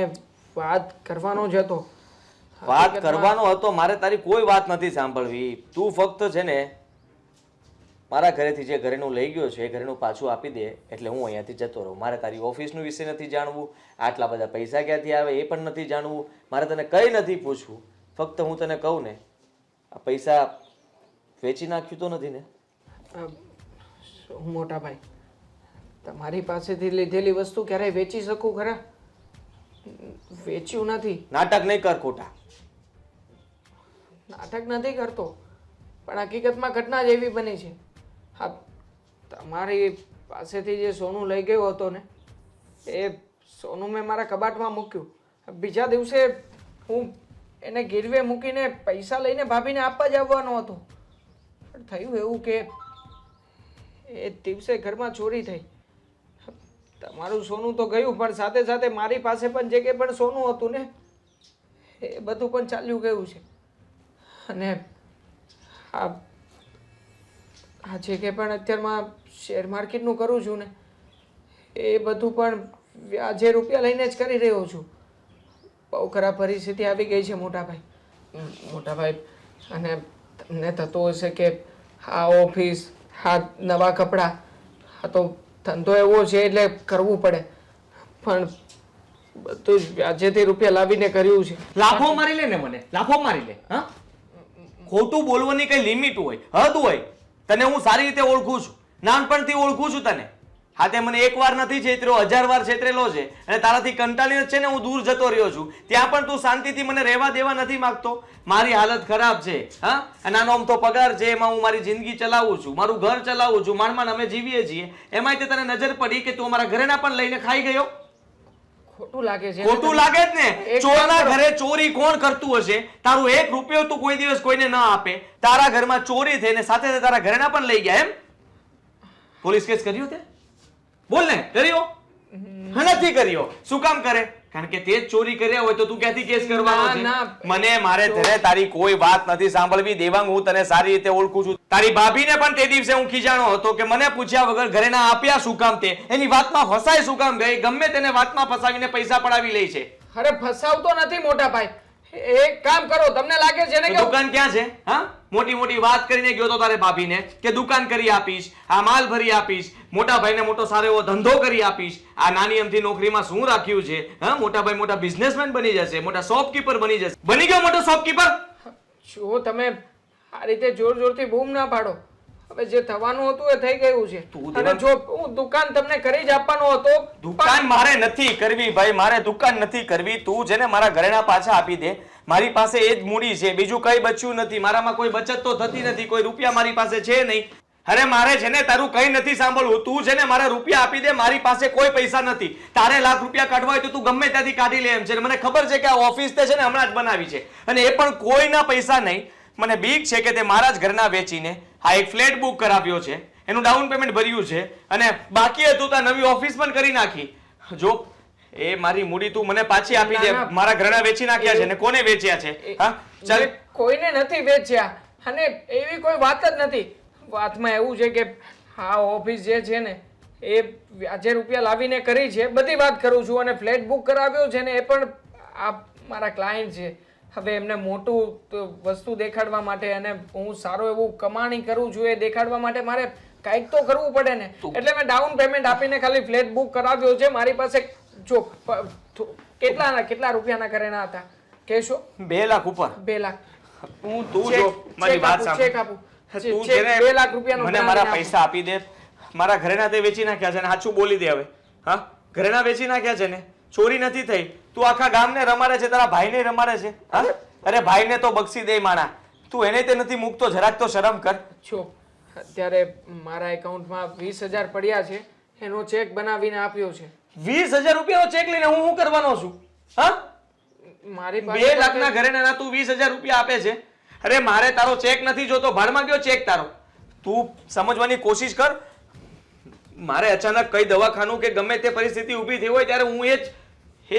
વાત કરવાનો જ હતો. વાત કરવાનો હતો, મારે તારી કોઈ વાત નથી સાંભળવી. તું ફક્ત છે ને મારા ઘરેથી જે ઘરેનું લઈ ગયો છે એ ઘરેનું પાછું આપી દે એટલે હું અહીંયાથી જતો રહું. મારે તારી ઓફિસનું વિશે નથી જાણવું, આટલા બધા પૈસા ક્યાંથી આવે એ પણ નથી જાણવું, મારે તને કંઈ નથી પૂછવું. ફક્ત હું તને કહું ને, આ પૈસા વેચી નાખ્યું તો નથી ને? મોટા ભાઈ, તમારી પાસેથી લીધેલી વસ્તુ ક્યારેય વેચી શકું ખરા? વેચ્યું નથી. નાટક નહીં કર ખોટા. નાટક નથી કરતો, પણ હકીકતમાં ઘટના જ એવી બની છે. હા, તમારી પાસેથી જે સોનું લઈ ગયો હતો ને એ સોનું મેં મારા કબાટમાં મૂક્યું. બીજા દિવસે હું એને ગીરવે મૂકીને પૈસા લઈને ભાભીને આપવા જ આવવાનો હતો, પણ થયું એવું કે એ દિવસે ઘરમાં ચોરી થઈ. તમારું સોનું તો ગયું, પણ સાથે સાથે મારી પાસે પણ જે કંઈ પણ સોનું હતું ને એ બધું પણ ચાલ્યું ગયું છે. અને આ જે કંઈ પણ અત્યારમાં શેર માર્કેટનું કરું છું ને એ બધું પણ વ્યાજે રૂપિયા લઈને જ કરી રહ્યો છું. બહુ ખરાબ પરિસ્થિતિ આવી ગઈ છે મોટાભાઈ. મોટાભાઈ, અને તમને થતું હશે કે આ ઓફિસ, આ નવા કપડાં, આ તો ધંધો એવો છે એટલે કરવું પડે, પણ બધું જ વ્યાજેથી રૂપિયા લાવીને કર્યું છે. લાફો મારી લે ને મને, લાફો મારી લે. હા, ખોટું બોલવાની કઈ લિમિટ હોય, હદ હોય. તને હું સારી રીતે ઓળખું છું, નાનપણથી ઓળખું છું તને. હા, તે મને એક વાર નથી છેતર્યો, 1000 વાર છેતરેલો છે. અને તારાથી કંટાળીને છે ને હું દૂર જતો રહ્યો છું. ત્યાં પણ તું શાંતિથી મને રહેવા દેવા નથી માંગતો. મારી હાલત ખરાબ છે. હા, અને આનો આમ તો પગાર છે, એમાં હું મારી જિંદગી ચલાવું છું, મારું ઘર ચલાવું છું, માંડ અમે જીવીએ છીએ. એમાંય તે તને નજર પડી કે તું અમારા ઘરેના પણ લઈને ખાઈ ગયો. ખોટું લાગે છે. ખોટું લાગે જ ને. ચોરના ઘરે ચોરી કોણ કરતું હશે? તારું 1 રૂપિયો તું કોઈ દિવસ કોઈને ન આપે, તારા ઘરમાં ચોરી થઈને સાથે સાથે તારા ઘરેના પણ લઈ ગયા. એમ પોલીસ કેસ કર્યો તે? બોલ ને, કર્યો? નથી કર્યો. શું કામ કરે? કારણ કે તે જ ચોરી કર્યા હોય તો તું ક્યાંથી કેસ કરવાનો છે? મને મારે ઘરે તારી કોઈ વાત નથી સાંભળવી. દેવાંગ, હું તને સારી રીતે ઓળખું છું. તારી ભાભીને પણ તે દિવસે હું ખીજાણો હતો કે મને પૂછ્યા વગર ઘરે ના આપ્યા શું કામ? તે એની વાતમાં ફસાય શું કામ ગઈ? ગમે તેને વાતમાં ફસાવીને પૈસા પડાવી લે છે. અરે ફસાવતો નથી મોટા ભાઈ. એક કામ કરો, તમને લાગે છે ને તો કે દુકાન ક્યાં છે? હા, મોટી મોટી વાત કરીને ગયો તો તારે ભાભીને કે દુકાન કરી આપીશ, આ માલ ભરી આપીશ, મોટા ભાઈને મોટો સારો એવો ધંધો કરી આપીશ. આ નાની અમથી નોકરીમાં શું રાખ્યું છે? હા, મોટા ભાઈ મોટા બિઝનેસમેન બની જશે, મોટા શોપકીપર બની જશે. બની ગયો મોટો શોપકીપર. જો તમે આ રીતે જોર જોરથી બૂમ ના પાડો. હવે જે થવાનું હતું એ થઈ ગયું છે. તું અને જો હું દુકાન તમને કરી જ આપવાનો હતો. દુકાન મારે નથી કરવી ભાઈ, મારે દુકાન નથી કરવી. તું જેને મારા ઘરેણા પાછા આપી દે. મારી પાસે એ જ મૂડી છે, બીજું કઈ બચ્યું નથી. મારામાં કોઈ બચત તો થતી નથી, કોઈ રૂપિયા મારી પાસે છે નહીં. અરે મારે છે ને તારું કઈ નથી સાંભળવું. તું છે ને મારા રૂપિયા આપી દે, મારી પાસે કોઈ પૈસા નથી. તારે લાખ રૂપિયા કાઢવા હોય તો તું ગમે ત્યાંથી કાઢી લે એમ છે. મને ખબર છે કે આ ઓફિસ તે છે ને હમણાં જ બનાવી છે, અને એ પણ કોઈના પૈસા નહીં. મને બીક છે કે તે મારા જ ઘરના વેચીને આ એક ફ્લેટ બુક કરાવ્યો છે, એનું ડાઉન પેમેન્ટ ભર્યું છે, અને બાકી હતું તો નવી ઓફિસ પણ કરી નાખી. જો એ મારી મૂડી તું મને પાછી આપી દે. મારા ઘરના વેચી નાખ્યા છે ને કોને વેચ્યા છે? હા, ચાલ. કોઈને નથી વેચ્યા, અને એવી કોઈ વાત જ નથી. વાતમાં એવું છે કે આ ઓફિસ જે છે ને એ વ્યાજે રૂપિયા લાવીને કરી છે, બધી વાત કરું છું. અને ફ્લેટ બુક કરાવ્યો છે ને એ પણ આ મારા ક્લાયન્ટ છે. હવે એમને મોટું વસ્તુ દેખાડવા માટે અને હું સારું એવું કમાણી કરું છું એ દેખાડવા માટે મારે કંઈક તો કરવું પડે ને. એટલે મેં ડાઉન પેમેન્ટ આપીને ખાલી ફ્લેટ બુક કરાવ્યો છે. મારી પાસે જો કેટલા રૂપિયાના કરેણા હતા કહેશો? 2 લાખ ઉપર. 2 લાખ. તું જો મારી વાત સાંભળ. ચેક આપું. તું ચેક જેને 2 લાખ રૂપિયાનો મને મારા પૈસા આપી દે. મારા ઘરેણા તે વેચી નાખ્યા છે, અને સાચું બોલી દે હવે. હા, ઘરેણા વેચી નાખ્યા છે ને, ચોરી નથી થઈ. તું આખા ગામને રમાડે છે, તારા ભાઈને રમાડે છે. હા, અરે ભાઈને તો બક્ષી દે માણા. તું એને તે નથી મૂકતો, જરાક તો શરમ કર. જો અત્યારે મારા એકાઉન્ટમાં 20,000 પડ્યા છે, એનો ચેક બનાવીને આપ્યો છે. 20,000 રૂપિયાનો ચેક લઈને હું શું કરવાનો છું? હા, મારી 2 લાખના ઘરેણાના તું 20,000 રૂપિયા આપે છે. અરે મારે તારો ચેક નથી જોતો, ભાડમાં ગયો ચેક તારો. તું સમજવાની કોશિશ કર. મારે અચાનક કઈ દવાખાનું કે ગમે તે પરિસ્થિતિ ઊભી થઈ હોય ત્યારે હું એ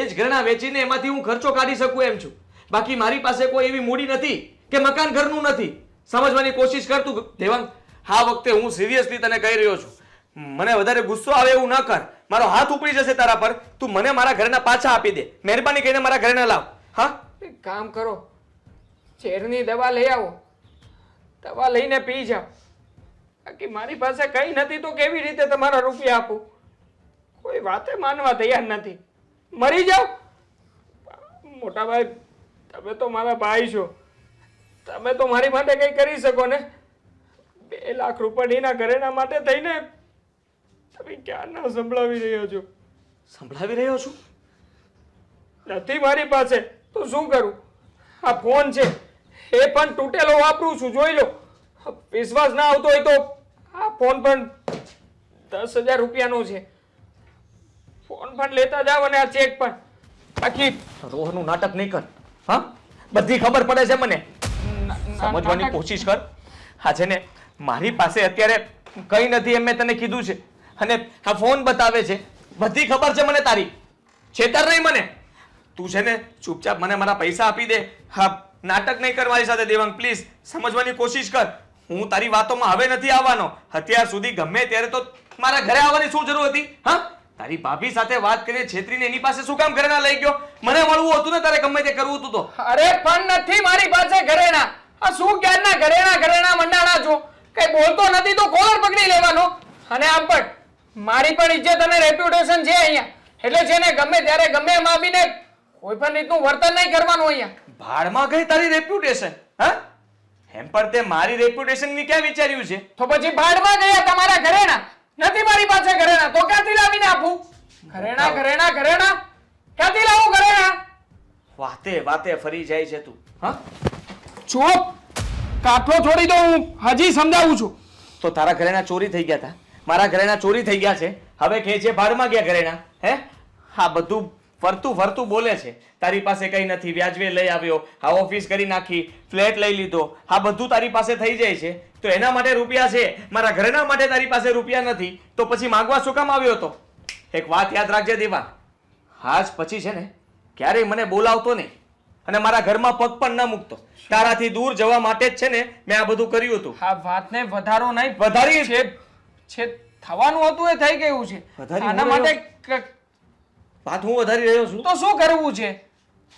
જ ઘરેણા વેચીને એમાંથી હું ખર્ચો કાઢી શકું એમ છું. બાકી મારી પાસે કોઈ એવી મૂડી નથી કે મકાન ઘરનું નથી. સમજવાની કોશિશ કર તું દેવાંગ. આ વખતે હું સિરિયસલી તને કહી રહ્યો છું. મને વધારે ગુસ્સો આવે એવું ન કર. મારો હાથ ઉપડી જશે તારા પર. તું મને મારા ઘરેણા પાછા આપી દે. મહેરબાની કરીને મારા ઘરેણા લાવ. હા, એક કામ કરો, ઝેરની દવા લઈ આવો, દવા લઈને પી જાઓ. બાકી મારી પાસે કઈ નથી તો કેવી રીતે તમારા રૂપિયા આપું? કોઈ વાતે માનવા તૈયાર નથી. મરી જાઓ. મોટા ભાઈ, તમે તો મારા ભાઈ છો, તમે તો મારી માટે કઈ કરી શકો ને. 2 લાખ રૂપિયાના ઘરેણા માટે થઈને તમે ક્યાં ના સંભળાવી રહ્યા છો? સંભળાવી રહ્યો છું? નથી મારી પાસે તો શું કરું? આ ફોન છે એ પણ તૂટેલો વાપરું છું, જોઈ લો. વિશ્વાસ ના આવતો હોય તો આ ફોન પણ 10,000 રૂપિયાનો છે. ફોન પણ લેતા જાવ અને આ ચેક પણ. બાકી રોહનું નાટક નહીં કર. હા, બધી ખબર પડે છે મને. સમજવાની કોશિશ કર. હા છે ને, મારી પાસે અત્યારે કઈ નથી એમ મેં તને કીધું છે, અને આ ફોન બતાવે છે. બધી ખબર છે મને તારી. છેતર નહીં મને. તું છે ને ચૂપચાપ મને મારા પૈસા આપી દે. હા, નાટક નહીં કર મારી સાથે દેવાંગ, પ્લીઝ. સમજવાની કોશિશ કર. હું તારી વાતોમાં હવે નથી આવવાનો. અત્યાર સુધી ગમે ત્યારે તો મારા ઘરે આવવાની શું જરૂર હતી? હા, તારી ભાભી સાથે વાત કરીને છેતરીને એની પાસે શું કામ ઘરેણા લઈ ગયો? મને મળવું હતું ને તારે, ગમે તે કરવું હતું તો. અરે પણ નથી મારી પાસે ઘરેણા. આ શું ક્યારના ઘરેણા મંડાણા છો? કઈ બોલતો નથી તો કોલર પકડી લેવાનો. અને આમ પણ મારી પણ ઇજ્જત અને રેપ્યુટેશન છે અહીંયા. એટલે છે ને ગમે ત્યારે ગમે એમ આવીને કોઈ પણ રીતનું વર્તન નહીં કરવાનું અહીંયા. ભાડમાં ગઈ તારી રેપ્યુટેશન? હા, એમ પણ તે મારી રેપ્યુટેશન ની ક્યાં વિચાર્યું છે? તો પછી ભાડમાં ગયા તમારા ઘરેણા. નથી મારી પાસે ઘરેણા તો ક્યાંથી લાવીને આપું? ઘરેણા ક્યાંથી લાવું ઘરેણા? વાતે ફરી જાય છે તું. હા, ચૂપ. કાઠો છોડી દો, હું હજી સમજાવું છું. તો તારા ઘરેણા ચોરી થઈ ગયા હતા. મારા ઘરેણા ચોરી થઈ ગયા છે. હવે કહે છે ભાડમાં ગયા ઘરેણા. હે, હા, બધું ફરતું બોલે છે. તારી પાસે કઈ નથી, વ્યાજવે લઈ આવ્યો, આ ઓફિસ કરી નાખી, ફ્લેટ લઈ લીધો, આ બધું તારી પાસે થઈ જાય છે. તો એના માટે રૂપિયા છે, મારા ઘરેણા માટે તારી પાસે રૂપિયા નથી, તો પછી માંગવા શું કામ આવ્યો હતો? એક વાત યાદ રાખજે દેવા, આજ પછી છે ને ક્યારેય મને બોલાવતો નહીં, અને મારા ઘરમાં પગ પણ ન મૂકતો. તારાથી દૂર જવા માટે જ છે ને મેં આ બધું કર્યું હતું. આ વાતને વધારો નહીં, વધારી છે થવાનું હતું એ થઈ ગયું છે. આના માટે વાત હું વધારી રહ્યો છું. તો શું કરવું છે?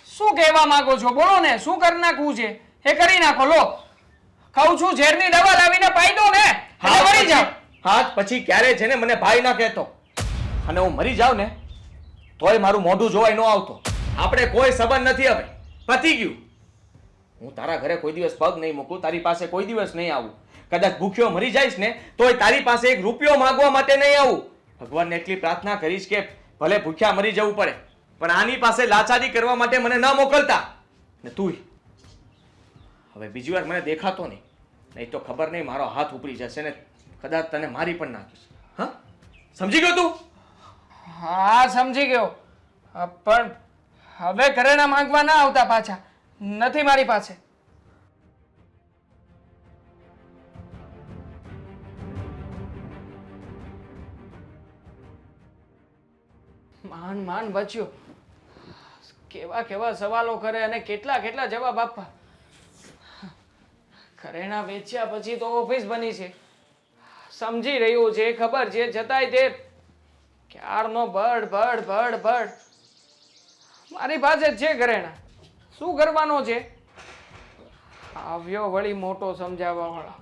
શું કહેવા માંગો છો? બોલો ને, શું કરી નાખવું છે એ કરી નાખો. લો, કહું છું ઝેરની દવા લાવીને પાઈ દો ને, એટલે મરી જાઓ. હાથ પછી ક્યારે છે ને મને ભાઈ ના કહેતો, અને હું મરી જાઉં ને તોય મારું મોઢું જોવાય ન આવતો. આપણે કોઈ સંબંધ નથી હવે, પતી ગયું. હું તારા ઘરે કોઈ દિવસ પગ નહીં મૂકું, તારી પાસે કોઈ દિવસ નહીં આવું. કદાચ ભૂખ્યો મરી જઈશ ને તોય તારી પાસે એક રૂપિયો માંગવા માટે નહીં આવું. ભગવાનને એટલી પ્રાર્થના કરીશ કે ભલે ભૂખ્યા મરી જવું પડે, પણ આની પાસે લાચારી કરવા માટે મને ન મોકલતા. ને તુંય હવે બીજી વાર મને દેખાતો નહીં તો ખબર નહીં મારો હાથ ઉપડી જશે ને કદાચ તને મારી પણ નાખીશ. હા, સમજી ગયો તું? હા, સમજી ગયો. પણ હવે ઘરેણા માંગવા ના આવતા પાછા. નથી મારી પાસે. માન બચ્યો. કેવા કેવા સવાલો કરે અને કેટલા કેટલા જવાબ આપવા. ઘરેણા વેચ્યા પછી તો ઓફિસ બની છે, સમજી રહ્યું છે, ખબર છે, છતાંય તે ક્યારનો બળ. મારી પાસે જ છે ઘરેણા, શું કરવાનો છે? આવ્યો વળી મોટો સમજાવવા વાળો.